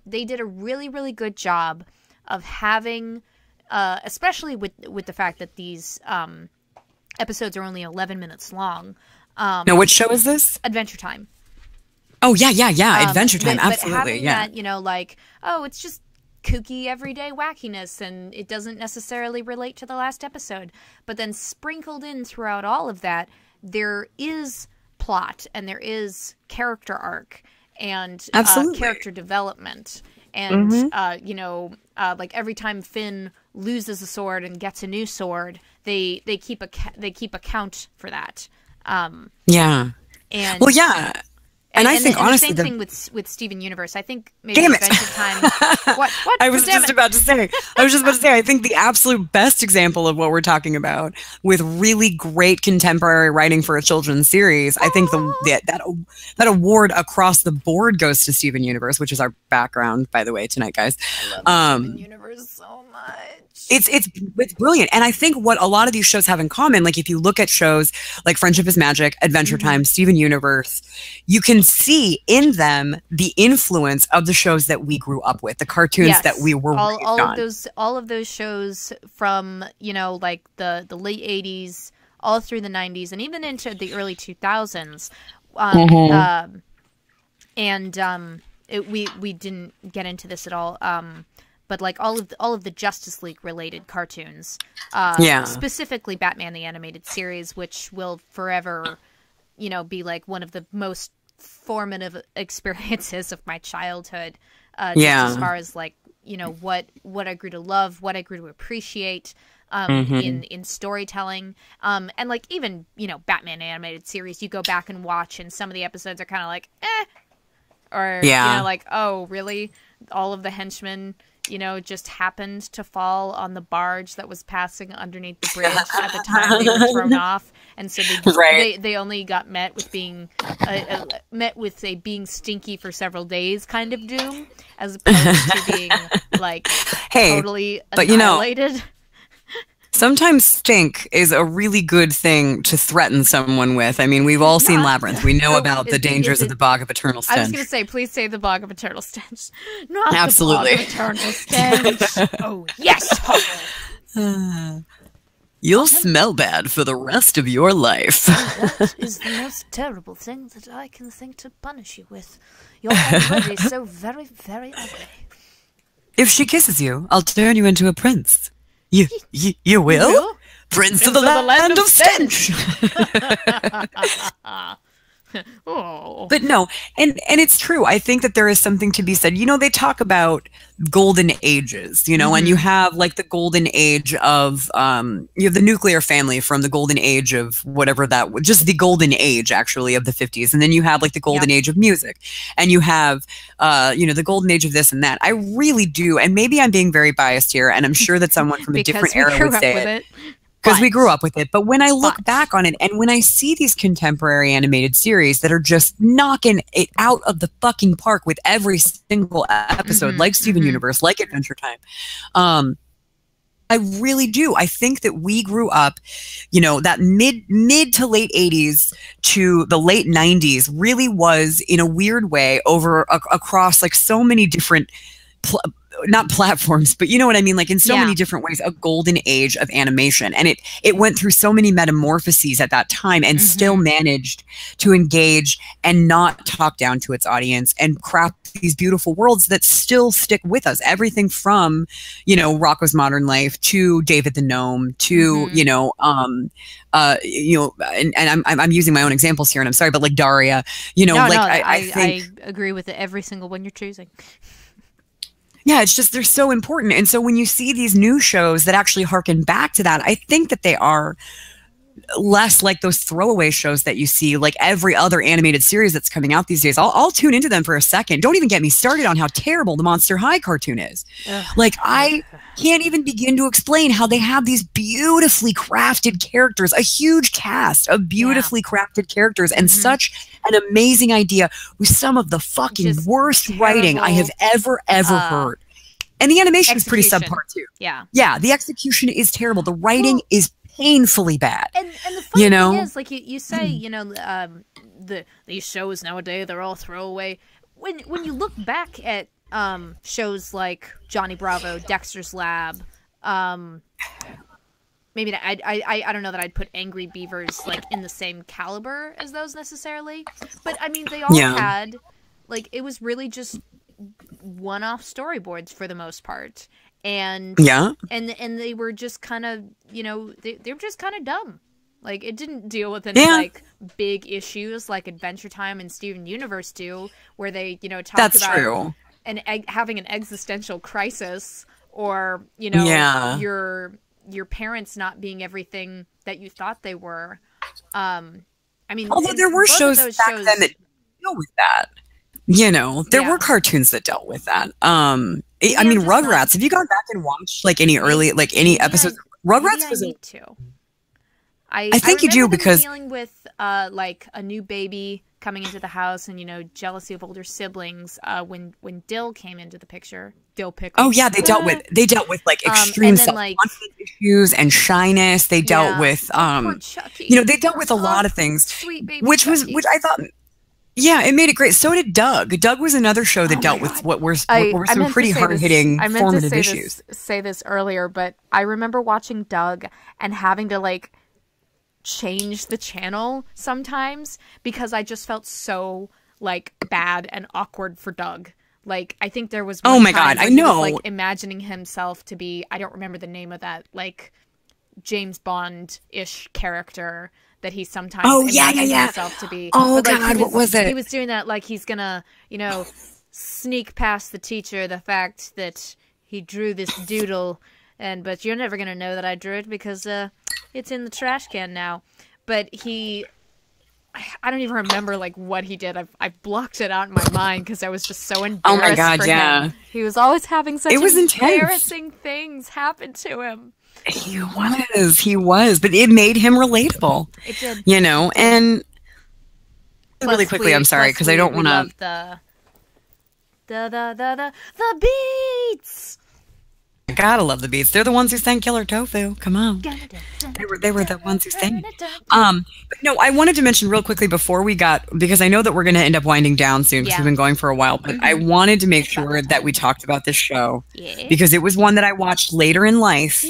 They did a really, really good job of having, especially with the fact that these episodes are only 11 minutes long. Now, which show is this? Adventure Time. Oh, yeah. Adventure Time, absolutely, but having that, like, oh, it's just kooky, everyday wackiness, and it doesn't necessarily relate to the last episode. But then sprinkled in throughout all of that, there is plot, and there is character arc, and character development. And, like, every time Finn loses a sword and gets a new sword, they keep a count for that. Yeah. And well, yeah. And I think, honestly, the same thing with Steven Universe. I think maybe Adventure Time. What? I was just about to say. I think the absolute best example of what we're talking about, with really great contemporary writing for a children's series, I think that award across the board goes to Steven Universe, which is our background, by the way, tonight, guys. I love Steven Universe so much. It's brilliant. And I think what a lot of these shows have in common, like if you look at shows like Friendship is Magic, Adventure Time, Steven Universe, you can see in them the influence of the shows that we grew up with, the cartoons that we were raised on. All of those shows from, like the late 80s all through the 90s and even into the early 2000s. We didn't get into this at all. but like all of the Justice League related cartoons, specifically Batman the Animated Series, which will forever, you know, be like one of the most formative experiences of my childhood. Just as far as like, you know, what I grew to love, what I grew to appreciate. In storytelling, and like even, you know, Batman Animated Series, you go back and watch, and some of the episodes are kind of like, or you know, like, oh, really? All of the henchmen, you know, just happened to fall on the barge that was passing underneath the bridge at the time they were thrown off, and so they only got met with being being stinky for several days kind of doom, as opposed to being like totally annihilated. You know, sometimes stink is a really good thing to threaten someone with. I mean, we've all seen Labyrinth. We know about the dangers of the Bog of Eternal Stench. I was going to say, please say the Bog of Eternal Stench. Not Absolutely. the Bog of Eternal Stench. Oh, yes! You'll smell bad for the rest of your life. That is the most terrible thing that I can think to punish you with. You're already so very, very ugly. If she kisses you, I'll turn you into a prince. You will? Prince of the land of stench! Oh. But no, and it's true. I think that there is something to be said. You know, they talk about golden ages, you know, and you have like the golden age of, you have the nuclear family from the golden age of whatever that was, just the golden age actually of the 50s. And then you have like the golden age of music, and you have, you know, the golden age of this and that. I really do. And maybe I'm being very biased here, and I'm sure that someone from a different era would say it. Because we grew up with it. But when I look back on it, and when I see these contemporary animated series that are just knocking it out of the fucking park with every single episode, like Steven Universe, like Adventure Time, I really do. I think that we grew up, you know, that mid to late 80s to the late 90s really was, in a weird way, across like so many different not platforms, but you know what I mean? Like in so many different ways, a golden age of animation. And it went through so many metamorphoses at that time, and still managed to engage and not talk down to its audience and craft these beautiful worlds that still stick with us. Everything from, you know, Rocko's Modern Life to David the Gnome to, you know, and I'm using my own examples here, and I'm sorry, but like Daria, you know, I think I agree with every single one you're choosing. Yeah, it's just, they're so important. And so when you see these new shows that actually harken back to that, I think that they are less like those throwaway shows that you see, like every other animated series that's coming out these days. I'll tune into them for a second. Don't even get me started on how terrible the Monster High cartoon is. Like, I can't even begin to explain how they have these beautifully crafted characters, a huge cast of beautifully crafted characters, and such an amazing idea with some of the fucking Just worst terrible. writing I have ever heard. And the animation is pretty subpar too. Yeah, the execution is terrible. The writing is painfully bad. And the funny thing is, like you say, you know, these shows nowadays, they're all throwaway. When you look back at shows like Johnny Bravo, Dexter's Lab, maybe I don't know that I'd put Angry Beavers like in the same caliber as those necessarily, but I mean they all had, like, it was really just one-off storyboards for the most part, and and they were just kind of, you know, they were just kind of dumb. Like, it didn't deal with any like big issues like Adventure Time and Steven Universe do, where they, you know, talk about having an existential crisis, or, you know, your parents not being everything that you thought they were. I mean, although there were shows back then that deal with that. You know, there were cartoons that dealt with that. I mean, Rugrats. Have you gone back and watched like any early, like any episodes? Rugrats was. I think you do, because dealing with like a new baby coming into the house, and, you know, jealousy of older siblings. When Dill came into the picture, Dill Pickles. Oh yeah, they dealt with like extreme self-confidence issues and shyness. They dealt with you know, they dealt with a lot of things, which I thought. Yeah, it made it great. So did Doug. Doug was another show that dealt with what were some pretty hard-hitting formative issues. Say this earlier, but I remember watching Doug and having to like change the channel sometimes because I just felt so like bad and awkward for Doug. Like, I think there was Oh one my time God, I where he was, know. like, imagining himself to be, I don't remember the name of that, like, James Bond-ish character that he sometimes imagined himself to be. Oh, but, like, God, what was it? He was doing that like he's gonna, you know, sneak past the teacher the fact that he drew this doodle, but you're never gonna know that I drew it because it's in the trash can now. But I don't even remember like what he did. I've blocked it out in my mind because I was just so embarrassed. Oh my God, for yeah. him. He was always having such intense. embarrassing things happen to him. He was, but it made him relatable. It did. You know, and Plus really quickly, I'm sorry because I don't want to. The beats. I gotta love the Beats. They're the ones who sang Killer Tofu. Come on. They were the ones who sang. But no, I wanted to mention real quickly before we got, because I know that we're going to end up winding down soon because we've been going for a while, but I wanted to make sure that we talked about this show because it was one that I watched later in life.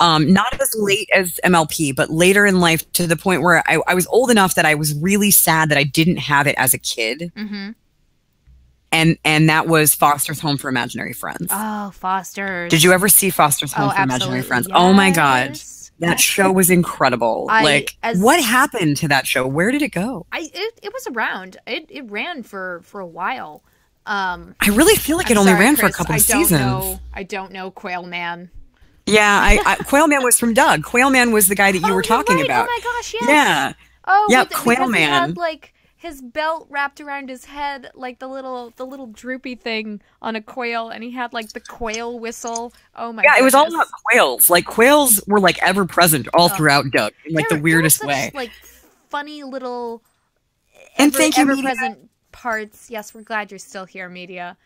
Not as late as MLP, but later in life to the point where I was old enough that I was really sad that I didn't have it as a kid. And that was Foster's Home for Imaginary Friends. Oh, Foster's. Did you ever see Foster's Home for Imaginary Friends? Yes. Oh my God. That show was incredible. What happened to that show? Where did it go? It was around. It ran for a while. I really feel like it only ran for a couple of seasons. I don't know Quail Man. Yeah, Quail Man was from Doug. Quail Man was the guy that you were talking about. Oh my gosh, yes. Yeah. Oh, yep, Quail Man. He had, like, his belt wrapped around his head, like the little droopy thing on a quail, and he had like the quail whistle. Oh my! Yeah, it was all about quails. Like quails were like ever present all throughout Doug, in like the weirdest way. Such, like funny little ever present parts. Yes, we're glad you're still here, media.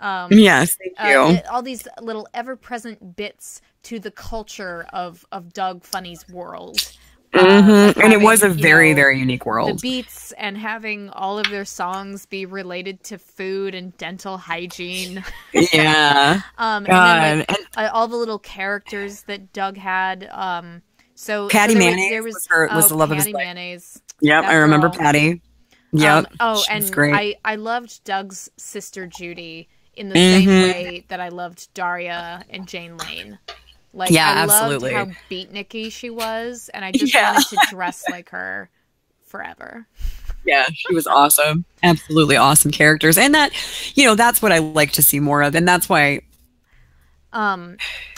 Yes, thank you. All these little ever present bits to the culture of Doug Funny's world. And it was a very, very unique world. The Beats and having all of their songs be related to food and dental hygiene. Yeah. And then all the little characters that Doug had. Patty Mayonnaise was the love of his life. Mayonnaise. Yep, I remember Patty. Yep. And great. I loved Doug's sister Judy in the same way that I loved Daria and Jane Lane. Like, I loved how beatniky she was, and I just wanted to dress like her forever. Yeah, she was awesome. Absolutely awesome characters. And that, that's what I like to see more of. And that's why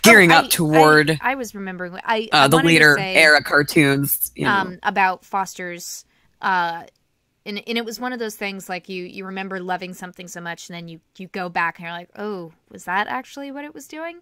gearing up toward I was remembering the later era cartoons. About Foster's, and it was one of those things like you remember loving something so much, and then you go back and you're like, oh, was that actually what it was doing?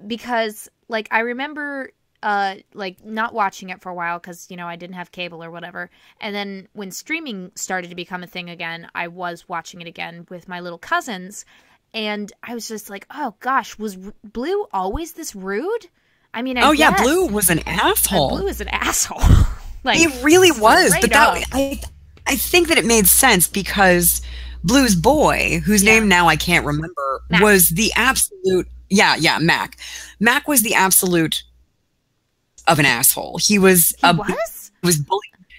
Because like I remember like not watching it for a while because I didn't have cable or whatever, and then when streaming started to become a thing again, I was watching it again with my little cousins, and I was just like, oh gosh, was Blue always this rude? I mean, I guess. Blue was an asshole. Blue is an asshole. Like, he really was, but I think that it made sense because Blue's boy, whose name now I can't remember, Mac. was the absolute Mac. Mac was the absolute of an asshole. He was bullied.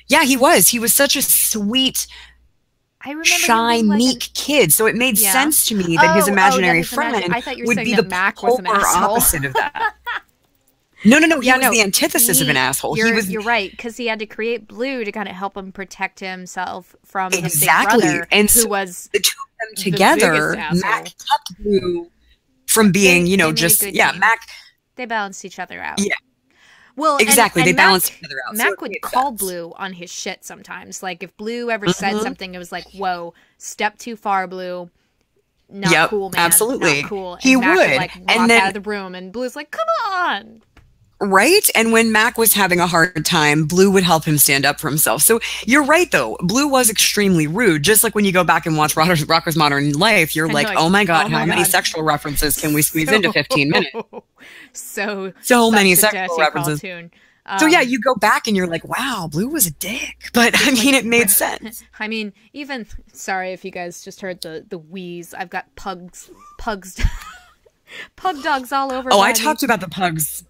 Yeah, he was. He was such a sweet, shy, meek kid. So it made sense to me that his imaginary friend would be the Mac was an asshole. opposite of that. No. He was the antithesis of an asshole. You're right, because he had to create Blue to kind of help him protect himself from his big brother, who was the two of them together. Mac kept Blue from being, Mac. They balanced each other out. Yeah. Well, exactly. They balanced each other out. Mac would call Blue on his shit sometimes. Like if Blue ever said something, it was like, "Whoa, step too far, Blue." Not cool, man. Absolutely. Not cool. And he Mac would like walk out of the room, and Blue's like, "Come on." Right? And when Mac was having a hard time, Blue would help him stand up for himself. So you're right, though. Blue was extremely rude. Just like when you go back and watch Rocko's Modern Life, you're like, oh my God, how many sexual references can we squeeze into 15 minutes? So many sexual references. So yeah, you go back and you're like, wow, Blue was a dick. But I mean, it made sense. I mean, even, sorry if you guys just heard the wheeze. I've got pugs, pug dogs all over. Oh, I talked about the pugs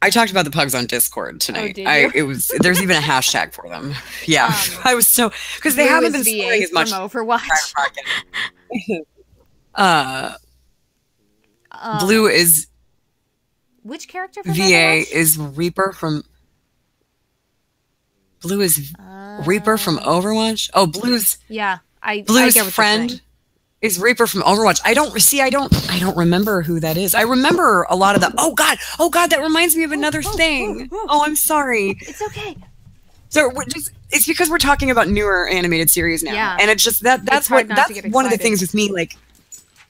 I talked about the pugs on Discord tonight. did you? There's even a hashtag for them. Yeah, I was so because they Blue haven't is been VA scoring as much. from Overwatch. Blue is Which character from VA Overwatch? is Reaper from. Blue is Reaper from Overwatch. Oh, Blue's I Blue's get what you're friend saying. is Reaper from Overwatch. I don't remember who that is. I remember a lot of the. Oh God, that reminds me of another thing. Oh, I'm sorry. It's okay. So it's because we're talking about newer animated series now, Yeah. and it's just that's hard not to that's get one of the excited. things with me. Like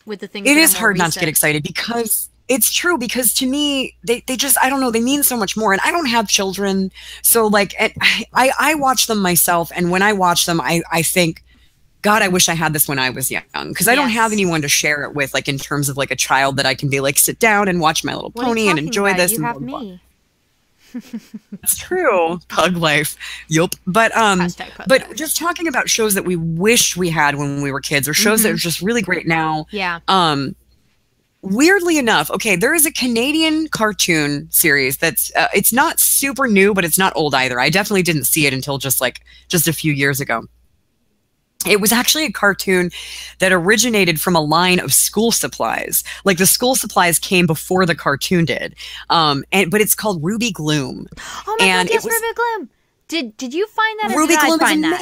With the things it that is are more hard not to get recent. excited because it's true. Because to me, they just I don't know. They mean so much more, and I don't have children, so like I watch them myself, and when I watch them, I think. God, I wish I had this when I was young because I don't Yes. have anyone to share it with, like in terms of like a child that I can be like, sit down and watch My Little What are you Pony and talking enjoy about? this. You and have blah, blah, blah. me. That's true. Pug life. Yup. But Hashtag pug but life. just talking about shows that we wish we had when we were kids, or shows that are just really great now. Yeah. Weirdly enough, okay, there is a Canadian cartoon series that's it's not super new, but it's not old either. I definitely didn't see it until just a few years ago. It was actually a cartoon that originated from a line of school supplies. Like the school supplies came before the cartoon did. But it's called Ruby Gloom. Oh my and God! Yes, it was- Ruby Gloom. Did you find that? Or Ruby did Gloom I find is that?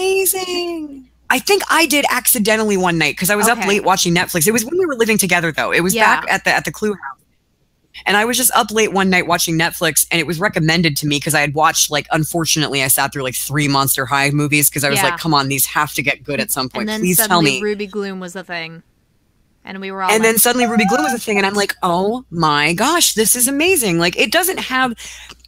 amazing. I think I did accidentally one night because I was up Okay. late watching Netflix. It was when we were living together, though. It was Yeah. back at the Clue House. And I was just up late one night watching Netflix, and it was recommended to me because I had watched, like, unfortunately, I sat through like 3 Monster High movies because I was Yeah. like, come on, these have to get good at some point. And then Please tell suddenly me. Ruby Gloom was the thing, and we were all. And like, then suddenly Ruby Gloom was a thing, and I'm like, oh my gosh, this is amazing. Like, it doesn't have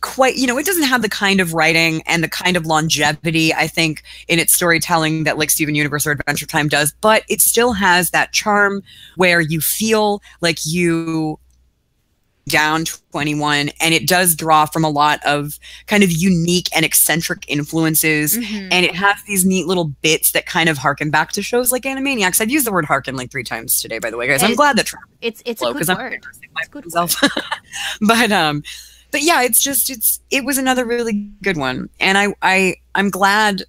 quite, it doesn't have the kind of writing and the kind of longevity, I think, in its storytelling that like Steven Universe or Adventure Time does, but it still has that charm where you feel like you down 21, and it does draw from a lot of kind of unique and eccentric influences, and it has these neat little bits that kind of harken back to shows like Animaniacs. I've used the word harken like 3 times today, by the way, guys. I'm glad that it's a slow, good 'cause I'm word. embarrassing It's a good myself. But yeah, it was another really good one, and I'm glad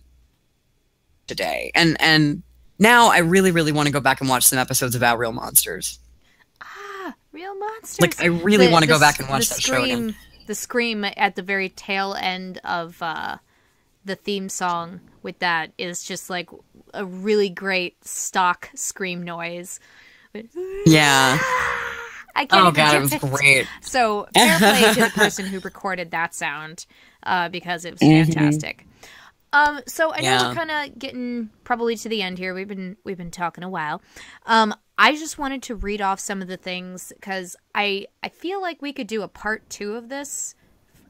today, and now I really want to go back and watch some episodes of Our Real Monsters. Real monsters. Like, I really want to go back and watch that show again. The scream at the very tail end of the theme song with that is just like a really great stock scream noise. Yeah. I can't Oh even god, do it was great. So fair play to the person who recorded that sound because it was fantastic. So I know we're kind of getting probably to the end here. We've been talking a while. I just wanted to read off some of the things because I feel like we could do a part 2 of this.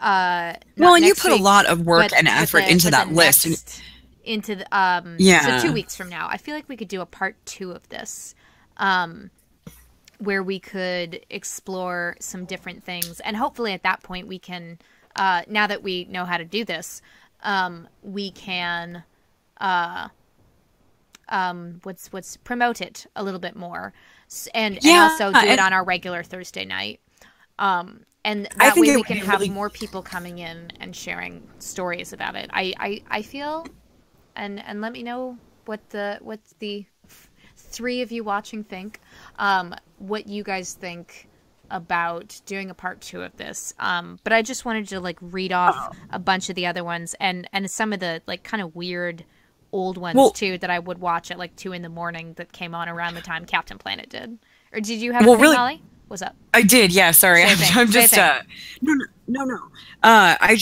Well, and you put a lot of work and effort into that list. Into the yeah. So 2 weeks from now, I feel like we could do a part 2 of this, where we could explore some different things, and hopefully at that point we can, now that we know how to do this, we can promote it a little bit more, and also do it on our regular Thursday night. And that way we can have more people coming in and sharing stories about it. I feel, and let me know what the 3 of you watching think, what you guys think about doing a part 2 of this. But I just wanted to like read off a bunch of the other ones and some of the like kind of weird old ones too that I would watch at like 2 a.m. that came on around the time Captain Planet did. Or did you have a thing, Molly? What's up? I did, yeah. Sorry, I'm just no. I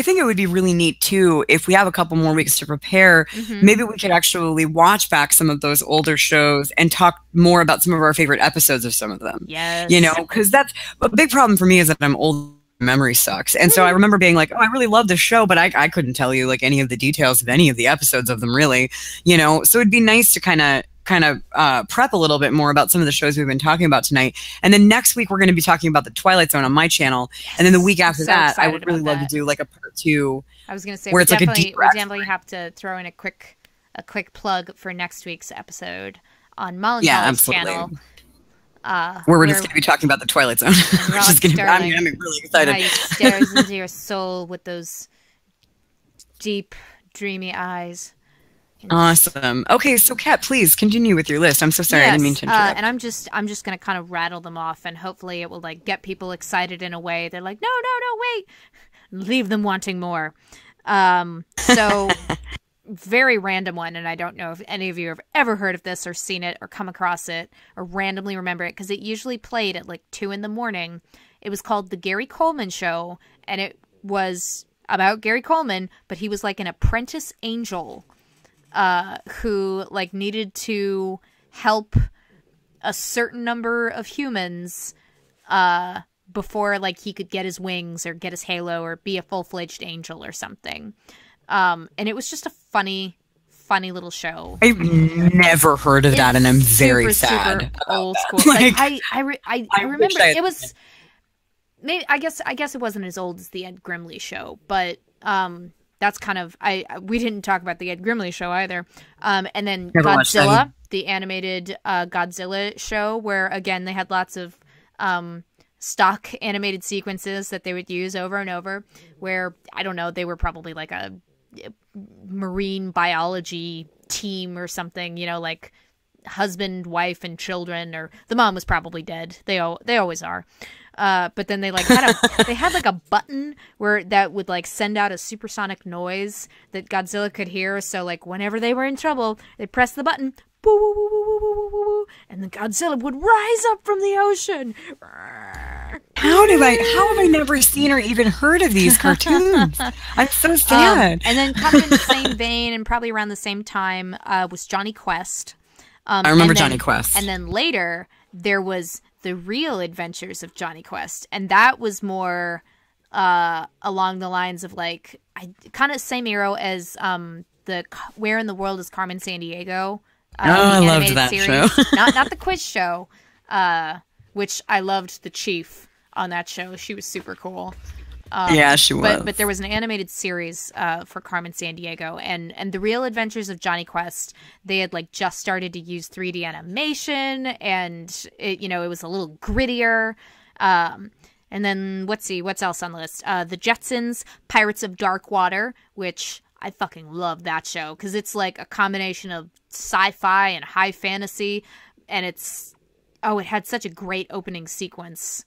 think it would be really neat too if we have a couple more weeks to prepare. Maybe we could actually watch back some of those older shows and talk more about some of our favorite episodes of some of them. Yes, because that's a big problem for me is that I'm old. Memory sucks, and so I remember being like, "Oh, I really love this show," but I couldn't tell you like any of the details of any of the episodes of them, really. So it'd be nice to kind of prep a little bit more about some of the shows we've been talking about tonight. And then next week we're going to be talking about the Twilight Zone on my channel, and then the week after that, I would really love to do like a part 2. I was going to say where we it's like a definitely have to throw in a quick plug for next week's episode on Molly Holly's channel. Where we're just going to be talking about the Twilight Zone. Which is going to be, I'm really excited. He stares into your soul with those deep, dreamy eyes. Awesome. Okay, so Kat, please continue with your list. I'm so sorry, I didn't mean to interrupt. And I'm just going to kind of rattle them off, and hopefully it will like get people excited in a way. They're like, no, wait, leave them wanting more. So very random one, and I don't know if any of you have ever heard of this or seen it or come across it or randomly remember it, because it usually played at like 2 a.m. It was called The Gary Coleman Show, and it was about Gary Coleman, but he was like an apprentice angel who like needed to help a certain number of humans before like he could get his wings or get his halo or be a full-fledged angel or something. And it was just a funny little show. I've never heard of that, and I'm very sad. Super old school. Like, I remember it was maybe I guess it wasn't as old as the Ed Grimley Show, but that's kind of we didn't talk about the Ed Grimley Show either. And then Never Godzilla, the animated Godzilla show, where again they had lots of stock animated sequences that they would use over and over, where I don't know, they were probably like a marine biology team or something, you know, like husband, wife, and children, or the mom was probably dead. They always are. But then they like had like a button where that would like send out a supersonic noise that Godzilla could hear. So like whenever they were in trouble, they'd press the button, woo, woo, woo, woo, woo, woo, woo, woo, and the Godzilla would rise up from the ocean. How have I never seen or even heard of these cartoons? I'm so sad. And then kind of in the same vein and probably around the same time was Johnny Quest. I remember Johnny Quest. And then later there was The Real Adventures of Johnny Quest, and that was more along the lines of like kind of same era as the Where in the World is Carmen Sandiego? I loved that show. not the quiz show, which I loved the chief on that show. She was super cool. Yeah, she was. But there was an animated series for Carmen Sandiego, and The Real Adventures of Johnny Quest. They had like just started to use 3D animation, and it was a little grittier. And then what's else on the list? The Jetsons, Pirates of Dark Water, which I fucking love that show because it's like a combination of sci-fi and high fantasy, and it had such a great opening sequence.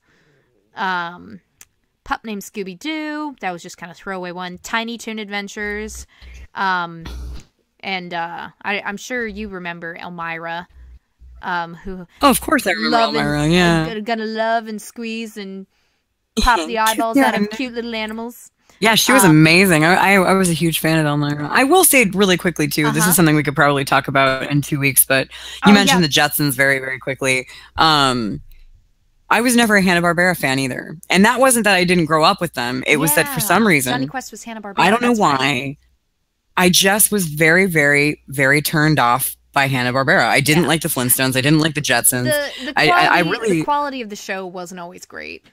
Pup Named Scooby-Doo, that was just kind of throwaway one. Tiny Toon Adventures, and I'm sure you remember Elmira, who of course I remember Elmira, yeah. Gonna love and squeeze and pop the eyeballs out of cute little animals. Yeah, she was amazing. I was a huge fan of Elmira. I will say really quickly, too, this is something we could probably talk about in 2 weeks, but you mentioned the Jetsons very, very quickly. I was never a Hanna-Barbera fan either. And that wasn't that I didn't grow up with them. It was that for some reason, Johnny Quest was Hanna-Barbera. I don't know why. Right. I just was very, very, very turned off by Hanna-Barbera. I didn't like the Flintstones. I didn't like the Jetsons. The quality of the show wasn't always great.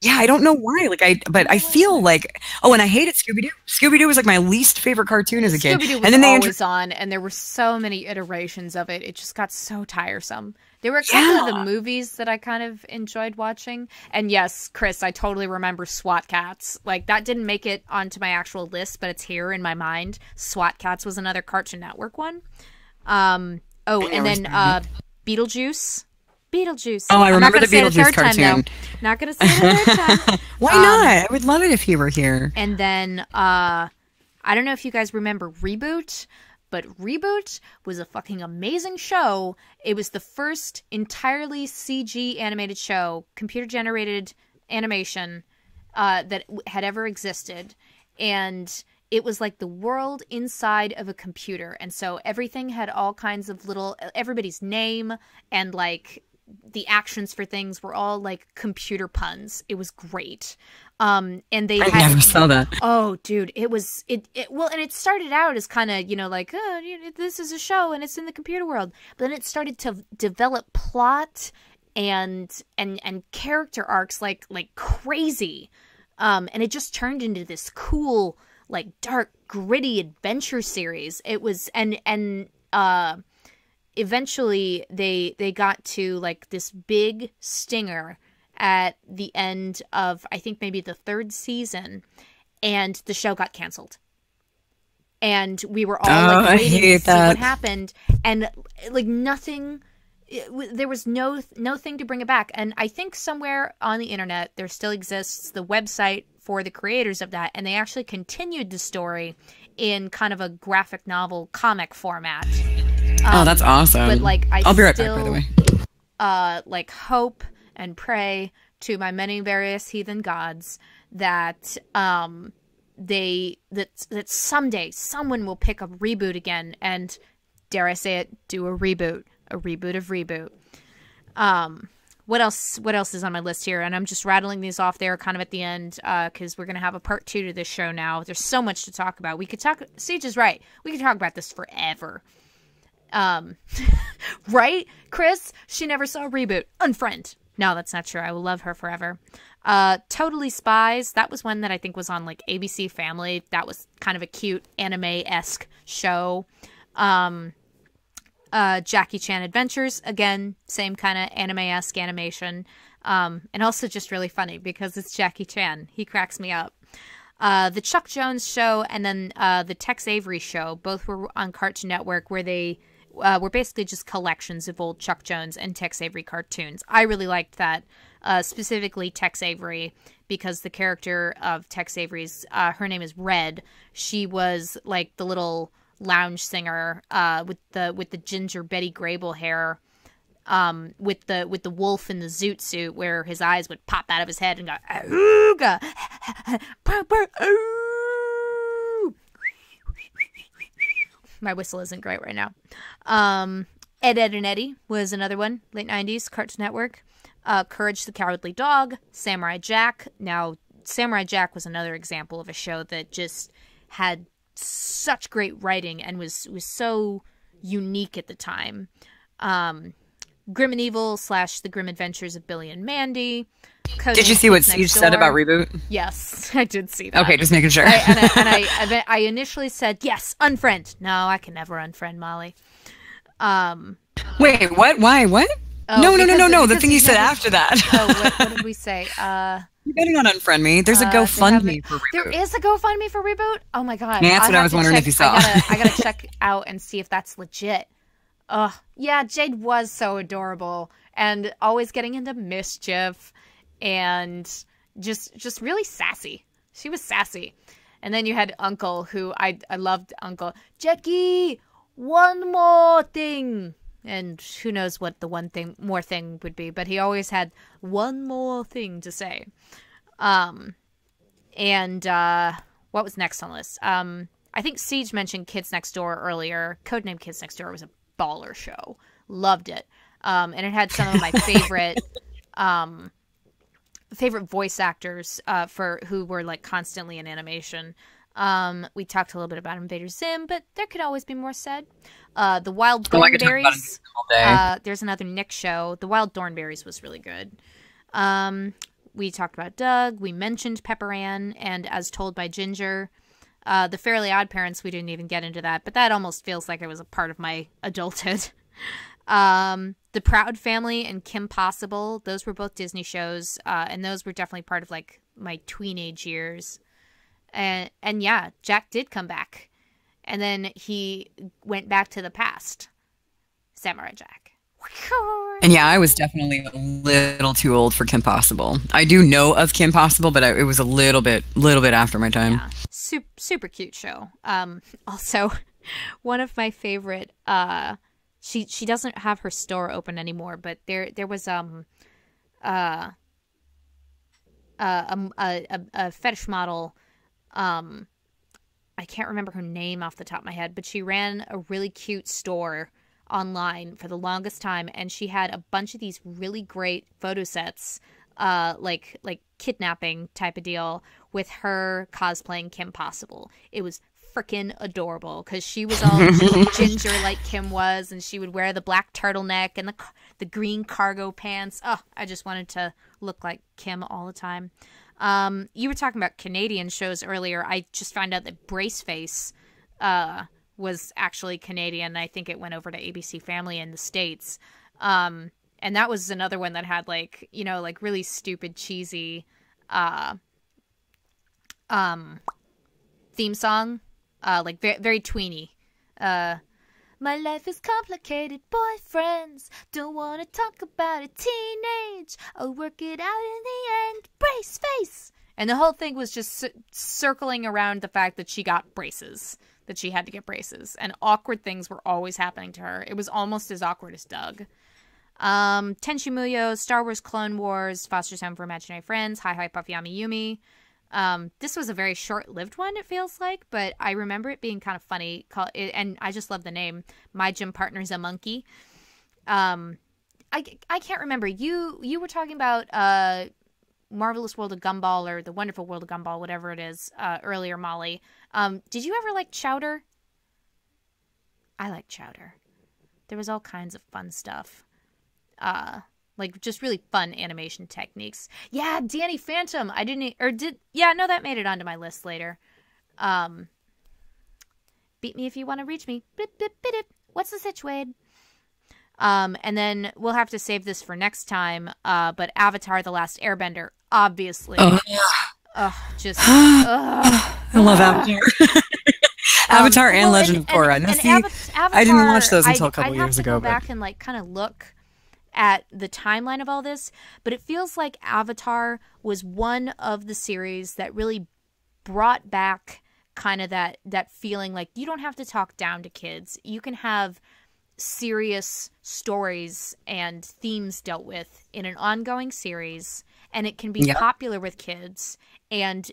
Yeah, I don't know why. But I feel like, and I hated Scooby-Doo. Scooby-Doo was like my least favorite cartoon as a kid. Scooby-Doo was and then always on, and there were so many iterations of it. It just got so tiresome. There were a couple of the movies that I kind of enjoyed watching. And yes, Chris, I totally remember SWAT Cats. Like, that didn't make it onto my actual list, but it's here in my mind. SWAT Cats was another Cartoon Network one. And then Beetlejuice. Oh, I remember the Beetlejuice cartoon. Not going to say it a third time. Why not? I would love it if he were here. And then, I don't know if you guys remember Reboot, but Reboot was a fucking amazing show. It was the first entirely CG animated show, computer-generated animation, that had ever existed. And it was like the world inside of a computer. And so everything had all kinds of everybody's name and like the actions for things were all like computer puns. It was great. And they never saw that. Oh, dude, it was and it started out as kind of, like, this is a show and it's in the computer world. But then it started to develop plot and character arcs like crazy. And it just turned into this cool, like, dark, gritty adventure series. It was, eventually they got to like this big stinger at the end of, I think, maybe the 3rd season, and the show got canceled. And we were all like waiting to see what happened, and like nothing. There was no thing to bring it back. And I think somewhere on the internet there still exists the website for the creators of that, and they actually continued the story in kind of a graphic novel comic format. Oh, that's awesome! But like, I'll be right back, by the way. Like hope and pray to my many various heathen gods that that someday someone will pick up Reboot again, and dare I say it, do a reboot of Reboot. What else is on my list here? And I'm just rattling these off there kind of at the end, because we're gonna have a part 2 to this show now. There's so much to talk about. We could talk. Siege is right. We could talk about this forever. Right, Chris? She never saw Reboot. Unfriend. No, that's not true. I will love her forever. Totally Spies. That was one that I think was on like ABC Family. That was kind of a cute anime-esque show. Jackie Chan Adventures. Again, same kind of anime-esque animation. And also just really funny because it's Jackie Chan. He cracks me up. The Chuck Jones Show and then the Tex Avery Show. Both were on Cartoon Network, where they were basically just collections of old Chuck Jones and Tex Avery cartoons. I really liked that, specifically Tex Avery, because the character of Tex Avery's, her name is Red. She was like the little lounge singer with the ginger Betty Grable hair, with the wolf in the zoot suit, where his eyes would pop out of his head and go "Ooga, My whistle isn't great right now. Ed, Edd and Eddy was another one, late 90s, Cartoon Network. Courage the Cowardly Dog, Samurai Jack. Now, Samurai Jack was another example of a show that just had such great writing and was so unique at the time. Grim and Evil / The Grim Adventures of Billy and Mandy. Did you see what Siege said about Reboot? Yes, I did see that. Okay, just making sure. I initially said, yes, unfriend. No, I can never unfriend Molly. Wait, what? Why? What? Oh, no. The thing you said after that. Oh, what did we say? You better not unfriend me. There's a GoFundMe for Reboot. There is a GoFundMe for Reboot? Oh my god. Yeah, that's what I was wondering if you saw. I gotta check out and see if that's legit. Yeah, Jade was so adorable and always getting into mischief and just really sassy. She was sassy. And then you had Uncle, who I loved Uncle. Jackie, one more thing. And who knows what the more thing would be, but he always had one more thing to say. What was next on the list? I think Siege mentioned Kids Next Door earlier. Codename Kids Next Door was a baller show. Loved it. And it had some of my favorite favorite voice actors for who were like constantly in animation. We talked a little bit about Invader Zim, but there could always be more said. The Wild Thornberries. There's another Nick show. The Wild Thornberries was really good. We talked about Doug. We mentioned Pepper Ann and As Told by Ginger. The Fairly Odd Parents, we didn't even get into that, but that almost feels like it was a part of my adulthood. The Proud Family and Kim Possible, those were both Disney shows, and those were definitely part of like my tweenage years. And yeah, Jack did come back. And then he went back to the past. Samurai Jack. And yeah, I was definitely a little too old for Kim Possible. I do know of Kim Possible, but it was a little bit after my time. Yeah. Super cute show. Also, one of my favorite. She doesn't have her store open anymore, but there was a fetish model. I can't remember her name off the top of my head, but she ran a really cute store online for the longest time, and she had a bunch of these really great photo sets, like kidnapping type of deal, with her cosplaying Kim Possible. It was freaking adorable because she was all ginger like Kim was, and she would wear the black turtleneck and the green cargo pants. Oh, I just wanted to look like Kim all the time. You were talking about Canadian shows earlier. I just found out that Braceface was actually Canadian. I think it went over to ABC Family in the States. And that was another one that had like, you know, like really stupid, cheesy theme song, like very tweeny. My life is complicated, boyfriends don't want to talk about it, teenage, I'll work it out in the end, brace face. And the whole thing was just circling around the fact that she got braces, that she had to get braces, and awkward things were always happening to her. It was almost as awkward as Doug. Tenchi Muyo, Star Wars Clone Wars, Foster's Home for Imaginary Friends, Hi Hi Puffy Ami Yumi. This was a very short-lived one, it feels like, but I remember it being kind of funny, and I just love the name. My Gym Partner's a Monkey. I can't remember. You were talking about Marvelous World of Gumball, or The Wonderful World of Gumball, whatever it is, earlier, Molly. Did you ever like Chowder? I like Chowder. There was all kinds of fun stuff. Like just really fun animation techniques. Yeah, Danny Phantom. That made it onto my list later. Beat me if you want to reach me. Bip, bip, bip, bip. What's the sitch, Wade? And then we'll have to save this for next time. But Avatar: The Last Airbender, obviously. I love Avatar. Avatar and Legend of Korra. I didn't watch those until a couple years ago. I'd have to go back and like kind of look at the timeline of all this, but it feels like Avatar was one of the series that really brought back kind of that feeling like you don't have to talk down to kids. You can have serious stories and themes dealt with in an ongoing series, and it can be popular with kids and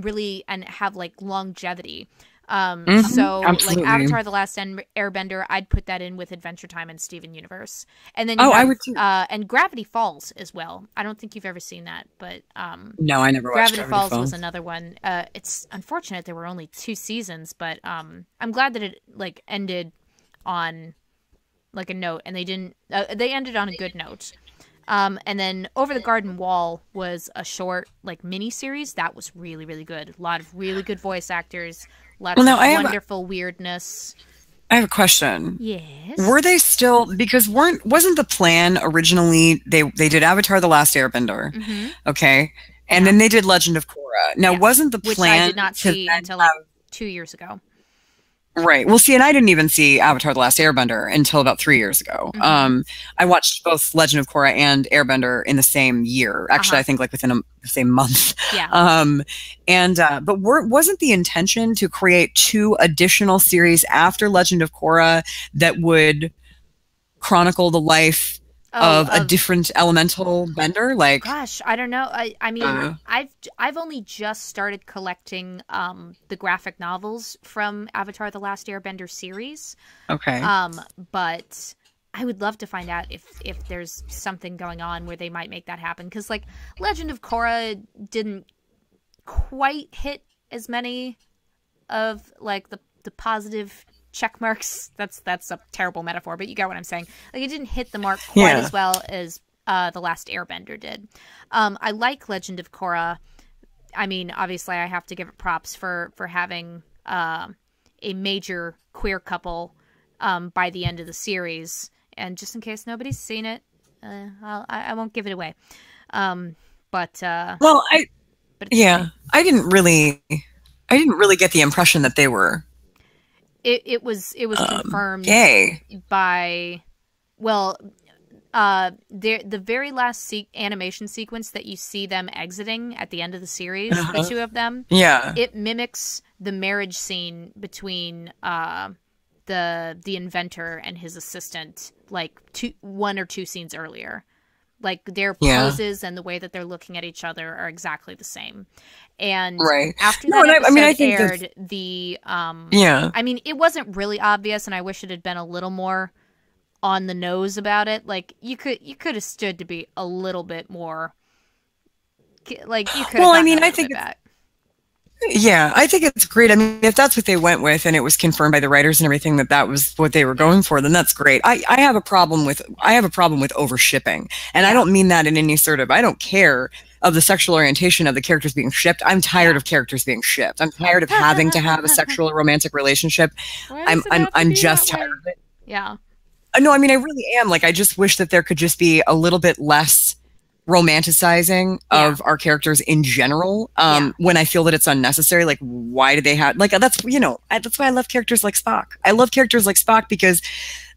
really have like longevity. So absolutely. like Avatar: The Last Airbender, I'd put that in with Adventure Time and Steven Universe. And then I would too. And Gravity Falls as well. I don't think you've ever seen that, but no, I never watched Gravity Falls was another one. It's unfortunate there were only 2 seasons, but I'm glad that it like ended on like a note, and they ended on a good note. And then Over the Garden Wall was a short like mini series that was really, really good. A lot of really good voice actors. Lots of wonderful weirdness. I have a question. Yes. Were they still, because wasn't the plan originally they did Avatar: The Last Airbender, okay, and then they did Legend of Korra. Now, wasn't the plan? Which I did not see until like 2 years ago. Right. Well, see, and I didn't even see Avatar: The Last Airbender until about 3 years ago. I watched both Legend of Korra and Airbender in the same year. Actually, I think like within the same month. Yeah. But wasn't the intention to create 2 additional series after Legend of Korra that would chronicle the life of a different elemental bender? Like, gosh, I don't know. I mean, I've only just started collecting the graphic novels from Avatar: The Last Airbender series. Okay. But I would love to find out if there's something going on where they might make that happen, because like Legend of Korra didn't quite hit as many of like the positive check marks. That's a terrible metaphor, but you get what I'm saying. Like, it didn't hit the mark quite as well as The Last Airbender did. I like Legend of Korra. I mean, obviously I have to give it props for having a major queer couple by the end of the series. And just in case nobody's seen it, I won't give it away. I didn't really get the impression that they were. It was confirmed gay by, the very last animation sequence that you see them exiting at the end of the series, the 2 of them. Yeah, it mimics the marriage scene between the inventor and his assistant, like 1 or 2 scenes earlier. Like their poses and the way that they're looking at each other are exactly the same. And after that episode aired, I mean, it wasn't really obvious, and I wish it had been a little more on the nose about it. Like you could have stood to be a little bit more. Like you could. Well, I mean, I think. Yeah, I think it's great. I mean, if that's what they went with and it was confirmed by the writers and everything that was what they were going for, then that's great. I have a problem with over shipping. And I don't mean that in any sort of, I don't care of the sexual orientation of the characters being shipped. I'm tired of characters being shipped. I'm tired of having to have a sexual or romantic relationship. I'm just tired of it. Yeah. No, I mean, I really am. Like, I just wish that there could just be a little bit less romanticizing of our characters in general. When I feel that it's unnecessary. Like, why do they have, like, that's why I love characters like Spock. I love characters like Spock because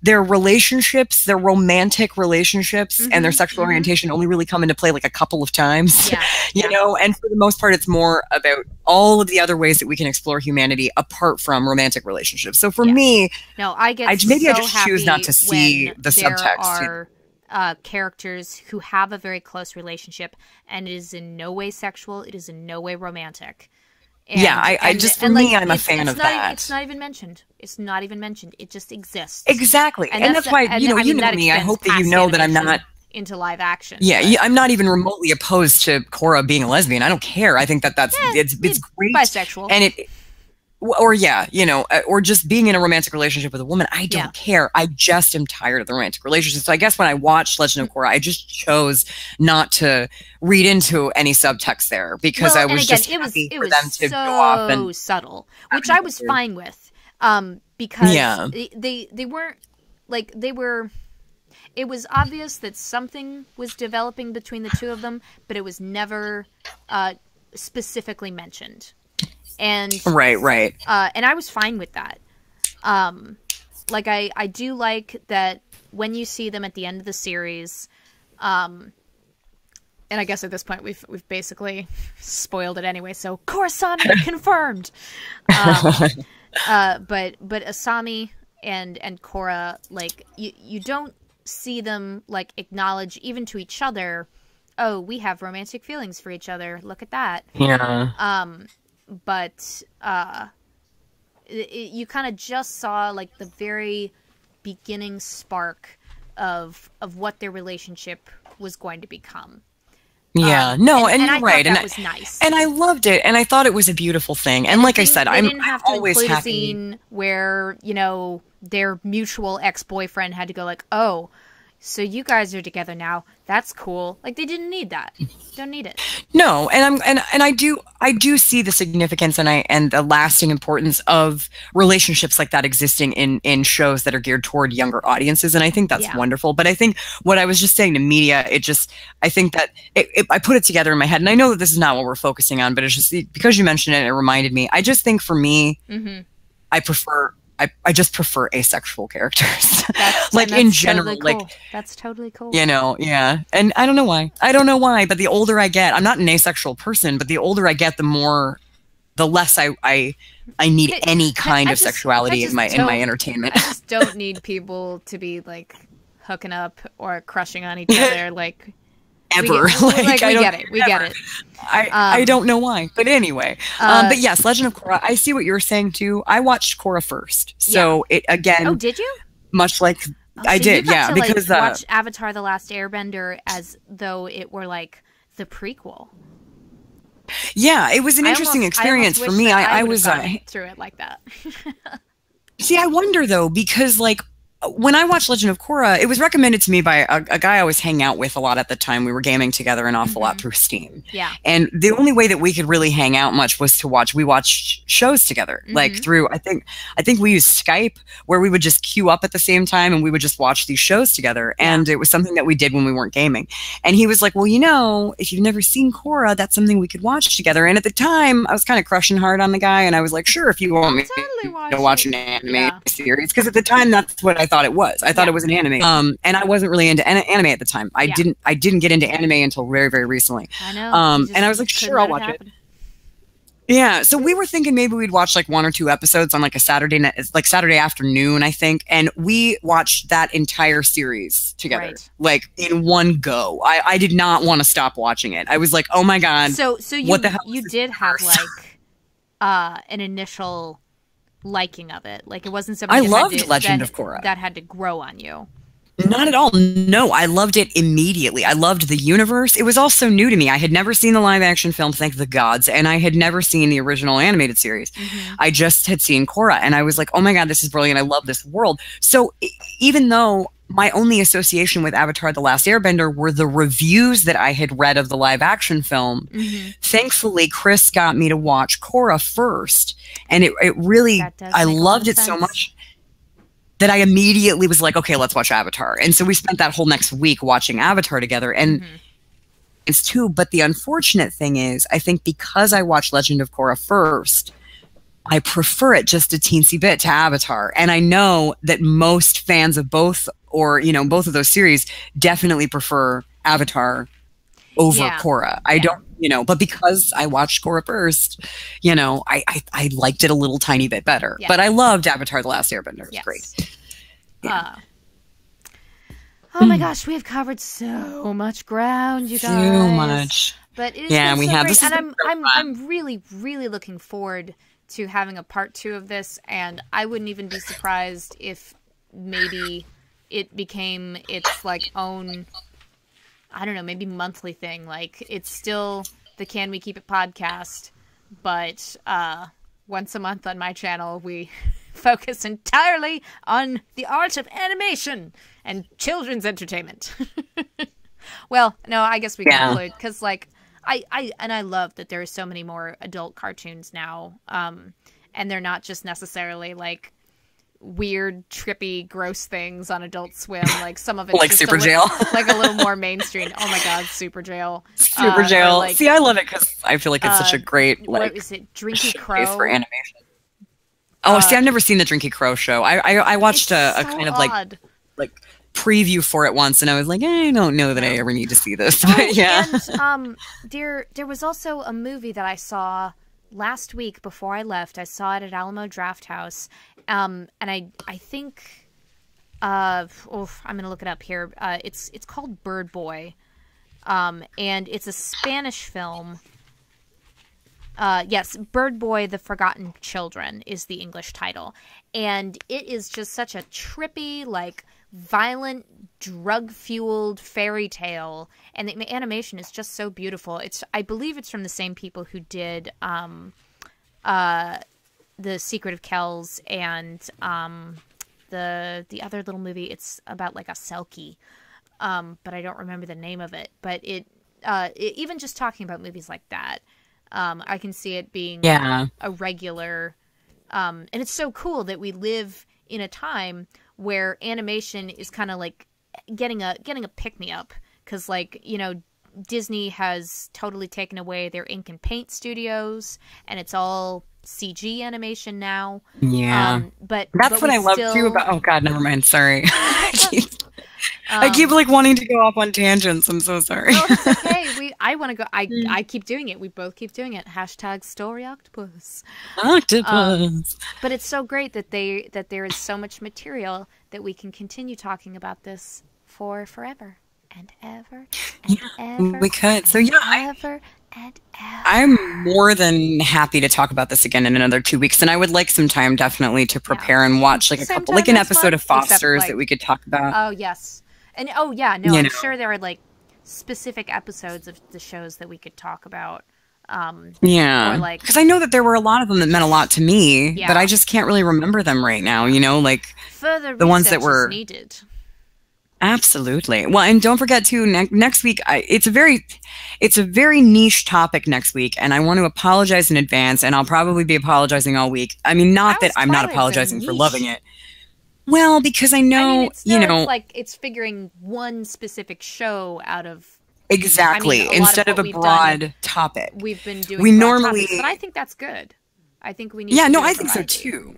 their relationships, their romantic relationships and their sexual orientation only really come into play like a couple of times, you know, and for the most part, it's more about all of the other ways that we can explore humanity apart from romantic relationships. So for me, I just choose not to see the subtext. Characters who have a very close relationship, and it is in no way sexual, it is in no way romantic. And, I'm a fan of that. It's not even mentioned. It's not even mentioned. It just exists. Exactly. And that's why, you know me, I hope that you know that I'm not into live action. Yeah, I'm not even remotely opposed to Cora being a lesbian. I don't care. I think that's it's great. Bisexual. And or just being in a romantic relationship with a woman. I don't care. I just am tired of the romantic relationship. So I guess when I watched Legend of Korra, I just chose not to read into any subtext there because I was just happy for them to go off and subtle, which I was fine with, because they weren't like they were. It was obvious that something was developing between the two of them, but it was never specifically mentioned. And right. And I was fine with that. Like I do like that when you see them at the end of the series, and I guess at this point we've basically spoiled it anyway. So Coruscant confirmed. But Asami and Korra, like you don't see them like acknowledge even to each other, oh, we have romantic feelings for each other. Look at that. Yeah. But you kind of just saw like the very beginning spark of what their relationship was going to become. Yeah, and you're right, that was nice, and I loved it, and I thought it was a beautiful thing. And like I said, I'm always happy. A scene where their mutual ex-boyfriend had to go like, oh, so you guys are together now. That's cool. Like, they didn't need that. Don't need it. No, and I do see the significance and the lasting importance of relationships like that existing in shows that are geared toward younger audiences, and I think that's wonderful. But I think what I was just saying to media, I think that I put it together in my head, and I know that this is not what we're focusing on, but it's just because you mentioned it, it reminded me. I just think for me, I just prefer asexual characters. Like in general, totally cool. like that's totally cool. And I don't know why. But the older I get, I'm not an asexual person, but the older I get, the less I need any kind of sexuality in my entertainment. I just don't need people to be like hooking up or crushing on each other like ever. We get it. I don't know why, but anyway. But yes, Legend of Korra. I see what you're saying too. I watched Korra first, so it again. Oh, did you? Much like I did, because watch Avatar: The Last Airbender as though it were like the prequel. Yeah, it was an interesting experience for me. I was through it like that. See, I wonder though, because like when I watched Legend of Korra, it was recommended to me by a guy I was hanging out with a lot at the time. We were gaming together an awful lot through Steam. Yeah. And the only way that we could really hang out much was we watched shows together. Like through, I think we used Skype, where we would just queue up at the same time and we would just watch these shows together. And it was something that we did when we weren't gaming. And he was like, well, if you've never seen Korra, that's something we could watch together. And at the time, I was kind of crushing hard on the guy. And I was like, sure, if you want me to watch an anime series. Because at the time, that's what I thought it was. I thought it was an anime. And I wasn't really into anime at the time. I didn't get into anime until very, very recently. I know. And I was like, sure, I'll watch it. Yeah. So we were thinking maybe we'd watch like 1 or 2 episodes on like a Saturday night, like Saturday afternoon, I think. And we watched that entire series together, like in one go. I did not want to stop watching it. I was like, oh my God. So what the hell you did have like an initial liking of it. Like it wasn't something I loved Legend of Korra that had to grow on you. Not at all. No, I loved it immediately. I loved the universe. It was all so new to me. I had never seen the live action film, thank the gods, and I had never seen the original animated series. I just had seen Korra, and I was like, oh my God, this is brilliant. I love this world. So even though my only association with Avatar: The Last Airbender were the reviews that I had read of the live action film, thankfully, Chris got me to watch Korra first, and it really, I loved it so much that I immediately was like, okay, let's watch Avatar. And so we spent that whole next week watching Avatar together. And it's too, but the unfortunate thing is, I think because I watched Legend of Korra first, I prefer it just a teensy bit to Avatar. And I know that most fans of both, or, you know, both of those series definitely prefer Avatar over Korra. I don't, you know, but because I watched Korra first, you know, I liked it a little tiny bit better. But I loved Avatar: The Last Airbender. It was great. Oh my gosh, we have covered so much ground, you guys. So much. But it is we so have. great. This And I'm really, really looking forward to having a part 2 of this, and I wouldn't even be surprised if maybe it became its like own, I don't know, maybe monthly thing. Like, it's still the Can We Keep It podcast, but once a month on my channel, we focus entirely on the art of animation and children's entertainment. Well, no, I guess we can include, because, like, I love that there are so many more adult cartoons now, and they're not just necessarily, like, weird, trippy, gross things on Adult Swim. Like, some of it's like just Super Jail, like a little more mainstream. Oh my God, Super Jail. Super Jail. Like, see, I love it because I feel like it's such a great, like, what is it, Drinky Crow for animation. Oh, see, I've never seen the Drinky Crow show. I watched a kind of like preview for it once, and I was like, I don't know that I ever need to see this. But and there was also a movie that I saw last week before I left. I saw it at Alamo Drafthouse, and I think I'm gonna look it up here. It's called Bird Boy, and it's a Spanish film. Yes, Bird Boy: The Forgotten Children is the English title, and it is just such a trippy, like, violent, drug-fueled fairy tale, and the animation is just so beautiful. I believe it's from the same people who did The Secret of Kells and the other little movie. It's about, like, a selkie, but I don't remember the name of it. But it even just talking about movies like that, I can see it being a regular, and it's so cool that we live in a time where animation is kind of like getting a pick-me-up, because, like, you know, Disney has totally taken away their ink and paint studios, and it's all CG animation now. But that's what I love too about. Oh God, never mind. Sorry. I keep like wanting to go off on tangents. I'm so sorry. No, it's okay. I want to go. I keep doing it. We both keep doing it. # Story Octopus. Octopus. But it's so great that there is so much material that we can continue talking about this for forever and ever and ever. We could. So ever and ever. I'm more than happy to talk about this again in another 2 weeks, and I would like some time definitely to prepare and watch like a couple, like an episode of Foster's that we could talk about. Oh yes. And I'm sure there are like specific episodes of the shows that we could talk about. Because I know that there were a lot of them that meant a lot to me, but I just can't really remember them right now. You know, like further the ones that were needed. Absolutely. Well, and don't forget too, next week it's a very niche topic next week, and I want to apologize in advance, and I'll probably be apologizing all week. I mean, not that I'm not apologizing for loving it. Well, because I know, it's like it's figuring one specific show out of exactly instead of a broad topic. We've been doing normally, topics, but I think that's good. I think we need. I think so too.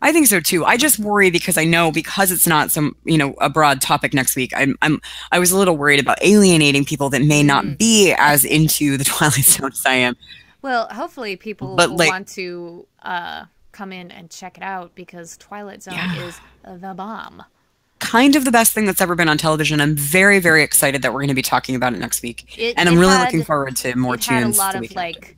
I think so too. I just worry because I know because it's not a broad topic next week. I was a little worried about alienating people that may not be as into the Twilight Zone as I am. Well, hopefully people will want to come in and check it out, because Twilight Zone is the bomb. Kind of the best thing that's ever been on television. I'm very, very excited that we're going to be talking about it next week, and I'm really looking forward to more tunes. It had a lot of like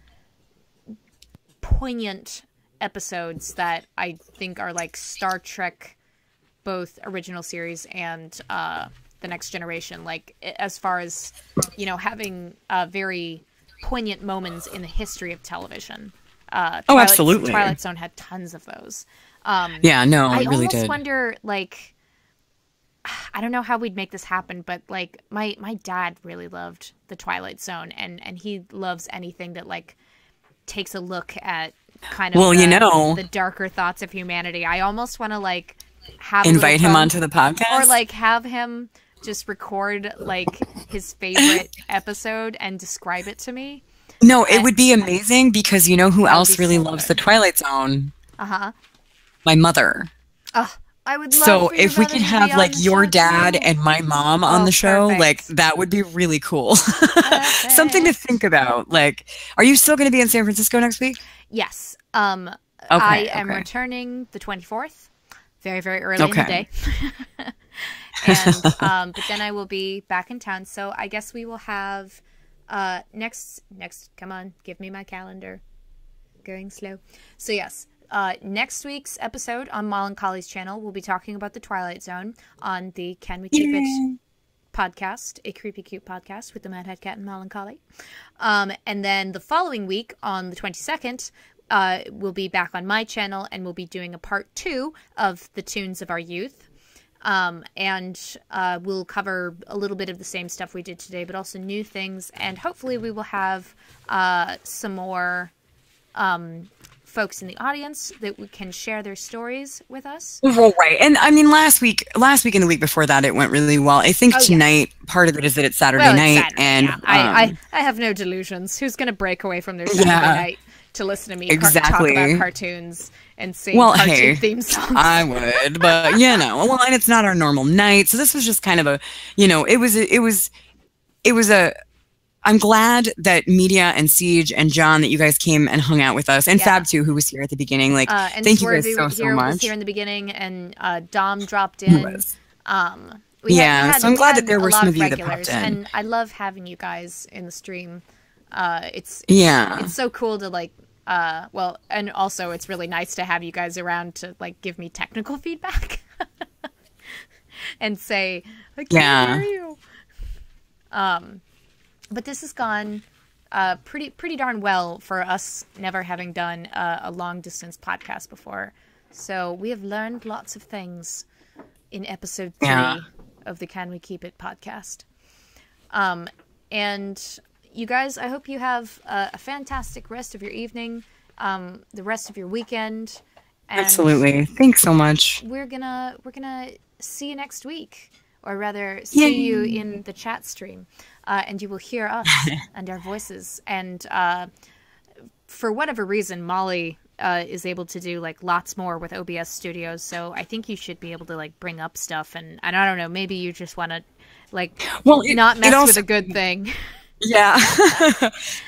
poignant episodes that I think are like Star Trek both original series and the Next Generation. Like, as far as, you know, having very poignant moments in the history of television. Absolutely. Twilight Zone had tons of those. Yeah, no, I it really almost did. wonder, like, I don't know how we'd make this happen, but like my dad really loved the Twilight Zone, and he loves anything that like takes a look at kind of the darker thoughts of humanity. I almost want to like have invite him onto the podcast, or like have him just record like his favorite episode and describe it to me. No, it would be amazing, because you know who else really so loves good. the Twilight Zone? My mother. I would love So for if your we mother can to have be like on the your show, dad too. and my mom on the show, perfect. like that would be really cool. Something to think about. Like, are you still going to be in San Francisco next week? Yes. I am returning the 24th, very, very early in the day. And but then I will be back in town. So I guess we will have next come on, give me my calendar. Going slow. So yes, next week's episode on Mollencolly's channel, we'll be talking about the Twilight Zone on the Can We Keep It podcast, a creepy cute podcast with the Mad Hat Cat and Mollencolly. And then the following week on the 22nd, we'll be back on my channel, and we'll be doing a part 2 of the Toons of Our Youth. And we'll cover a little bit of the same stuff we did today, but also new things. And hopefully we will have some more folks in the audience that can share their stories with us. Well, right. And I mean, last week and the week before that, it went really well. I think tonight, part of it is that it's Saturday night. Saturday, and yeah. I have no delusions. Who's going to break away from their Saturday night to listen to me talk about cartoons and sing cartoon theme songs? I would, but you know, well, and it's not our normal night. So this was just kind of a, you know, it was a, I'm glad that Media and Siege and John, that you guys came and hung out with us, and Fab too, who was here at the beginning. Like, and thank you guys Swervy so much. was here in the beginning, and Dom dropped in. So I'm glad that there were some of you that popped in. And I love having you guys in the stream. It's so cool to like, and also it's really nice to have you guys around to like give me technical feedback and say, I can't hear you. But this has gone pretty darn well for us never having done a long distance podcast before. So we have learned lots of things in episode 3 of the Can We Keep It podcast. And you guys, I hope you have a fantastic rest of your evening, the rest of your weekend. And absolutely. Thanks so much. We're gonna see you next week, or rather see you in the chat stream. And you will hear us and our voices. And for whatever reason, Molly is able to do like lots more with OBS Studios. So I think you should be able to like bring up stuff. And I don't know, maybe you just want to like not mess with a good thing. Yeah,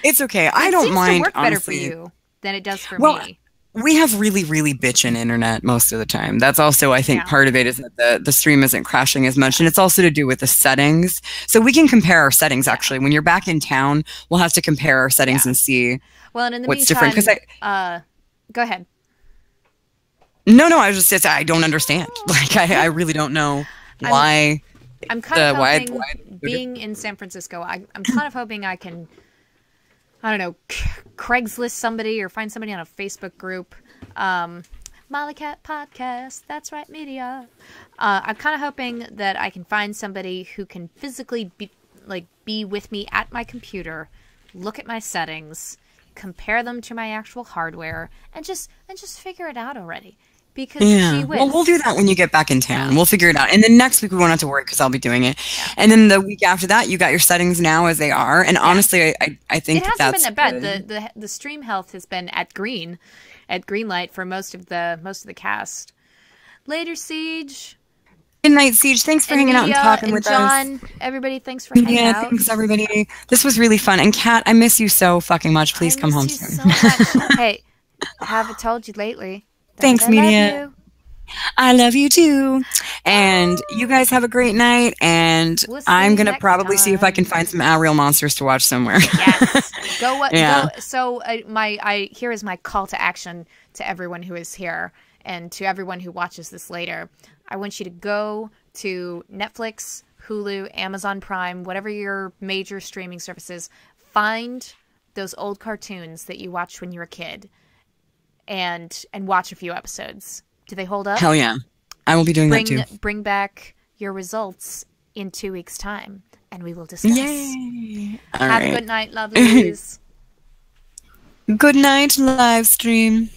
it's okay. I don't mind. It seems to work better honestly. for you than it does for me. We have really, really bitchin' internet most of the time. That's also, I think, part of it is that the stream isn't crashing as much. And it's also to do with the settings. So we can compare our settings, actually. When you're back in town, we'll have to compare our settings and see and in the what's meantime, different. Go ahead. No, I was just, I don't understand. Like, I really don't know why. I'm kind of hoping, being in San Francisco, I'm kind of hoping I can, I don't know, Craigslist somebody or find somebody on a Facebook group. Molly Cat Podcast, that's right, media. I'm kind of hoping that I can find somebody who can physically be with me at my computer, look at my settings, compare them to my actual hardware, and just figure it out already. Because she wins. Well, we'll do that when you get back in town. We'll figure it out. And then next week we won't have to worry because I'll be doing it. And then the week after that, you got your settings now as they are. And honestly, I think it that's hasn't been that bad. The stream health has been at green light for most of the cast. Later, Siege. Good night, Siege. Thanks for hanging out and talking with John, us. Everybody, thanks for hanging out. Thanks everybody. This was really fun. And Kat, I miss you so fucking much. Please come home soon. So much. Hey, I haven't told you lately. Thanks, Media. I love you too. And you guys have a great night. And I'm going to probably see if I can find some Real Monsters to watch somewhere. Yes. Go. So here is my call to action to everyone who is here. and to everyone who watches this later, I want you to go to Netflix, Hulu, Amazon Prime, whatever your major streaming services, find those old cartoons that you watched when you were a kid and watch a few episodes. Do they hold up? Hell yeah. I will be doing that too. Bring back your results in 2 weeks' time, and we will discuss. Yay. All Have right. a good night, lovelies. Good night, live stream.